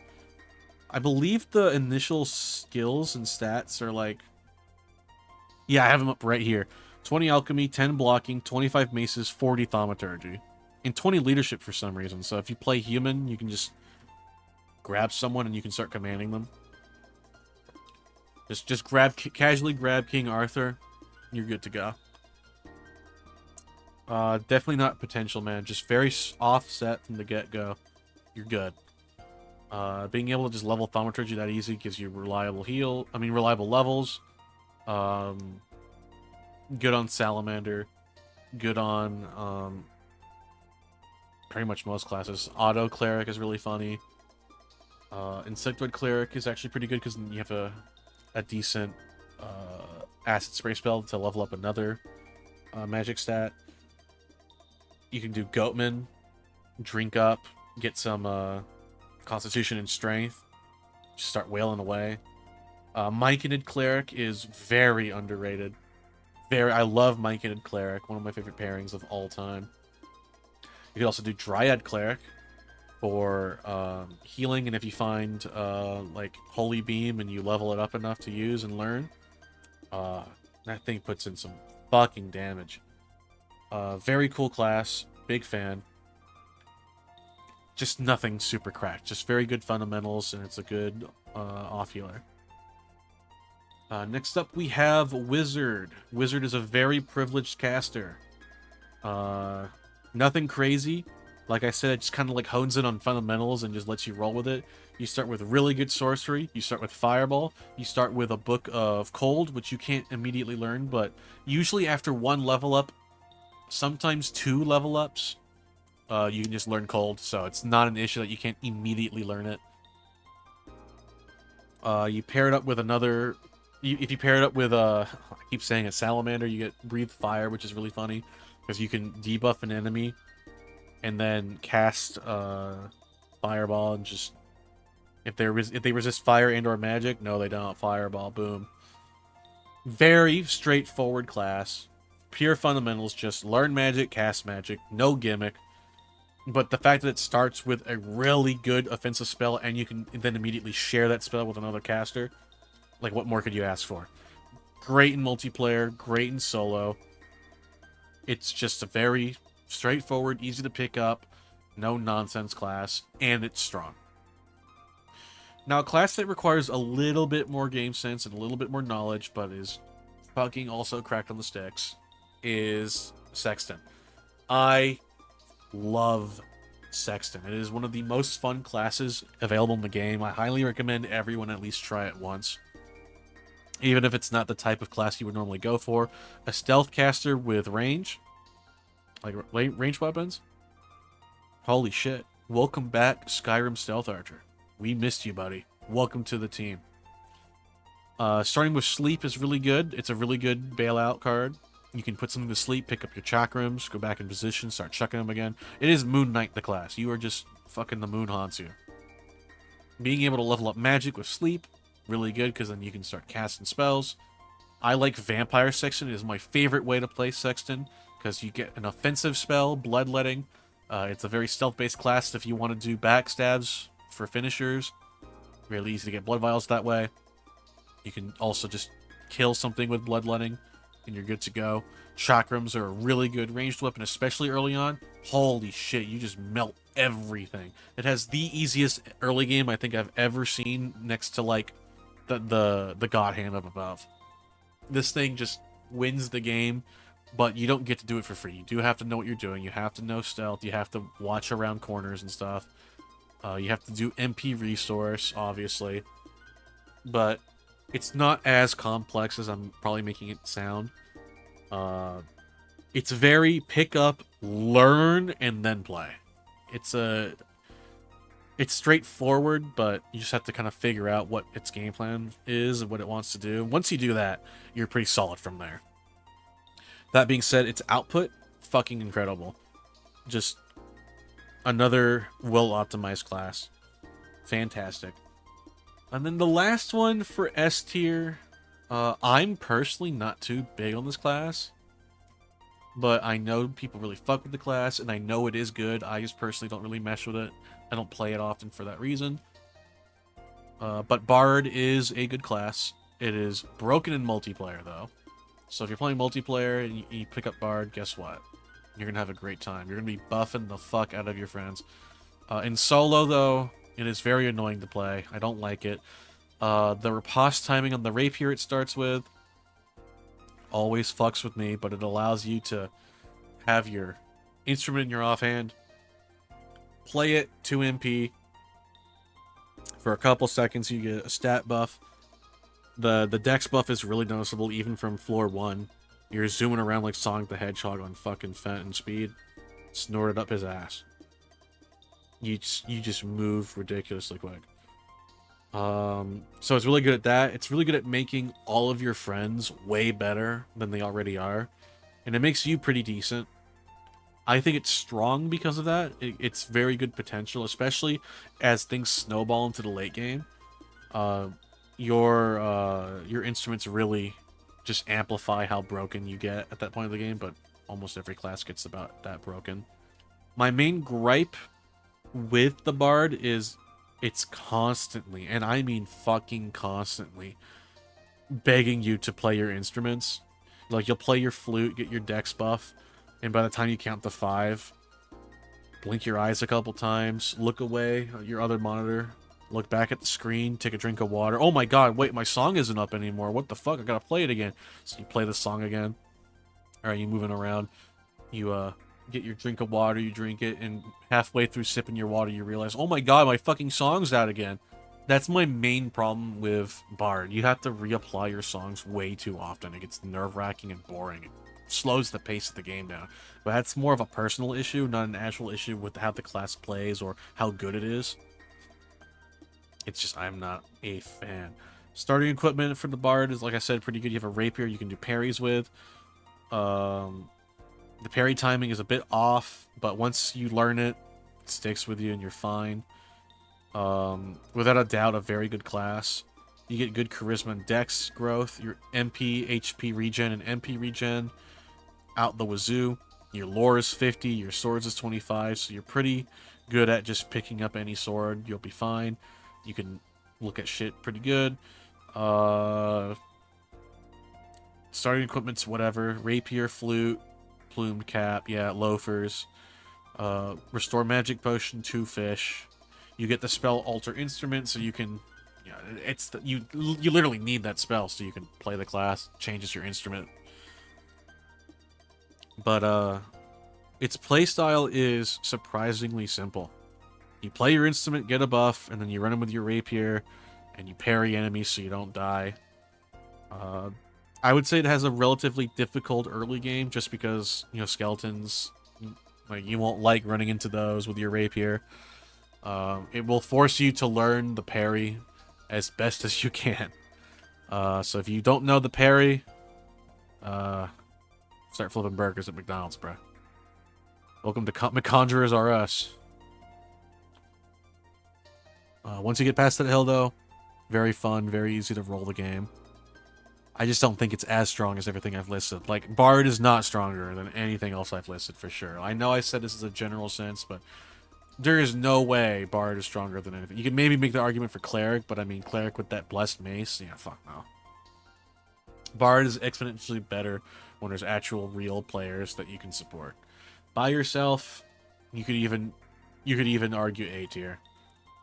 I believe the initial skills and stats are like... Yeah, I have them up right here. 20 alchemy, 10 blocking, 25 maces, 40 thaumaturgy. And 20 leadership for some reason. So if you play human, you can just grab someone and you can start commanding them. Just casually grab King Arthur. You're good to go. Definitely not potential, man. Just very offset from the get-go. You're good. Being able to just level thaumaturgy that easy gives you reliable levels. Good on Salamander. Good on pretty much most classes. Auto Cleric is really funny. Insectoid Cleric is actually pretty good because you have a decent acid spray spell to level up another magic stat. You can do Goatman, drink up, get some constitution and strength, just start wailing away. Myconid Cleric is very underrated. I love Myconid Cleric, one of my favorite pairings of all time. You can also do Dryad Cleric for healing, and if you find like Holy Beam and you level it up enough to use and learn, that thing puts in some fucking damage. Very cool class, big fan. Just nothing super cracked, just very good fundamentals, and it's a good off healer. Next up we have Wizard. Wizard is a very privileged caster. Nothing crazy. Like I said, it just kind of like hones in on fundamentals and just lets you roll with it. You start with really good sorcery. You start with Fireball. You start with a Book of Cold, which you can't immediately learn, but usually after 1 level up, sometimes 2 level ups, you can just learn Cold, so it's not an issue that you can't immediately learn it. You pair it up with another... If you pair it up with, I keep saying it, Salamander, you get Breathe Fire, which is really funny, because you can debuff an enemy and then cast Fireball and just... If they resist fire and or magic, no they don't. Fireball, boom. Very straightforward class. Pure fundamentals, just learn magic, cast magic, no gimmick. But the fact that it starts with a really good offensive spell and you can then immediately share that spell with another caster, like what more could you ask for? Great in multiplayer, great in solo. It's just a very straightforward, easy to pick up, no nonsense class, and it's strong. Now, a class that requires a little bit more game sense and a little bit more knowledge, but is fucking also cracked on the sticks, is Sexton. I love Sexton. It is one of the most fun classes available in the game. I highly recommend everyone at least try it once. Even if it's not the type of class you would normally go for. A stealth caster with range. Like range weapons. Holy shit. Welcome back, Skyrim Stealth Archer. We missed you, buddy. Welcome to the team. Starting with Sleep is really good. It's a really good bailout card. You can put something to sleep, pick up your chakrams, go back in position, start chucking them again. It is Moon Knight the class. You are just fucking the moon haunts you. Being able to level up magic with Sleep, really good, because then you can start casting spells. I like Vampire Sexton. It is my favorite way to play Sexton, because you get an offensive spell, Bloodletting. It's a very stealth-based class if you want to do backstabs for finishers. Really easy to get blood vials that way. You can also just kill something with Bloodletting, and you're good to go. Chakrams are a really good ranged weapon, especially early on. Holy shit, you just melt everything. It has the easiest early game I think I've ever seen, next to like the God Hand up above. This thing just wins the game, but you don't get to do it for free. You do have to know what you're doing. You have to know stealth. You have to watch around corners and stuff. You have to do MP resource, obviously. But it's not as complex as I'm probably making it sound. It's very pick up, learn, and then play. It's straightforward, but you just have to kind of figure out what its game plan is and what it wants to do. Once you do that, you're pretty solid from there. That being said, its output, fucking incredible. Just another well-optimized class. Fantastic. And then the last one for S tier, I'm personally not too big on this class, but I know people really fuck with the class, and I know it is good. I just personally don't really mesh with it. I don't play it often for that reason. But Bard is a good class. It is broken in multiplayer, though. So if you're playing multiplayer and you pick up Bard, guess what? You're going to have a great time. You're going to be buffing the fuck out of your friends. In solo, though, it is very annoying to play. I don't like it. The riposte timing on the rapier it starts with always fucks with me, but it allows you to have your instrument in your offhand, play it 2 MP. For a couple seconds, you get a stat buff. The dex buff is really noticeable, even from floor 1. You're zooming around like Sonic the Hedgehog on fucking Fenton speed. Snorted up his ass. You just move ridiculously quick. So it's really good at that. It's really good at making all of your friends way better than they already are. And it makes you pretty decent. I think it's strong because of that. It's very good potential, especially as things snowball into the late game. Your instruments really just amplify how broken you get at that point of the game, but almost every class gets about that broken. My main gripe with the Bard is it's constantly, and I mean fucking constantly, begging you to play your instruments. Like, you'll play your flute, get your dex buff, and by the time you count to 5, blink your eyes a couple times, look away at your other monitor, look back at the screen, take a drink of water. Oh my god, wait, my song isn't up anymore. What the fuck? I gotta play it again. So you play the song again. Alright, you moving around. You, get your drink of water, you drink it, and halfway through sipping your water, you realize, oh my god, my fucking song's out again. That's my main problem with Bard. You have to reapply your songs way too often. It gets nerve-wracking and boring. It slows the pace of the game down. But that's more of a personal issue, not an actual issue with how the class plays or how good it is. It's just, I'm not a fan. Starting equipment for the Bard is, like I said, pretty good. You have a rapier you can do parries with. The parry timing is a bit off, but once you learn it, it sticks with you and you're fine. Without a doubt, a very good class. You get good charisma and dex growth. Your MP, HP regen, and MP regen out the wazoo. Your lore is 50, your swords is 25, so you're pretty good at just picking up any sword. You'll be fine. You can look at shit pretty good. Starting equipment's whatever. Rapier, flute, plumed cap, yeah, loafers. Restore magic potion, 2 fish. You get the spell alter instrument, so you can, you literally need that spell so you can play the class. Changes your instrument. But its playstyle is surprisingly simple. You play your instrument, get a buff, and then you run him with your rapier, and you parry enemies so you don't die. I would say it has a relatively difficult early game, just because, skeletons, like, you won't like running into those with your rapier. It will force you to learn the parry as best as you can. So if you don't know the parry, start flipping burgers at McDonald's, bro. Welcome to Conjurers R Us. Once you get past that hill, though, very fun, very easy to roll the game. I just don't think it's as strong as everything I've listed. Like, Bard is not stronger than anything else I've listed, for sure. I know I said this is a general sense, but there is no way Bard is stronger than anything. You can maybe make the argument for Cleric, but I mean, Cleric with that blessed mace, yeah, fuck no. Bard is exponentially better when there's actual real players that you can support. By yourself, you could even argue A tier.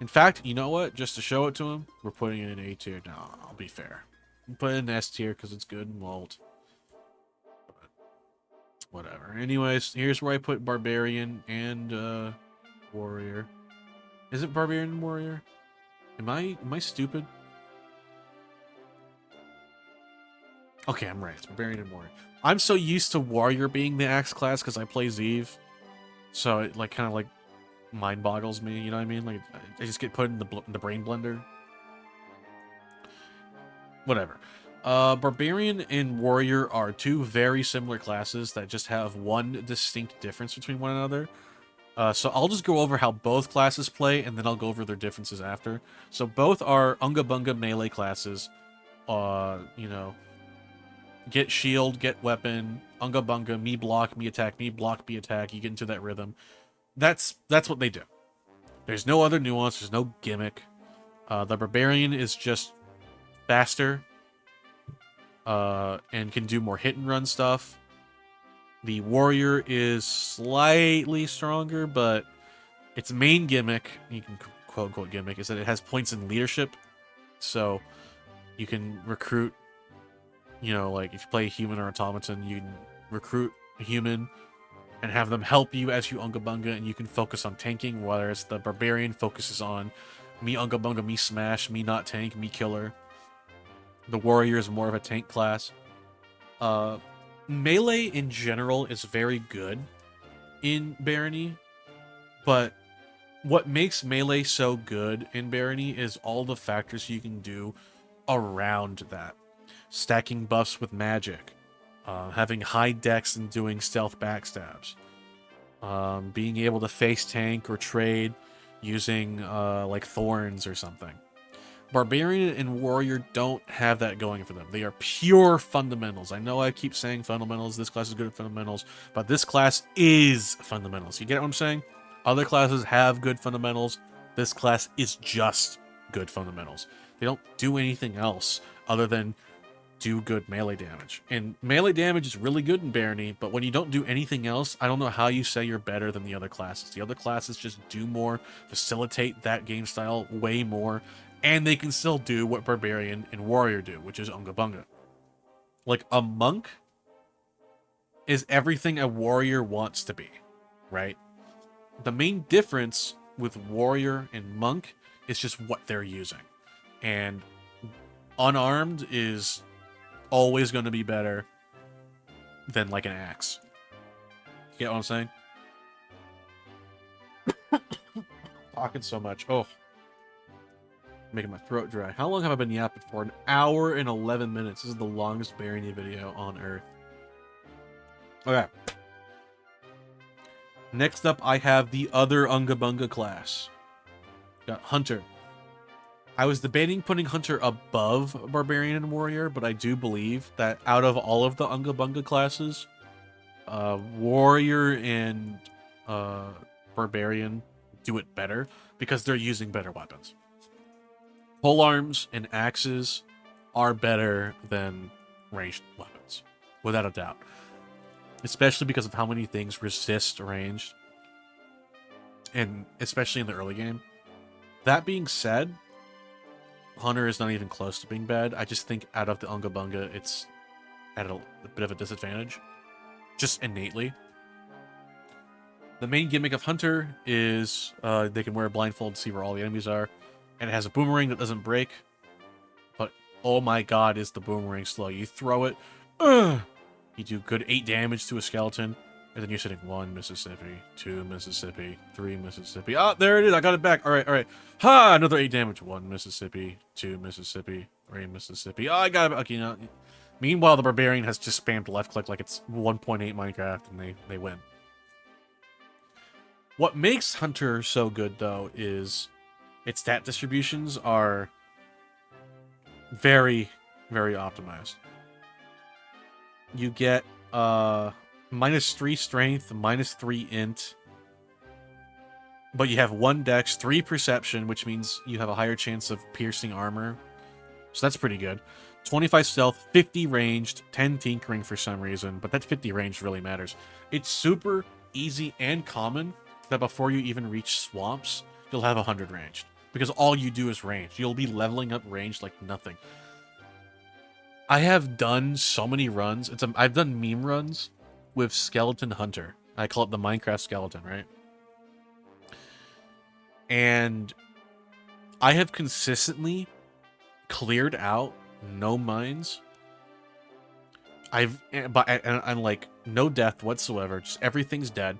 In fact, you know what? Just to show it to him, we're putting it in A tier. No, I'll be fair. I'm putting it in S tier because it's good and walled. But whatever. Anyways, here's where I put Barbarian and Warrior. Is it Barbarian and Warrior? Am I stupid? Okay, I'm right. It's Barbarian and Warrior. I'm so used to Warrior being the axe class because I play Zeev. So it like kind of like mind boggles me, you know what I mean? Like I just get put in the brain blender. Whatever. Barbarian and Warrior are two very similar classes that just have one distinct difference between one another. So I'll just go over how both classes play, and then I'll go over their differences after. So both are Unga Bunga melee classes. You know, get shield, get weapon, Unga Bunga, me block, me attack, me block, me attack. You get into that rhythm. That's what they do. There's no other nuance. There's no gimmick. The Barbarian is just faster and can do more hit and run stuff. The Warrior is slightly stronger, but its main gimmick, you can quote unquote gimmick, is that it has points in leadership. So you can recruit, you know, like if you play a human or automaton, you can recruit a human and have them help you as you Unga Bunga, and you can focus on tanking, whereas the Barbarian focuses on me Unga Bunga, me smash, me not tank, me killer. The Warrior is more of a tank class. Melee in general is very good in Barony, but what makes melee so good in Barony is all the factors you can do around that. Stacking buffs with magic, having high dex and doing stealth backstabs, being able to face tank or trade using like thorns or something. Barbarian and Warrior don't have that going for them. They are pure fundamentals. I know I keep saying fundamentals. This class is good at fundamentals, but this class is fundamentals. You get what I'm saying? Other classes have good fundamentals. This class is just good fundamentals. They don't do anything else other than do good melee damage. And melee damage is really good in Barony, but when you don't do anything else, I don't know how you say you're better than the other classes. The other classes just do more, facilitate that game style way more, and they can still do what Barbarian and Warrior do, which is Unga Bunga. Like, a monk is everything a warrior wants to be, right? The main difference with Warrior and Monk is just what they're using. And unarmed is always going to be better than, like, an axe. You get what I'm saying? Talking so much. Oh. Making my throat dry. How long have I been yapping for? An hour and 11 minutes. This is the longest Barony video on Earth. Okay. Next up, I have the other Unga Bunga class. Got Hunter. I was debating putting Hunter above Barbarian and Warrior, but I do believe that out of all of the Unga Bunga classes, Warrior and Barbarian do it better because they're using better weapons. Polearms and axes are better than ranged weapons, without a doubt. Especially because of how many things resist ranged, and especially in the early game. That being said, Hunter is not even close to being bad. I just think out of the Unga Bunga, it's at a bit of a disadvantage, just innately. The main gimmick of Hunter is they can wear a blindfold to see where all the enemies are. And it has a boomerang that doesn't break. But, oh my god, is the boomerang slow. You throw it, you do good 8 damage to a skeleton, and then you're sitting 1 Mississippi, 2 Mississippi, 3 Mississippi. Ah, there it is, I got it back. Alright. Ha, another 8 damage. 1 Mississippi, 2 Mississippi, 3 Mississippi. Oh, I got it back. Okay, you know. Meanwhile, the Barbarian has just spammed left click like it's 1.8 Minecraft, and they win. What makes Hunter so good, though, is its stat distributions are very, very optimized. You get -3 strength, -3 int, but you have 1 dex, 3 perception, which means you have a higher chance of piercing armor. So that's pretty good. 25 stealth, 50 ranged, 10 tinkering for some reason, but that 50 range really matters. It's super easy and common that before you even reach swamps, you'll have 100 ranged. Because all you do is range. You'll be leveling up range like nothing. I have done so many runs. I've done meme runs with Skeleton Hunter. I call it the Minecraft skeleton, right? And I have consistently cleared out no mines. I'm like no death whatsoever. Just everything's dead.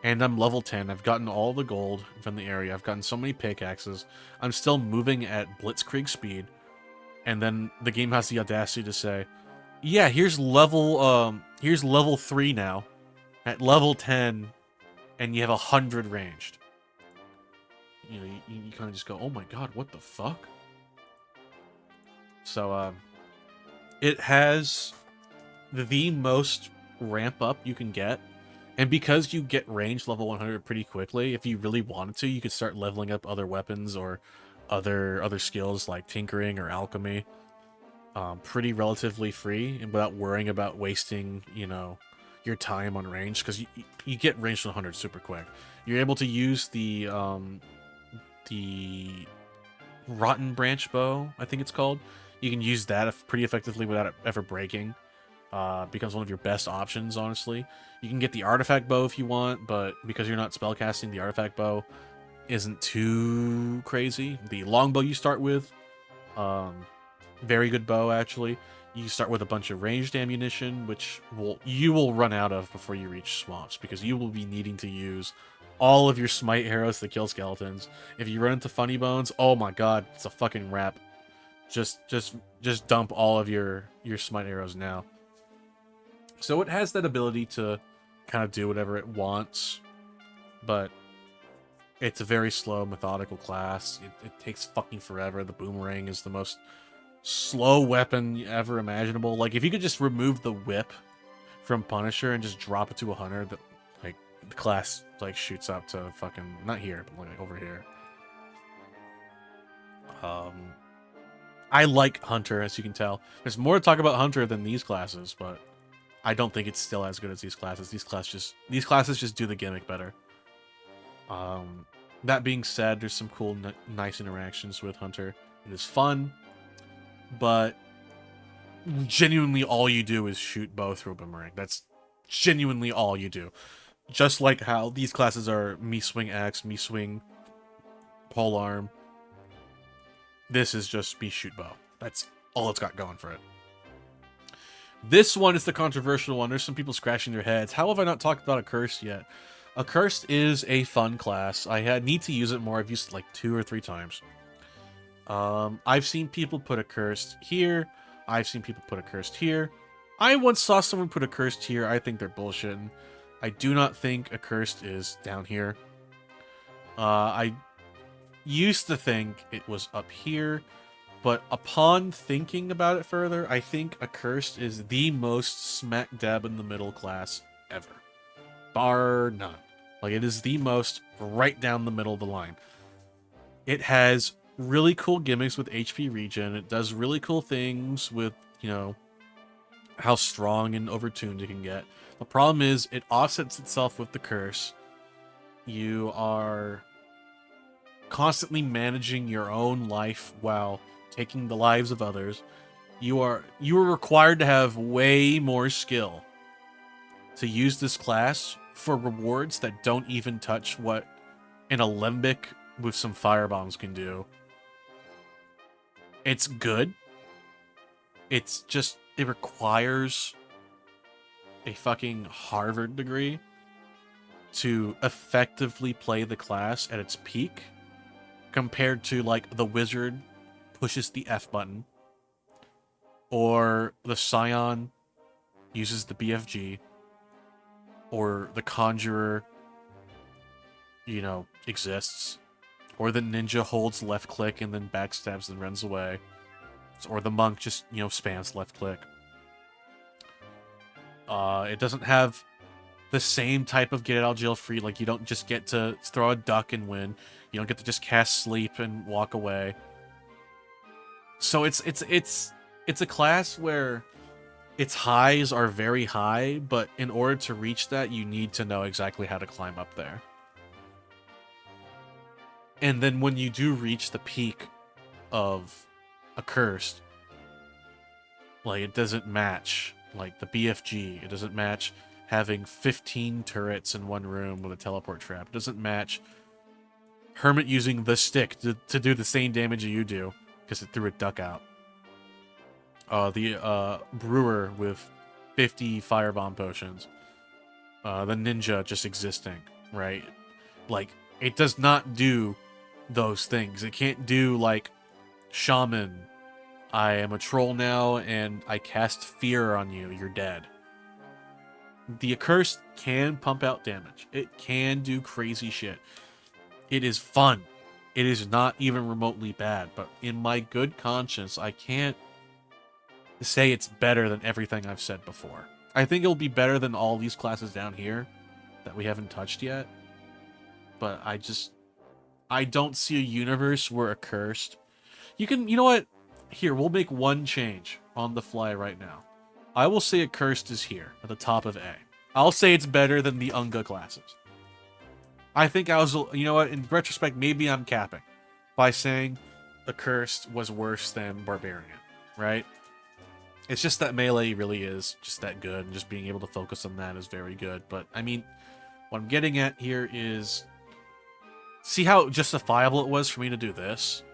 And I'm level 10. I've gotten all the gold from the area. I've gotten so many pickaxes. I'm still moving at blitzkrieg speed. And then the game has the audacity to say, yeah, here's level 3 now. At level 10, and you have 100 ranged. You know, you kind of just go, oh my god, what the fuck? So, it has the most ramp up you can get. And because you get range level 100 pretty quickly, if you really wanted to, you could start leveling up other weapons or other skills like tinkering or alchemy. Pretty relatively free and without worrying about wasting, you know, your time on range, because you get range 100 super quick. You're able to use the Rotten Branch Bow, I think it's called. You can use that pretty effectively without it ever breaking. Becomes one of your best options, honestly. You can get the Artifact Bow if you want, but because you're not spellcasting, the Artifact Bow isn't too crazy. The Longbow you start with, very good bow, actually. You start with a bunch of ranged ammunition, which you will run out of before you reach swamps, because you will be needing to use all of your smite arrows to kill skeletons. If you run into funny bones, oh my god, it's a fucking wrap. Just dump all of your smite arrows now. So it has that ability to kind of do whatever it wants, but it's a very slow, methodical class. It takes fucking forever. The boomerang is the most slow weapon ever imaginable. Like, if you could just remove the whip from Punisher and just drop it to 100, like, the class, like, shoots up to fucking, not here, but like over here. I like Hunter, as you can tell. There's more to talk about Hunter than these classes, but I don't think it's still as good as these classes. These classes just do the gimmick better. That being said, there's some cool, nice interactions with Hunter. It is fun, but genuinely all you do is shoot bow through a boomerang. That's genuinely all you do. Just like how these classes are me swing axe, me swing polearm. This is just me shoot bow. That's all it's got going for it. This one is the controversial one. There's some people scratching their heads. How have I not talked about Accursed yet? Accursed is a fun class. I need to use it more. I've used it like 2 or 3 times. I've seen people put Accursed here. I've seen people put Accursed here. I once saw someone put Accursed here. I think they're bullshitting. I do not think Accursed is down here. I used to think it was up here, but upon thinking about it further, I think Accursed is the most smack dab in the middle class ever. Bar none. Like, it is the most right down the middle of the line. It has really cool gimmicks with HP regen. It does really cool things with, you know, how strong and overtuned it can get. The problem is it offsets itself with the curse. You are constantly managing your own life while taking the lives of others. You are required to have way more skill to use this class for rewards that don't even touch what an Alembic with some firebombs can do. It's good. It's just, it requires a fucking Harvard degree to effectively play the class at its peak, compared to, like, the Wizard pushes the F button, or the Scion uses the BFG, or the Conjurer, you know, exists, or the Ninja holds left click and then backstabs and runs away, or the Monk just, you know, spams left click. It doesn't have the same type of get out of jail free. Like, you don't just get to throw a duck and win. You don't get to just cast sleep and walk away. So it's it's a class where its highs are very high, but in order to reach that, you need to know exactly how to climb up there. And then when you do reach the peak of Accursed, like, it doesn't match, like, the BFG. It doesn't match having 15 turrets in one room with a teleport trap. It doesn't match Hermit using the stick to do the same damage you do, because it threw a duck out. The Brewer with 50 firebomb potions. The ninja just existing, right? Like, it does not do those things. It can't do, like, Shaman. I am a troll now, and I cast fear on you. You're dead. The Accursed can pump out damage. It can do crazy shit. It is fun. It is not even remotely bad, but in my good conscience, I can't say it's better than everything I've said before. I think it'll be better than all these classes down here that we haven't touched yet, but I don't see a universe where Accursed... You know what? Here, we'll make one change on the fly right now. I will say Accursed is here, at the top of A. I'll say it's better than the Unga classes. I think you know what, in retrospect, maybe I'm capping by saying Accursed was worse than Barbarian, right? It's just that melee really is just that good, and just being able to focus on that is very good. But, I mean, what I'm getting at here is... See how justifiable it was for me to do this?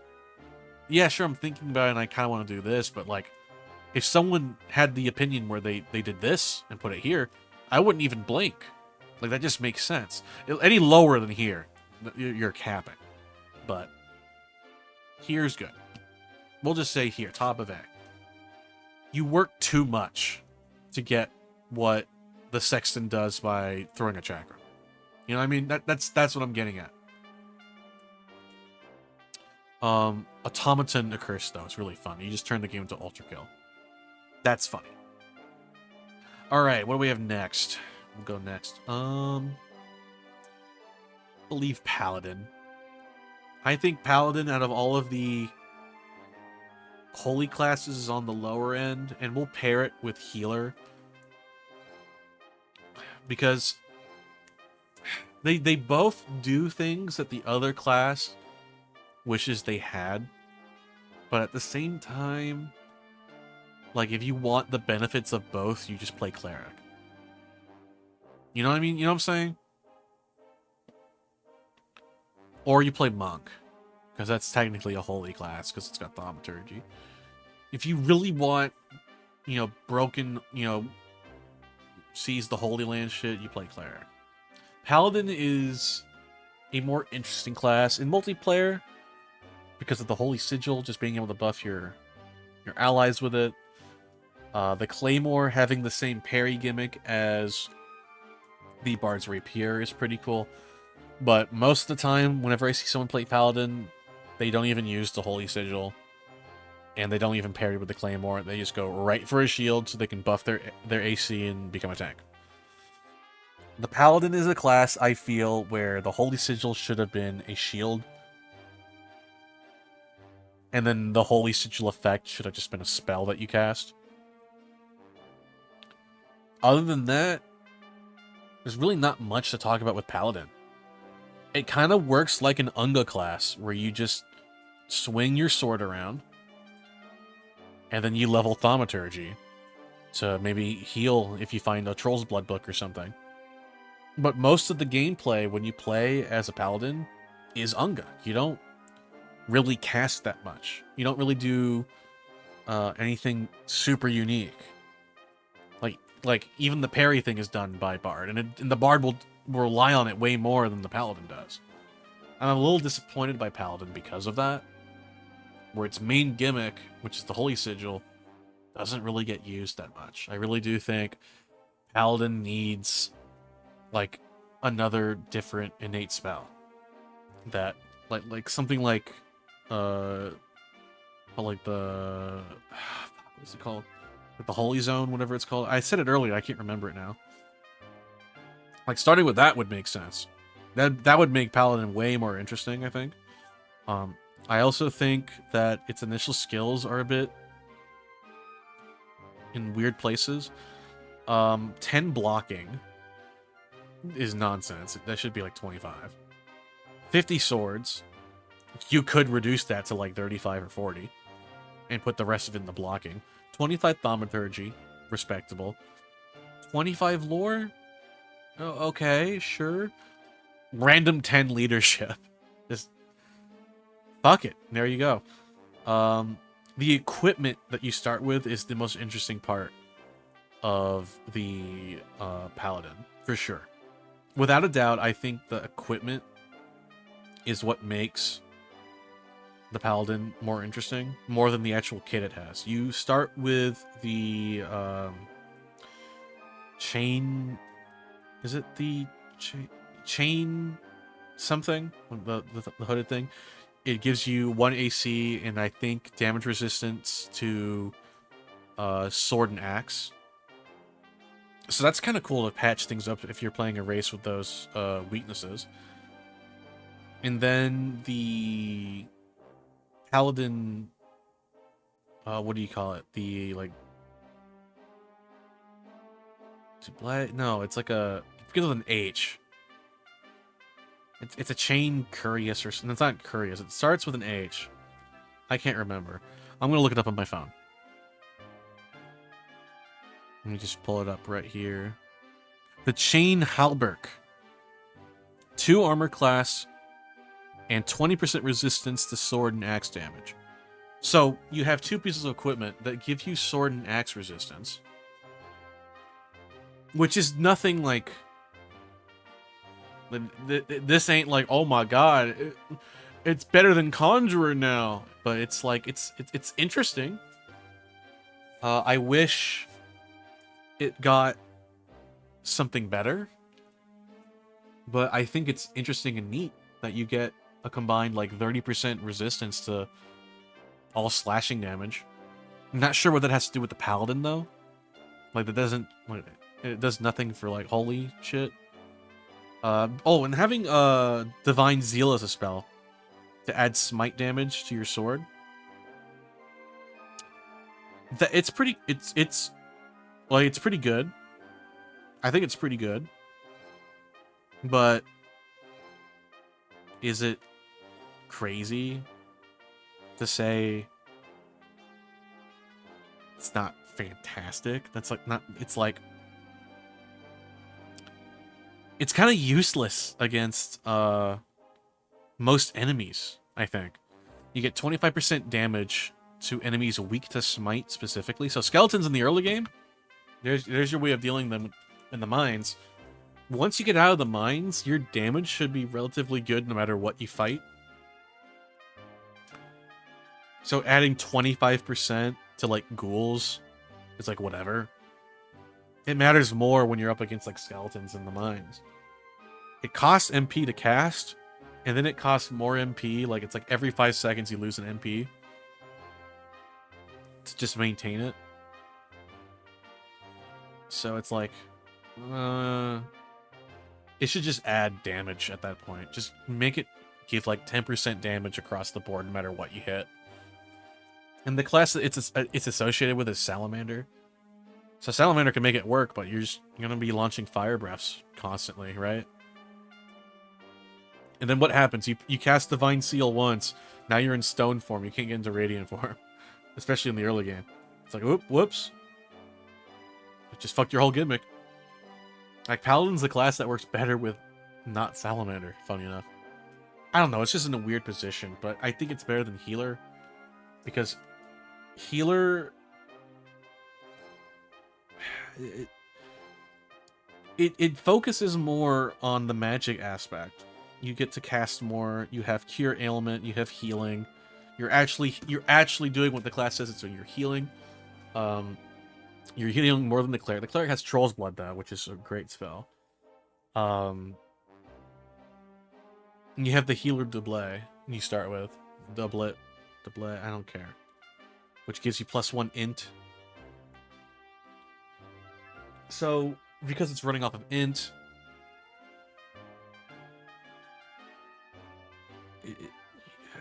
Yeah, sure, I'm thinking about it and I kind of want to do this, but, like, if someone had the opinion where they did this and put it here, I wouldn't even blink. Like, that just makes sense. Any lower than here, you're capping. But here's good. We'll just say here, top of A. You work too much to get what the Sexton does by throwing a chakra. You know what I mean? That's what I'm getting at. Automaton Accursed, though, is really fun. You just turn the game into Ultra Kill. That's funny. Alright, what do we have next? We'll go next. I believe Paladin. I think Paladin, out of all of the holy classes, is on the lower end, and we'll pair it with Healer. Because they both do things that the other class wishes they had. But at the same time, like, if you want the benefits of both, you just play Cleric. You know what I mean? You know what I'm saying? Or you play Monk, because that's technically a holy class, because it's got Thaumaturgy. If you really want, you know, broken, you know, seize the Holy Land shit, you play Cleric. Paladin is a more interesting class in multiplayer, because of the Holy Sigil, just being able to buff your allies with it. The Claymore having the same parry gimmick as the Bard's Rapier is pretty cool. But most of the time, whenever I see someone play Paladin, they don't even use the Holy Sigil. And they don't even parry with the Claymore. They just go right for a shield so they can buff their AC and become a tank. The Paladin is a class, I feel, where the Holy Sigil should have been a shield. And then the Holy Sigil effect should have just been a spell that you cast. Other than that, there's really not much to talk about with Paladin. It kind of works like an Unga class, where you just swing your sword around, and then you level Thaumaturgy to maybe heal if you find a Troll's Blood book or something. But most of the gameplay when you play as a Paladin is Unga. You don't really cast that much. You don't really do anything super unique. Like even the parry thing is done by Bard, and the Bard will rely on it way more than the Paladin does. I'm a little disappointed by Paladin because of that, where its main gimmick, which is the Holy Sigil, doesn't really get used that much. I really do think Paladin needs, like, another different innate spell. That, like something like, like the... what is it called? Like the Holy Zone, whatever it's called. I said it earlier, I can't remember it now. Like, starting with that would make sense. That would make Paladin way more interesting, I think. I also think that its initial skills are a bit in weird places. 10 blocking is nonsense. That should be like 25. 50 swords. You could reduce that to like 35 or 40 and put the rest of it in the blocking. 25 thaumaturgy, respectable. 25 lore? Oh, okay, sure. Random 10 leadership. Just fuck it. There you go. The equipment that you start with is the most interesting part of the Paladin, for sure. Without a doubt, I think the equipment is what makes the Paladin more interesting, more than the actual kit it has. You start with the chain... Is it the chain something? The hooded thing? It gives you 1 AC and I think damage resistance to sword and axe. So that's kind of cool to patch things up if you're playing a race with those weaknesses. And then the Paladin, what do you call it? The, like... No, it's like a... It begins with an H. It's a chain curious or something. It's not curious. It starts with an H. I can't remember. I'm going to look it up on my phone. Let me just pull it up right here. The Chain Halberg. 2 armor class and 20% resistance to sword and axe damage. So you have 2 pieces of equipment that give you sword and axe resistance. Which is nothing like... This ain't like, oh my god, it's better than Conjurer now. But it's like, it's interesting. I wish it got something better. But I think it's interesting and neat that you get a combined like 30% resistance to all slashing damage. I'm not sure what that has to do with the Paladin though. Like that doesn't, like, it does nothing for like holy shit. Oh, and having Divine Zeal as a spell to add smite damage to your sword. That it's pretty it's pretty good. I think it's pretty good. But is it crazy to say it's not fantastic? That's like not, it's like it's kind of useless against most enemies, I think. You get 25% damage to enemies weak to smite specifically. So skeletons in the early game, there's your way of dealing them in the mines. Once you get out of the mines, your damage should be relatively good no matter what you fight. So adding 25% to like ghouls is like whatever. It matters more when you're up against like skeletons in the mines. It costs MP to cast, and then it costs more MP. Like it's like every 5 seconds you lose an MP to just maintain it. So it's like, it should just add damage at that point. Just make it give like 10% damage across the board no matter what you hit. And the class that it's associated with is Salamander. So Salamander can make it work, but you're gonna be launching fire breaths constantly, right? And then what happens? You cast Divine Seal once, now you're in stone form, you can't get into Radiant form. Especially in the early game. It's like, whoops. It just fucked your whole gimmick. Like, Paladin's the class that works better with not Salamander, funny enough. I don't know, it's just in a weird position, but I think it's better than Healer. Because Healer... It focuses more on the magic aspect. You get to cast more, you have Cure Ailment, you have Healing. You're actually doing what the class says it's doing. You're healing. You're healing more than the Cleric. The Cleric has Troll's Blood, though, which is a great spell. And you have the Healer Doublet you start with. Doublet, I don't care. Which gives you +1 int. So, because it's running off of int,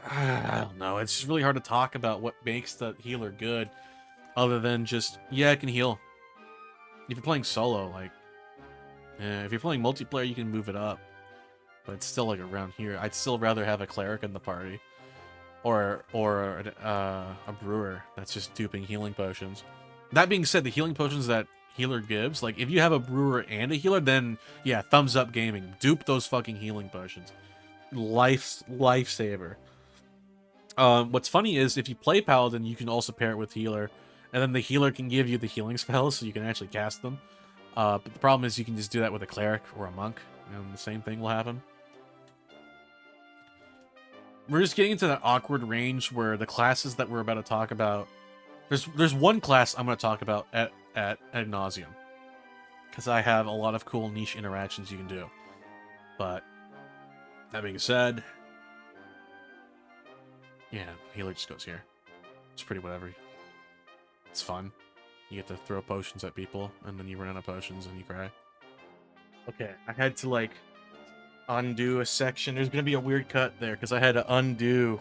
I don't know. It's just really hard to talk about what makes the healer good. Other than just, yeah, it can heal. If you're playing solo, like, if you're playing multiplayer, you can move it up. But it's still, like, around here. I'd still rather have a Cleric in the party. Or a Brewer that's just duping healing potions. That being said, the healing potions that Healer gives, like, if you have a Brewer and a Healer, then, yeah, thumbs up gaming. Dupe those fucking healing potions. Lifesaver. What's funny is, if you play Paladin, you can also pair it with Healer, and then the Healer can give you the healing spells, so you can actually cast them. But the problem is you can just do that with a Cleric or a Monk, and the same thing will happen. We're just getting into that awkward range where the classes that we're about to talk about... There's one class I'm going to talk about at ad nauseum. Because I have a lot of cool niche interactions you can do. But, that being said... Yeah, healer just goes here. It's pretty whatever. It's fun. You get to throw potions at people, and then you run out of potions and you cry. Okay, I had to, like, undo a section. There's gonna be a weird cut there, because I had to undo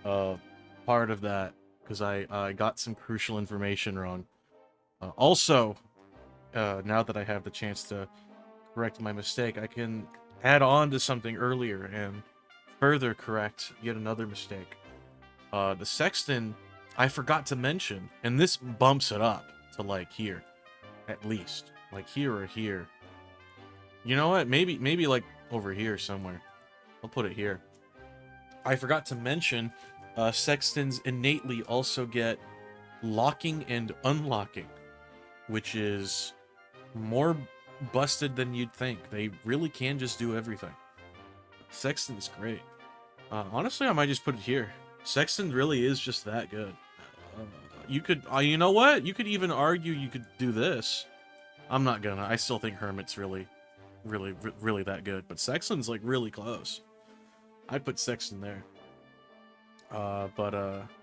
part of that, because I got some crucial information wrong. Also, now that I have the chance to correct my mistake, I can add on to something earlier and further correct yet another mistake. The Sexton, I forgot to mention, and this bumps it up to, like, here. At least. Like, here or here. You know what? Maybe like, over here somewhere. I'll put it here. I forgot to mention, Sextons innately also get locking and unlocking, which is more busted than you'd think. They really can just do everything. Sexton's great. Honestly, I might just put it here. Sexton really is just that good. You could, you know what? You could even argue you could do this. I'm not gonna. I still think Hermit's really that good. But Sexton's, like, really close. I'd put Sexton there. But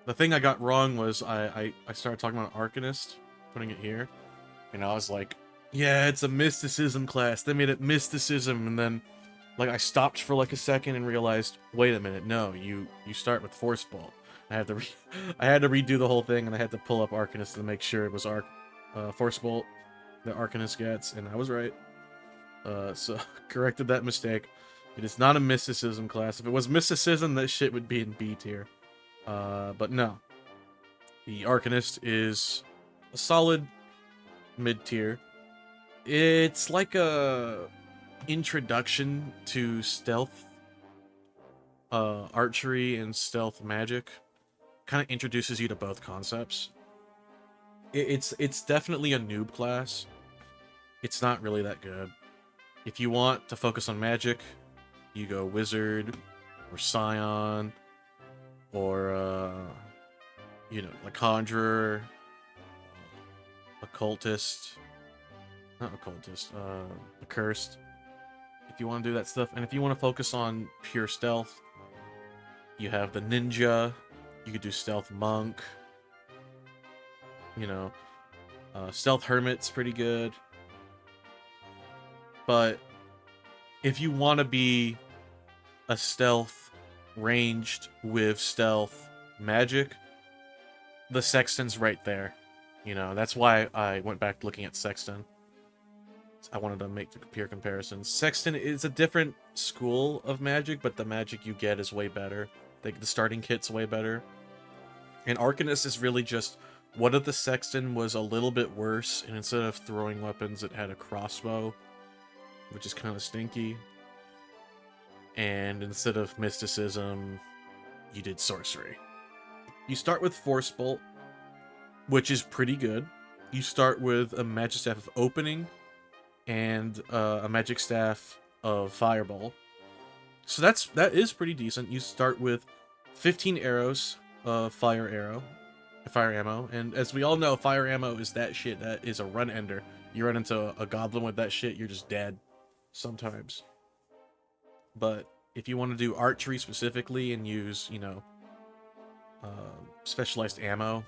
the thing I got wrong was I started talking about Arcanist, putting it here. And I was like, yeah, it's a mysticism class. They made it mysticism, and then, like, I stopped for, like, a second and realized, wait a minute, no, you start with Force Bolt. I had to redo the whole thing, and I had to pull up Arcanist to make sure it was Force Bolt that Arcanist gets, and I was right. So, corrected that mistake. It is not a mysticism class. If it was mysticism, that shit would be in B tier. But no. The Arcanist is a solid mid-tier. It's like a introduction to stealth, archery, and stealth magic. Kind of introduces you to both concepts. It's definitely a noob class. It's not really that good. If you want to focus on magic, you go Wizard, or Scion, or, you know, like Conjurer, Occultist, not Occultist, Accursed. If you want to do that stuff, and if you want to focus on pure stealth, you have the Ninja, you could do Stealth Monk, you know, Stealth Hermit's pretty good. But if you want to be a stealth ranged with stealth magic, the Sexton's right there. You know, that's why I went back looking at Sexton. I wanted to make the peer comparisons. Sexton is a different school of magic, but the magic you get is way better. The starting kit's way better. And Arcanist is really just, what if the Sexton was a little bit worse, and instead of throwing weapons, it had a crossbow, which is kind of stinky. And instead of mysticism, you did sorcery. You start with Force Bolt, which is pretty good. You start with a Magic Staff of Opening, and a Magic Staff of Fireball. So that is pretty decent. You start with 15 arrows of fire ammo, and as we all know, fire ammo is that shit. That is a run ender. You run into a goblin with that shit, you're just dead sometimes. But if you want to do archery specifically and use, you know, specialized ammo,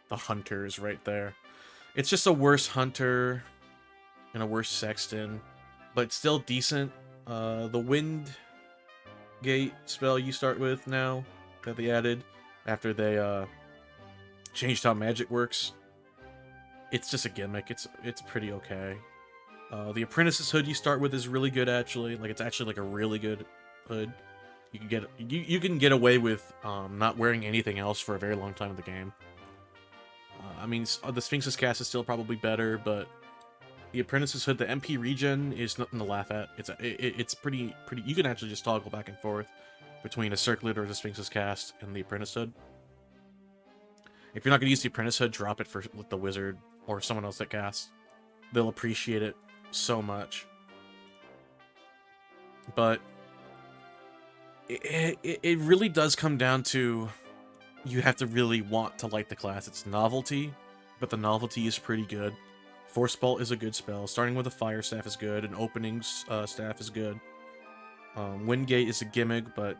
the Hunter is right there. It's just a worse Hunter and a worse Sexton, but still decent. The Wind Gate spell you start with now that they added after they changed how magic works. It's just a gimmick. It's pretty okay. The Apprentice's hood you start with is really good, actually. Like, it's actually like a really good hood. You can get away with not wearing anything else for a very long time in the game. I mean, the Sphinx's cast is still probably better, but the Apprentice's hood, the MP regen is nothing to laugh at. It's pretty. You can actually just toggle back and forth between a Circlet or the Sphinx's cast and the Apprentice hood. If you're not going to use the Apprentice hood, drop it for the Wizard or someone else that casts. They'll appreciate it so much. But it really does come down to you have to really want to like the class. It's novelty, but the novelty is pretty good. Force Bolt is a good spell. Starting with a Fire Staff is good. An Opening Staff is good. Windgate is a gimmick, but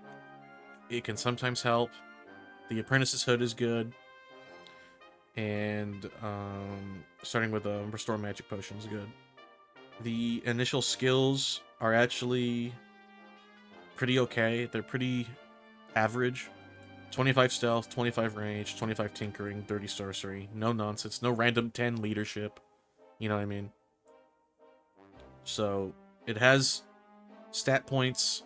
it can sometimes help. The Apprentice's Hood is good. And starting with a Restore Magic Potion is good. The initial skills are actually pretty okay. They're pretty average. 25 Stealth, 25 Range, 25 Tinkering, 30 Sorcery. No nonsense. No random 10 Leadership. You know what I mean? So, it has stat points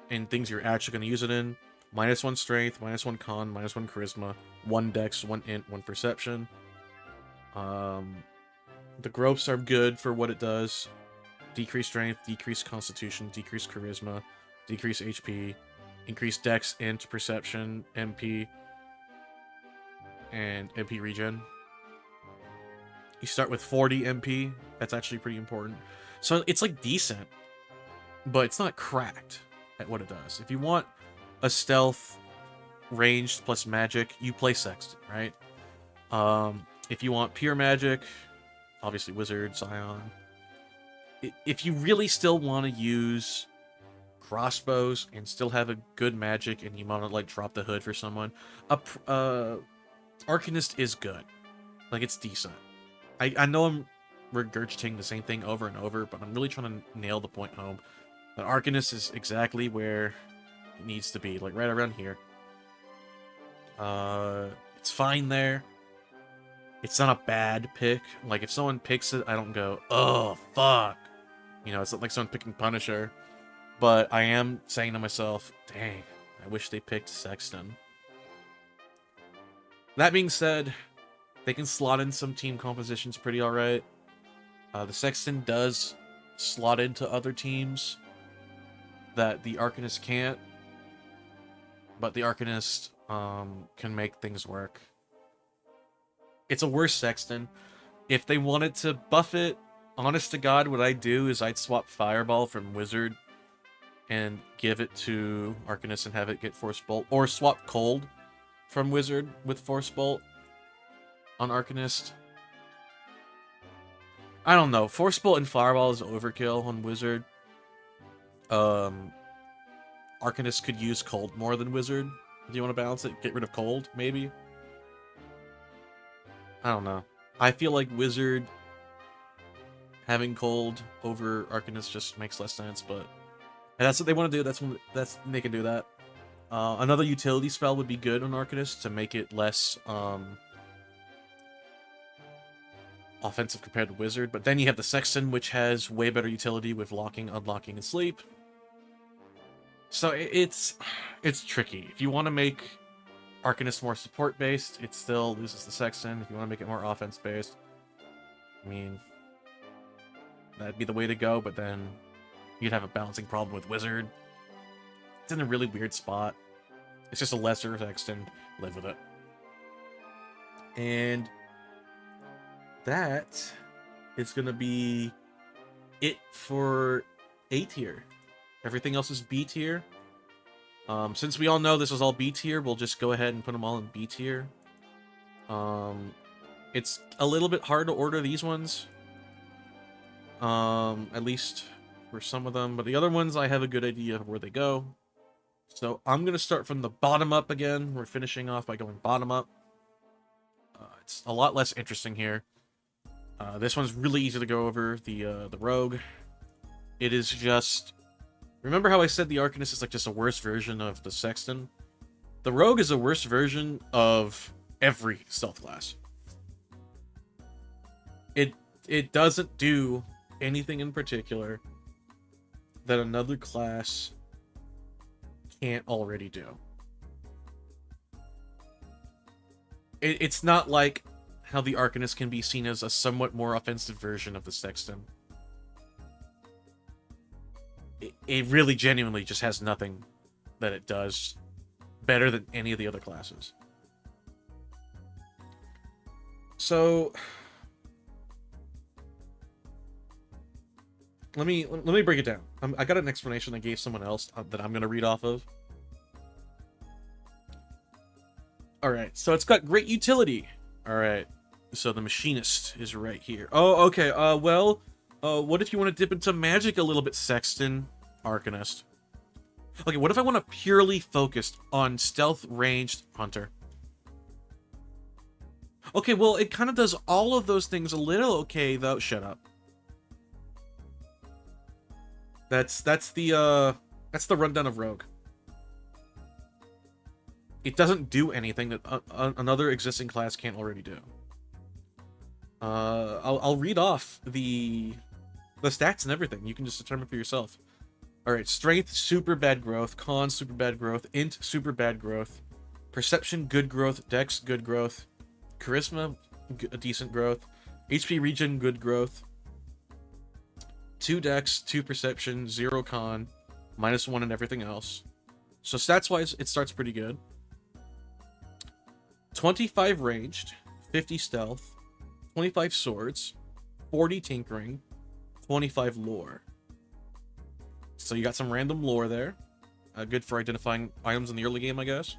and things you're actually going to use it in. -1 Strength, -1 Con, -1 Charisma, 1 Dex, 1 Int, 1 Perception. The Gropes are good for what it does. Decrease Strength, decrease Constitution, decrease Charisma, decrease HP, increase Dex, Int, Perception, MP, and MP regen. You start with 40 MP. That's actually pretty important. So it's like decent, but it's not cracked at what it does. If you want a stealth, ranged plus magic, you play Sexton, right? If you want pure magic, obviously Wizard, Scion. If you really still want to use crossbows and still have a good magic and you want to like drop the hood for someone, Arcanist is good. Like, it's decent. I know I'm regurgitating the same thing over and over, but I'm really trying to nail the point home. That Arcanist is exactly where it needs to be, like right around here. It's fine there. It's not a bad pick. Like, if someone picks it, I don't go, oh, fuck. You know, it's not like someone picking Punisher. But I am saying to myself, dang, I wish they picked Sexton. That being said, they can slot in some team compositions pretty alright. The Sexton does slot into other teams that the Arcanist can't. But the Arcanist can make things work. It's a worse Sexton. If they wanted to buff it, honest to God, what I'd do is I'd swap Fireball from Wizard and give it to Arcanist and have it get Force Bolt. Or swap Cold from Wizard with Force Bolt on Arcanist. I don't know. Force Bolt and Fireball is overkill on Wizard. Arcanist could use Cold more than Wizard. Do you want to balance it? Get rid of Cold, maybe? I don't know. I feel like Wizard having Cold over Arcanist just makes less sense, but and that's what they want to do. That's when they can do that. Another utility spell would be good on Arcanist to make it less offensive compared to Wizard. But then you have the Sexton, which has way better utility with locking, unlocking, and sleep. So it's tricky. If you want to make Arcanist more support-based, it still loses the Sexton. If you want to make it more offense-based, I mean, that'd be the way to go, but then you'd have a balancing problem with Wizard. It's in a really weird spot. It's just a lesser Sexton. Live with it. And that is going to be it for A tier. Everything else is B tier. Since we all know this is all B tier, we'll just go ahead and put them all in B tier. It's a little bit hard to order these ones. At least for some of them. But the other ones, I have a good idea of where they go. So I'm going to start from the bottom up again. We're finishing off by going bottom up. It's a lot less interesting here. This one's really easy to go over. The Rogue. It is just... Remember how I said the Arcanist is like just a worse version of the Sexton? The Rogue is a worse version of every stealth class. It doesn't do anything in particular that another class can't already do. It's not like how the Arcanist can be seen as a somewhat more offensive version of the Sexton. It really genuinely just has nothing that it does better than any of the other classes. So let me break it down. I got an explanation I gave someone else that I'm going to read off of. Alright, so it's got great utility. Alright, so the Machinist is right here. Oh, okay, what if you want to dip into magic a little bit, Sexton? Arcanist. Okay, what if I want to purely focus on stealth ranged hunter? Okay, well, it kind of does all of those things a little okay, though. Shut up. That's the rundown of Rogue. It doesn't do anything that another existing class can't already do. I'll read off the stats and everything. You can just determine for yourself. Alright, strength, super bad growth. Con, super bad growth. Int, super bad growth. Perception, good growth. Dex, good growth. Charisma, decent growth. HP regen, good growth. 2 Dex, 2 Perception, 0 Con, -1 and everything else. So stats-wise, it starts pretty good. 25 ranged, 50 stealth, 25 swords, 40 tinkering, 25 lore. So you got some random lore there. Good for identifying items in the early game, I guess.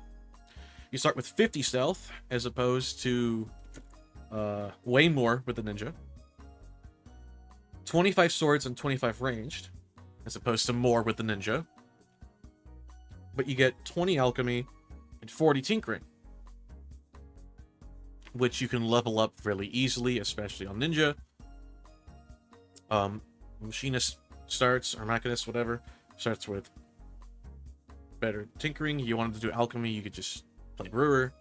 You start with 50 stealth, as opposed to way more with the ninja. 25 swords and 25 ranged, as opposed to more with the ninja. But you get 20 alchemy and 40 tinkering, which you can level up really easily, especially on ninja. Machinist starts, or Machinist, whatever, starts with better tinkering. You wanted to do alchemy, you could just play Brewer.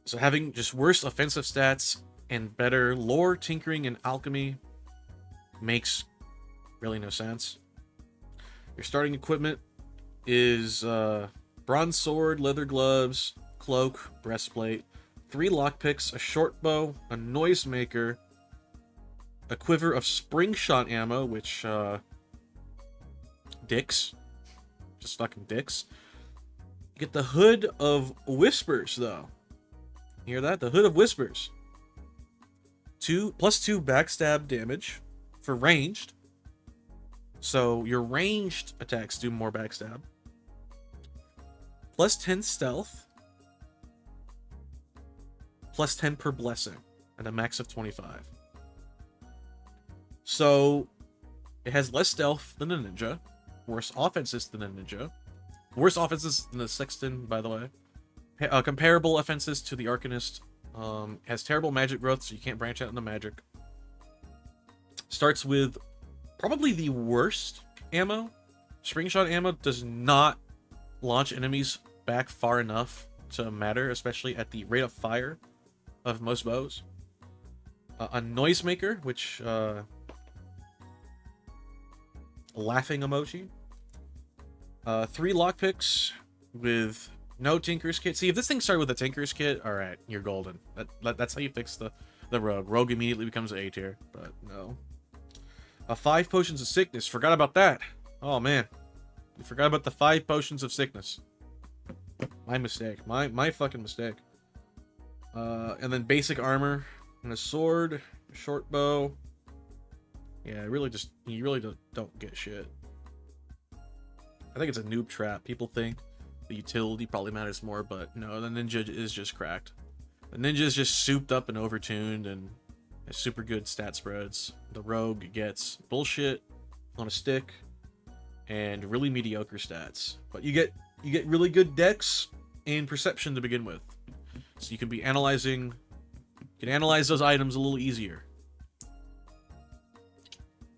So having just worse offensive stats and better lore, tinkering, and alchemy makes really no sense. Your starting equipment is bronze sword, leather gloves, cloak, breastplate, 3 lockpicks, a short bow, a noisemaker, a quiver of spring shot ammo, which dicks. Just fucking dicks. You get the Hood of Whispers, though. You hear that? The Hood of Whispers. +2 backstab damage for ranged. So your ranged attacks do more backstab. +10 stealth. +10 per blessing. And a max of 25. So it has less stealth than a ninja. Worse offenses than a ninja. Worse offenses than the Sexton, by the way. Comparable offenses to the Arcanist. Has terrible magic growth, so you can't branch out into magic. Starts with probably the worst ammo. Spring shot ammo does not launch enemies back far enough to matter, especially at the rate of fire of most bows. A noisemaker, which laughing emoji. 3 lockpicks with no Tinker's Kit. See, if this thing started with a Tinker's Kit, alright, you're golden. That's how you fix the Rogue. Rogue immediately becomes A tier, but no. 5 potions of sickness. Forgot about that. Oh, man. We forgot about the 5 potions of sickness. My mistake. My fucking mistake. And then basic armor and a sword, a short bow. Yeah, you really don't get shit. I think it's a noob trap. People think the utility probably matters more, but no, the ninja is just cracked. The ninja is just souped up and overtuned and has super good stat spreads. The rogue gets bullshit on a stick and really mediocre stats. But you get really good dex and perception to begin with. So you can analyze those items a little easier.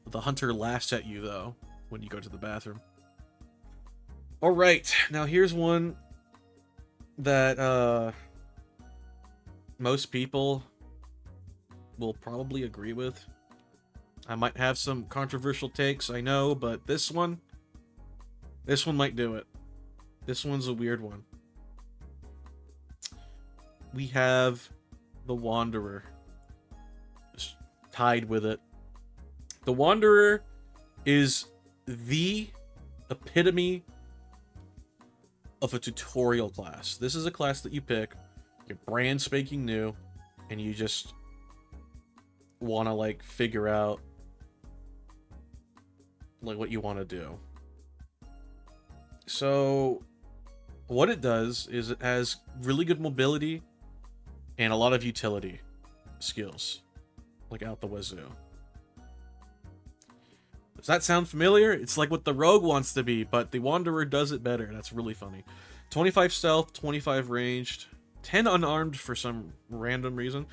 The hunter laughs at you though when you go to the bathroom. Alright, now here's one that most people will probably agree with. I might have some controversial takes, I know, but this one might do it. This one's a weird one. We have the Wanderer tied with it. The Wanderer is the epitome of a tutorial class. This is a class that you pick, you're brand spanking new, and you just want to like figure out like what you want to do. So what it does is it has really good mobility and a lot of utility skills, like out the wazoo. Does that sound familiar? It's like what the Rogue wants to be, but the Wanderer does it better. That's really funny. 25 stealth, 25 ranged, 10 unarmed for some random reason,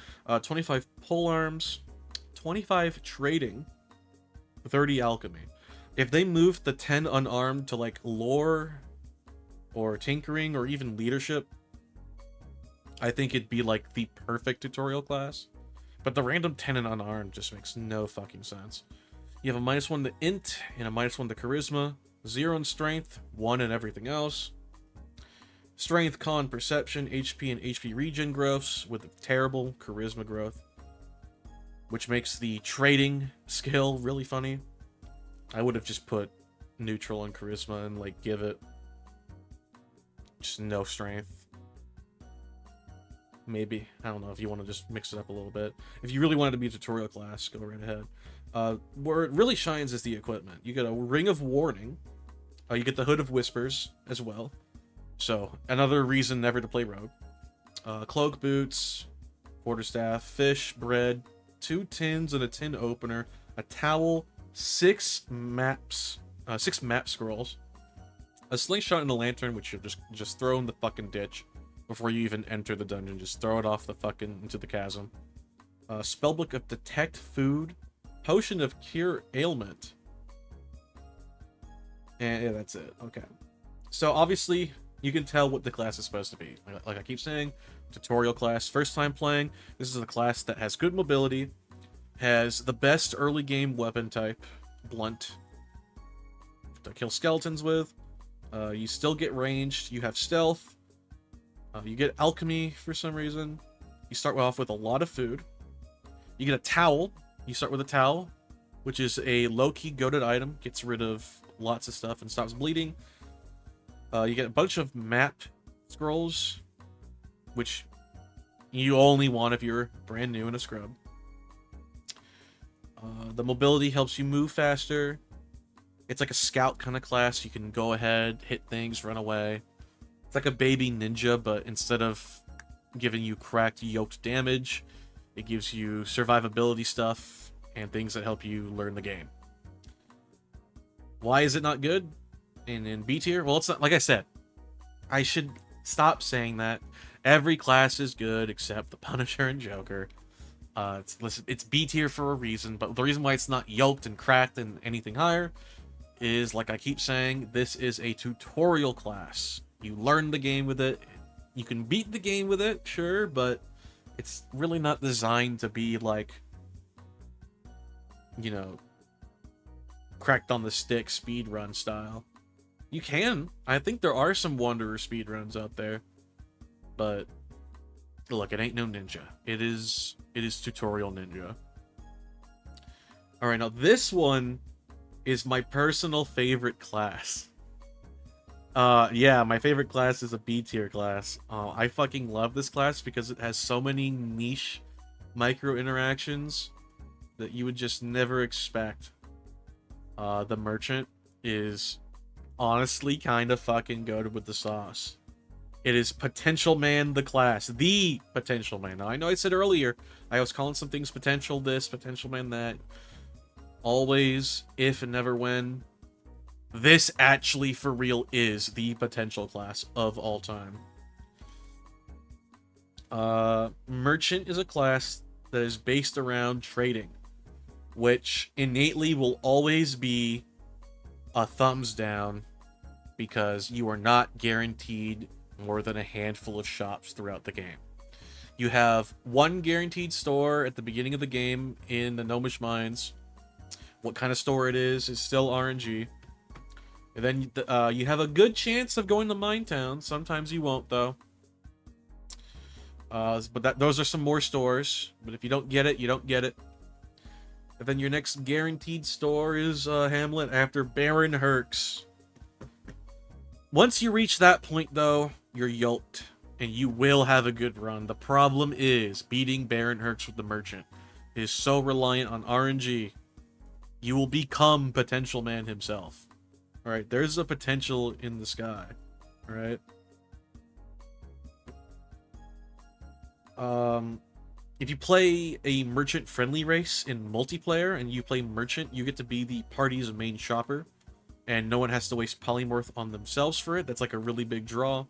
25 pole arms, 25 trading, 30 alchemy. If they moved the 10 unarmed to like lore or tinkering or even leadership, I think it'd be like the perfect tutorial class. But the random 10 and unarmed just makes no fucking sense. You have a -1 to int and a -1 to charisma, 0 in strength, 1 in everything else. Strength, con, perception, HP, and HP regen growths with a terrible charisma growth, which makes the trading skill really funny. I would have just put neutral on charisma and like give it just no strength. Maybe. I don't know if you want to just mix it up a little bit. If you really wanted to be a tutorial class, go right ahead. Where it really shines is the equipment. You get a Ring of Warning. You get the Hood of Whispers as well. So, another reason never to play Rogue. Cloak boots, quarterstaff, fish, bread, 2 tins and a tin opener, a towel, 6 map scrolls, a slingshot and a lantern, which you just throw in the fucking ditch before you even enter the dungeon. Just throw it off the fucking into the chasm. Spellbook of Detect Food, Potion of Cure Ailment, and yeah, that's it. Okay, so obviously you can tell what the class is supposed to be. Like I keep saying, tutorial class, first time playing. This is a class that has good mobility, has the best early game weapon type, blunt, to kill skeletons with. You still get ranged. You have stealth. You get alchemy for some reason. You start off with a lot of food. You get a towel. You start with a towel, which is a low-key goated item. Gets rid of lots of stuff and stops bleeding. You get a bunch of map scrolls, which you only want if you're brand new and a scrub. The mobility helps you move faster. It's like a scout kind of class. You can go ahead, hit things, run away. It's like a baby ninja, but instead of giving you cracked, yoked damage, it gives you survivability stuff and things that help you learn the game. Why is it not good in B tier? Well, it's not, like I said, I should stop saying that. Every class is good except the Punisher and Joker. It's B tier for a reason, but the reason why it's not yoked and cracked and anything higher is, like I keep saying, this is a tutorial class. You learn the game with it. You can beat the game with it, sure, but it's really not designed to be like, you know, cracked on the stick speedrun style. You can. I think there are some Wanderer speedruns out there, but look, it ain't no ninja. It is tutorial ninja. All right, now this one is my personal favorite class. Yeah, my favorite class is a B tier class. I fucking love this class because it has so many niche micro interactions that you would just never expect. The Merchant is honestly kind of fucking goated with the sauce. It is Potential Man the class. The Potential Man. Now, I know I said earlier, I was calling some things Potential this, Potential Man that. Always, if and never when. This actually, for real, is the Potential class of all time. Merchant is a class that is based around trading, which innately will always be a thumbs down because you are not guaranteed more than a handful of shops throughout the game. You have one guaranteed store at the beginning of the game in the Gnomish Mines. What kind of store it is still RNG. And then you have a good chance of going to Mine Town. Sometimes you won't, though. But those are some more stores. But if you don't get it, you don't get it. And then your next guaranteed store is Hamlet after Baron Herx. Once you reach that point, though, you're yoked. And you will have a good run. The problem is, beating Baron Herx with the Merchant is so reliant on RNG. You will become Potential Man himself. Alright, there's a potential in the sky. Alright? If you play a merchant-friendly race in multiplayer, and you play Merchant, you get to be the party's main shopper. And no one has to waste polymorph on themselves for it. That's like a really big draw.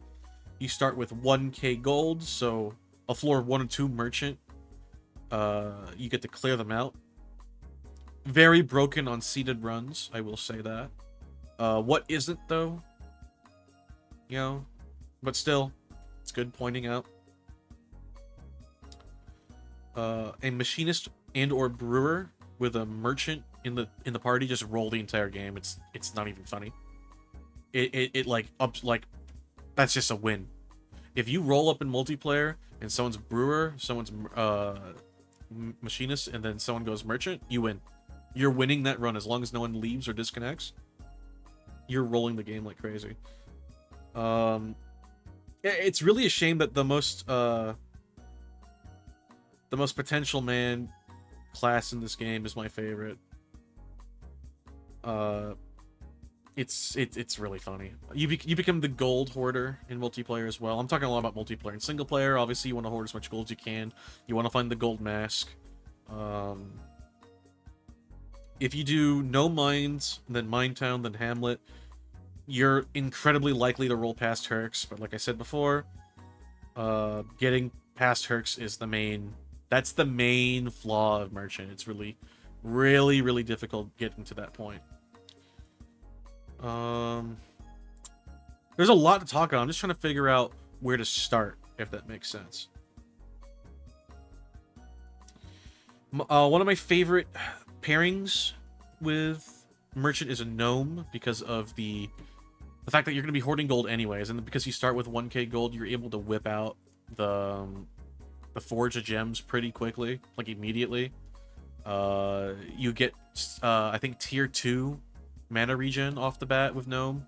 You start with 1k gold, so a floor of 1 or 2 merchant. You get to clear them out. Very broken on seeded runs, I will say that. What isn't, though? You know, but still, it's good pointing out. A machinist and or brewer with a merchant in the party just roll the entire game. It's not even funny. It like ups like. That's just a win. If you roll up in multiplayer and someone's brewer, someone's machinist, and then someone goes merchant, you win. You're winning that run as long as no one leaves or disconnects. You're rolling the game like crazy. It's really a shame that the most potential man class in this game is my favorite. It's really funny. You become the gold hoarder in multiplayer as well. I'm talking a lot about multiplayer. In single player, obviously you want to hoard as much gold as you can. You want to find the gold mask. If you do no mines, then Mine Town, then Hamlet, you're incredibly likely to roll past Herx. But like I said before, getting past Herx is that's the main flaw of Merchant. It's really, really, really difficult getting to that point. There's a lot to talk about. I'm just trying to figure out where to start, if that makes sense. One of my favorite pairings with Merchant is a Gnome because of the fact that you're going to be hoarding gold anyways, and because you start with 1k gold, you're able to whip out the Forge of Gems pretty quickly, like immediately. You get, I think, tier 2 mana regen off the bat with Gnome.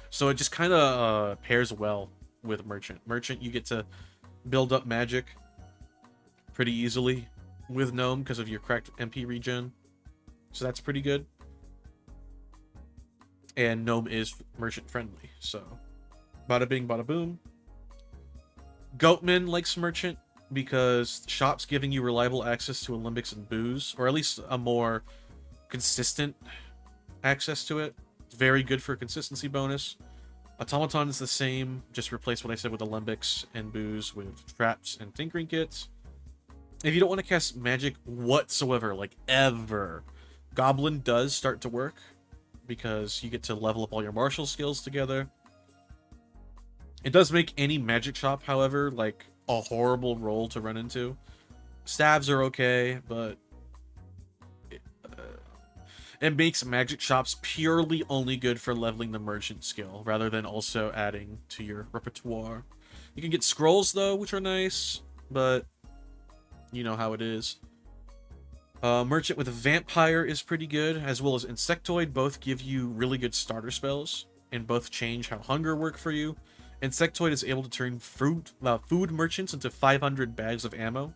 So it just kind of pairs well with Merchant. Merchant, you get to build up magic pretty easily with Gnome because of your cracked MP regen. So that's pretty good. And Gnome is merchant friendly, so bada bing, bada boom. Goatman likes Merchant because shops giving you reliable access to Olympics and booze, or at least a more consistent access to it. It's very good for a consistency bonus. Automaton is the same, just replace what I said with Olympics and booze with traps and tinkering kits. If you don't want to cast magic whatsoever, like ever, Goblin does start to work because you get to level up all your martial skills together. It does make any magic shop, however, like a horrible role to run into. Stabs are okay, but it makes magic shops purely only good for leveling the merchant skill, rather than also adding to your repertoire. You can get scrolls, though, which are nice, but you know how it is. Merchant with a Vampire is pretty good, as well as Insectoid. Both give you really good starter spells, and both change how hunger work for you. Insectoid is able to turn food merchants into 500 bags of ammo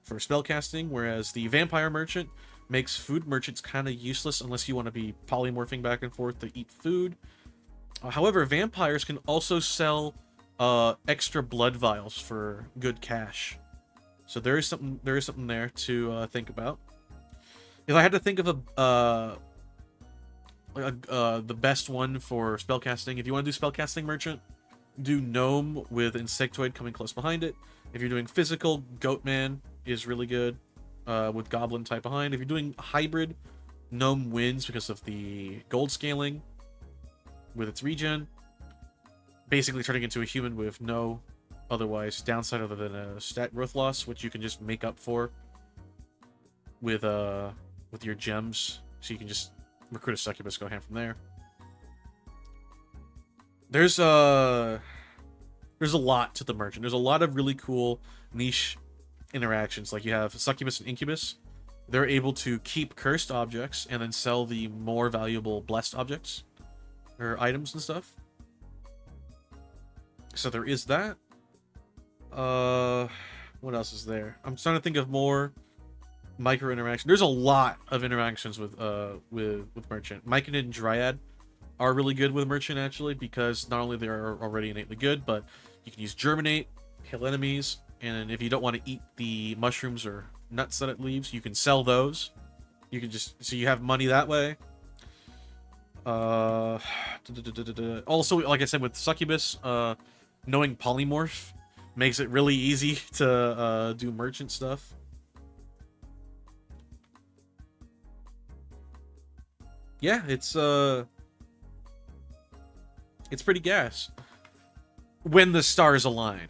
for spellcasting, whereas the Vampire Merchant makes food merchants kind of useless unless you want to be polymorphing back and forth to eat food. However, vampires can also sell extra blood vials for good cash. So there is something there to think about. If I had to think of the best one for spellcasting, if you want to do spellcasting merchant, do Gnome with Insectoid coming close behind it. If you're doing physical, Goatman is really good with Goblin type behind. If you're doing hybrid, Gnome wins because of the gold scaling with its regen. Basically turning into a human with no otherwise downside other than a stat growth loss, which you can just make up for with your gems. So you can just recruit a Succubus, go ham from there. There's a lot to the merchant. There's a lot of really cool niche interactions. Like you have Succubus and Incubus. They're able to keep cursed objects and then sell the more valuable blessed objects or items and stuff. So there is that. What else is there? I'm trying to think of more micro interaction. There's a lot of interactions with merchant. Myconid and Dryad are really good with merchant actually, because not only they're already innately good, but you can use germinate, kill enemies, and if you don't want to eat the mushrooms or nuts that it leaves, you can sell those. You can just, so you have money that way. Also, like I said, with Succubus, knowing polymorph makes it really easy to do merchant stuff. Yeah, it's pretty gas when the stars align.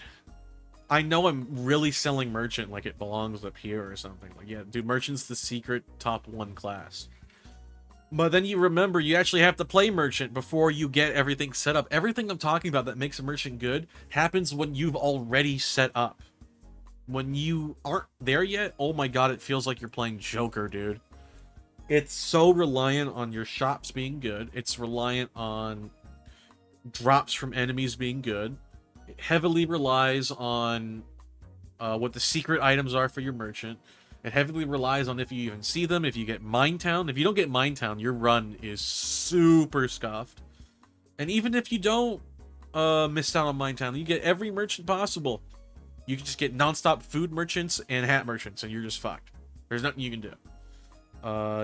I know I'm really selling merchant like it belongs up here or something. Like, yeah, dude, merchant's the secret top 1 class. But then you remember you actually have to play merchant before you get everything set up. Everything I'm talking about that makes a merchant good happens when you've already set up. When you aren't there yet, oh my god, it feels like you're playing Joker, dude. It's so reliant on your shops being good. It's reliant on drops from enemies being good. It heavily relies on what the secret items are for your merchant. It heavily relies on if you even see them, if you get Minetown. If you don't get Minetown, your run is super scuffed. And even if you don't miss out on Minetown, you get every merchant possible. You can just get non-stop food merchants and hat merchants, and you're just fucked. There's nothing you can do.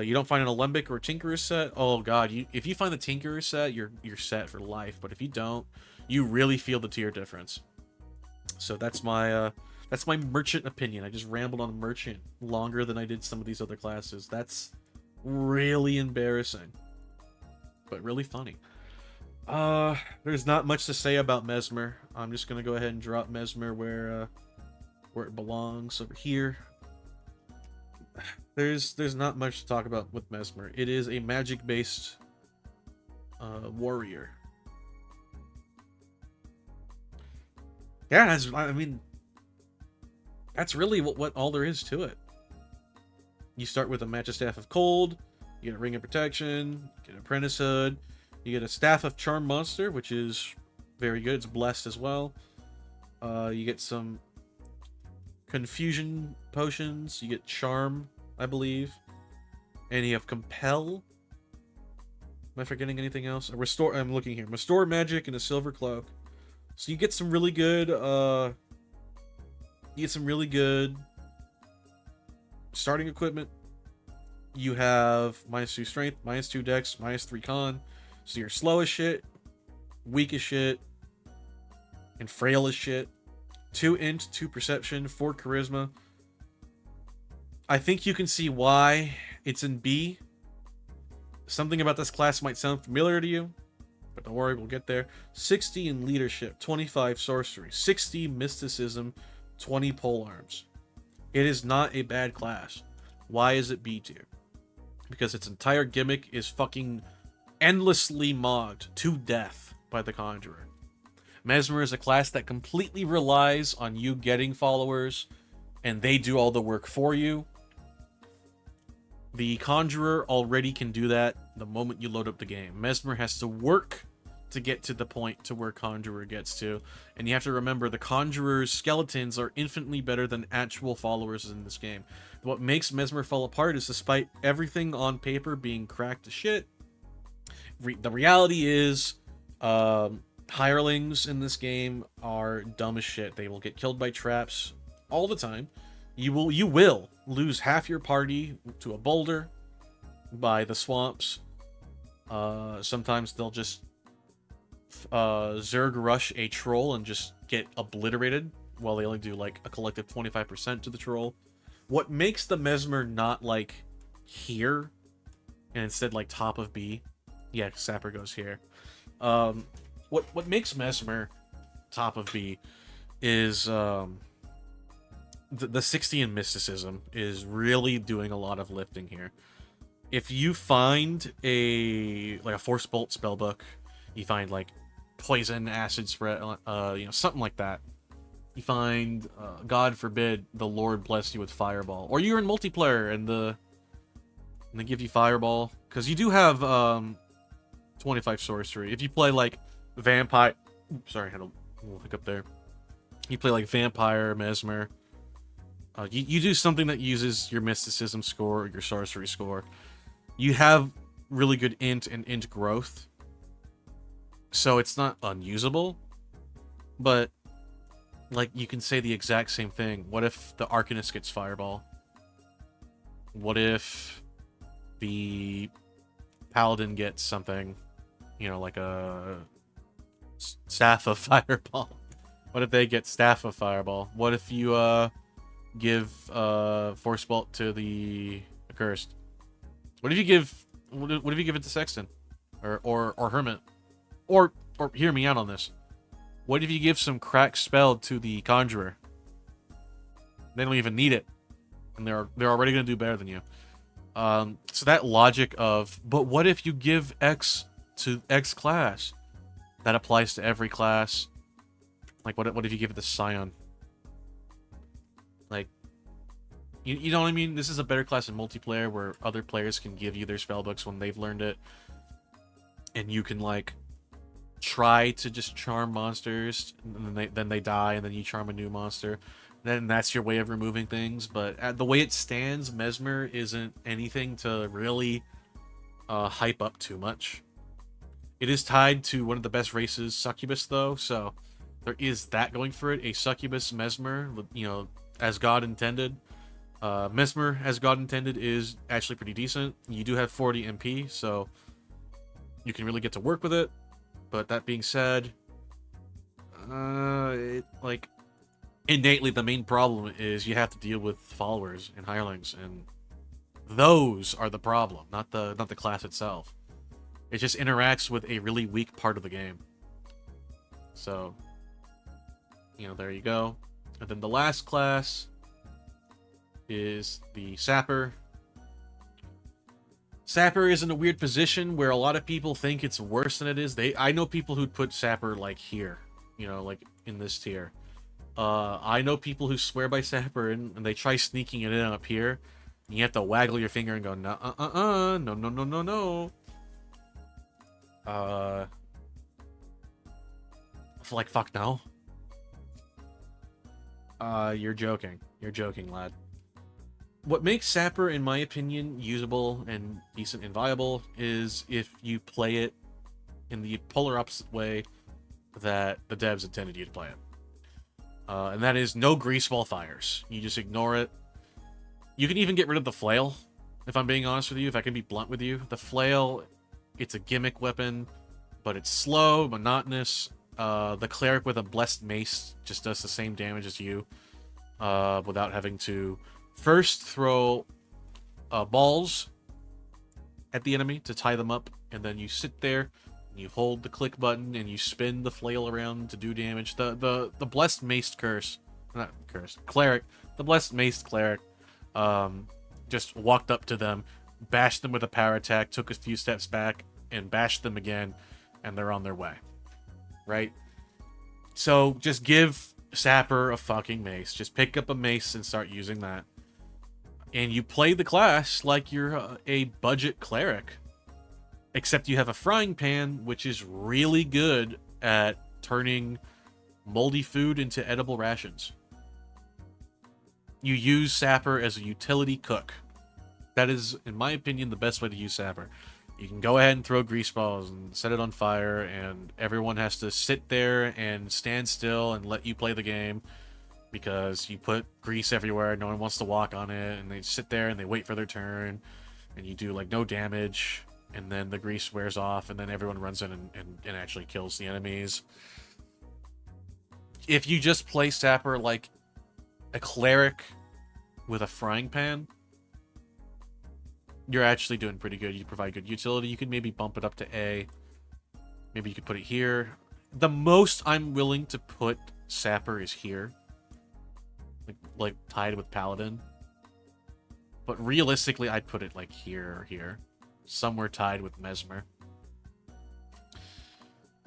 You don't find an Alembic or Tinkerer set. Oh god, if you find the Tinkerer set, you're set for life. But if you don't, you really feel the tier difference. So that's my merchant opinion. I just rambled on merchant longer than I did some of these other classes. That's really embarrassing, but really funny. There's not much to say about Mesmer. I'm just gonna go ahead and drop Mesmer where it belongs, over here. There's not much to talk about with Mesmer. It is a magic-based warrior. Yeah, I mean, that's really what all there is to it. You start with a Magic Staff of Cold, you get a Ring of Protection, you get an Apprentice Hood, you get a Staff of Charm Monster, which is very good. It's blessed as well. You get some Confusion Potions, you get Charm, I believe. And you have Compel. Am I forgetting anything else? Restore, I'm looking here. Restore Magic and a Silver Cloak. So you get some really good, starting equipment. You have -2 strength, -2 dex, -3 con. So you're slow as shit, weak as shit, and frail as shit. 2 int, 2 perception, 4 charisma. I think you can see why it's in B. Something about this class might sound familiar to you, but don't worry, we'll get there. 60 in leadership, 25 sorcery, 60 mysticism, 20 polearms. It is not a bad class. Why is it B tier? Because its entire gimmick is fucking endlessly mogged to death by the Conjurer. Mesmer is a class that completely relies on you getting followers, and they do all the work for you. The Conjurer already can do that the moment you load up the game. Mesmer has to work to get to the point to where Conjurer gets to. And you have to remember, the Conjurer's skeletons are infinitely better than actual followers in this game. What makes Mesmer fall apart is, despite everything on paper being cracked to shit, the reality is, hirelings in this game are dumb as shit. They will get killed by traps all the time. You will lose half your party to a boulder by the swamps. Sometimes they'll just Zerg rush a troll and just get obliterated, while they only do like a collective 25% to the troll. What makes the Mesmer not like here and instead like top of B? Yeah, Sapper goes here. What makes Mesmer top of B is the 60 in mysticism is really doing a lot of lifting here. If you find a force bolt spellbook, you find like poison acid spread, something like that. You find, God forbid, the Lord bless you with fireball, or you're in multiplayer and they give you fireball, because you do have 25 sorcery. If you play like vampire, sorry, I had a little hiccup there. You play like vampire, Mesmer. You do something that uses your mysticism score or your sorcery score. You have really good int and int growth, so it's not unusable. But like, you can say the exact same thing. What if the Arcanist gets fireball? What if the Paladin gets something, like a staff of fireball? What if they get staff of fireball? What if you give force bolt to the Accursed? What if you give it to Sexton or Hermit? Or hear me out on this. What if you give some cracked spell to the Conjurer? They don't even need it, and they're already going to do better than you. So that logic of, but what if you give X to X class? That applies to every class. Like, what if you give it to Scion? Like, you know what I mean? This is a better class in multiplayer where other players can give you their spellbooks when they've learned it, and you can like try to just charm monsters, and then they die, and then you charm a new monster. Then that's your way of removing things. But the way it stands, Mesmer isn't anything to really hype up too much. It is tied to one of the best races, Succubus, though, so there is that going for it. A Succubus Mesmer, as God intended. Mesmer, as God intended, is actually pretty decent. You do have 40 MP, so you can really get to work with it. But that being said, innately the main problem is you have to deal with followers and hirelings, and those are the problem, not the class itself. It just interacts with a really weak part of the game. So, there you go. And then the last class is the Sapper. Sapper is in a weird position where a lot of people think it's worse than it is. I know people who'd put Sapper like here, like in this tier. I know people who swear by Sapper and they try sneaking it in up here. And you have to waggle your finger and go, no. Like, fuck no. You're joking. You're joking, lad. What makes Sapper, in my opinion, usable and decent and viable is if you play it in the polar opposite way that the devs intended you to play it. And that is no greaseball fires. You just ignore it. You can even get rid of the flail, if I'm being honest with you, if I can be blunt with you. The flail, it's a gimmick weapon, but it's slow, monotonous. The Cleric with a blessed mace just does the same damage as you, without having to first throw balls at the enemy to tie them up, and then you sit there and you hold the click button and you spin the flail around to do damage. The blessed maced cleric, the blessed maced cleric, just walked up to them, bashed them with a power attack, took a few steps back, and bashed them again, and they're on their way. Right? So just give Sapper a fucking mace. Just pick up a mace and start using that. And you play the class like you're a budget cleric. Except you have a frying pan, which is really good at turning moldy food into edible rations. You use Sapper as a utility cook. That is, in my opinion, the best way to use Sapper. You can go ahead and throw grease balls and set it on fire, and everyone has to sit there and stand still and let you play the game, because you put grease everywhere, no one wants to walk on it, and they sit there and they wait for their turn, and you do like no damage, and then the grease wears off, and then everyone runs in and actually kills the enemies. If you just play Sapper like a cleric with a frying pan, you're actually doing pretty good. You provide good utility. You can maybe bump it up to A. Maybe you could put it here. The most I'm willing to put Sapper is here. Like tied with Paladin. But realistically, I'd put it like here or here. Somewhere tied with Mesmer.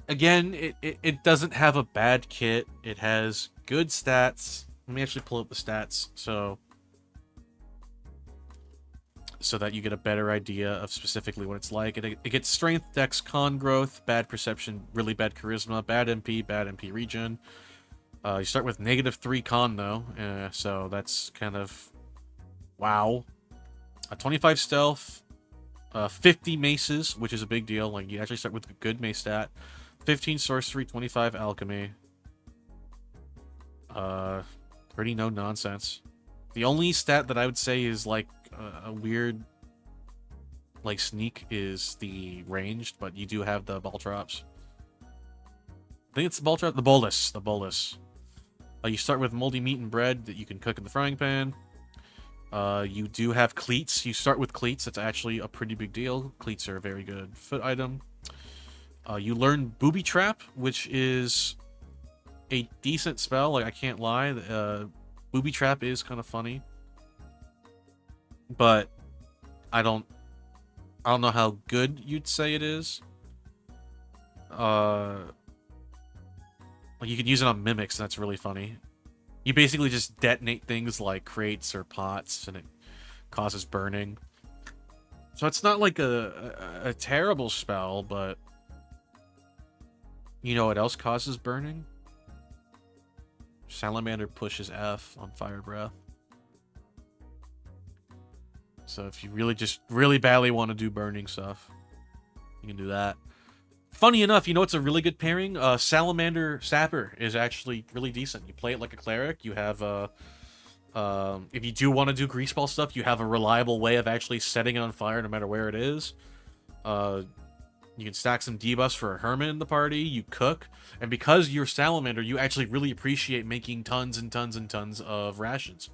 Again, it doesn't have a bad kit. It has good stats. Let me actually pull up the stats so that you get a better idea of specifically what it's like. It gets strength, dex, con growth, bad perception, really bad charisma, bad MP regen. You start with -3 con though, so that's kind of wow. 25 stealth, 50 maces, which is a big deal. Like, you actually start with a good mace stat. 15 sorcery, 25 alchemy. Pretty no nonsense. The only stat that I would say is like a weird like sneak is the ranged, but you do have the ball drops. I think it's the ball drop, the bolus. You start with moldy meat and bread that you can cook in the frying pan. You do have cleats. You start with cleats. That's actually a pretty big deal. Cleats are a very good foot item. You learn Booby Trap, which is a decent spell. Like, I can't lie. Booby Trap is kind of funny. But I don't know how good you'd say it is. Like, you can use it on mimics, and that's really funny. You basically just detonate things like crates or pots, and it causes burning. So it's not like a terrible spell, but you know what else causes burning? Salamander pushes F on Fire Breath. So if you really badly want to do burning stuff, you can do that. Funny enough, you know what's a really good pairing? Salamander Sapper is actually really decent. You play it like a cleric. You have if you do want to do grease ball stuff, you have a reliable way of actually setting it on fire no matter where it is. You can stack some debuffs for a Hermit in the party. You cook, and because you're Salamander, you actually really appreciate making tons and tons and tons of rations.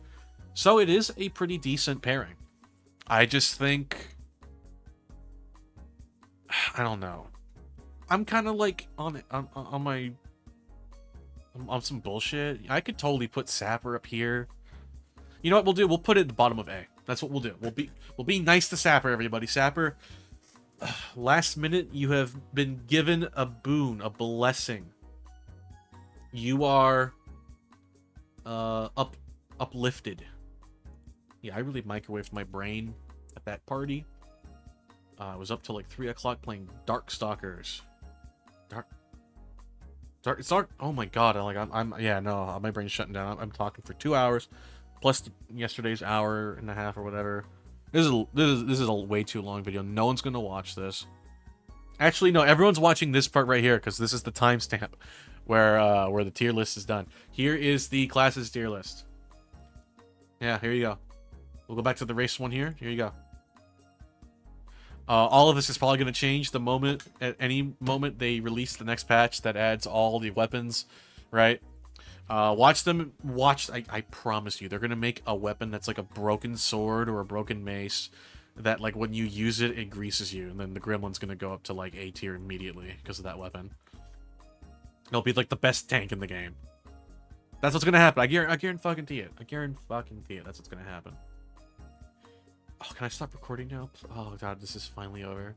So it is a pretty decent pairing. I just think, I don't know. I'm kind of like on some bullshit. I could totally put Sapper up here. You know what we'll do? We'll put it at the bottom of A. That's what we'll do. We'll be nice to Sapper, everybody. Sapper, last minute, you have been given a boon, a blessing. You are uplifted. Yeah, I really microwaved my brain at that party. I was up till like 3 o'clock playing Darkstalkers. It's dark. Oh my god! Yeah, no, my brain's shutting down. I'm talking for 2 hours, plus yesterday's hour and a half or whatever. This is a way too long video. No one's gonna watch this. Actually, no, everyone's watching this part right here because this is the timestamp where the tier list is done. Here is the classes tier list. Yeah, here you go. We'll go back to the race one here. Here you go. All of this is probably going to change the moment, at any moment they release the next patch that adds all the weapons, right? Watch them, I promise you, they're going to make a weapon that's like a broken sword or a broken mace that, like, when you use it, it greases you, and then the Gremlin's going to go up to, like, A tier immediately because of that weapon. It'll be, like, the best tank in the game. That's what's going to happen. I guarantee it. I guarantee it. That's what's going to happen. Oh, can I stop recording now? Oh god, this is finally over.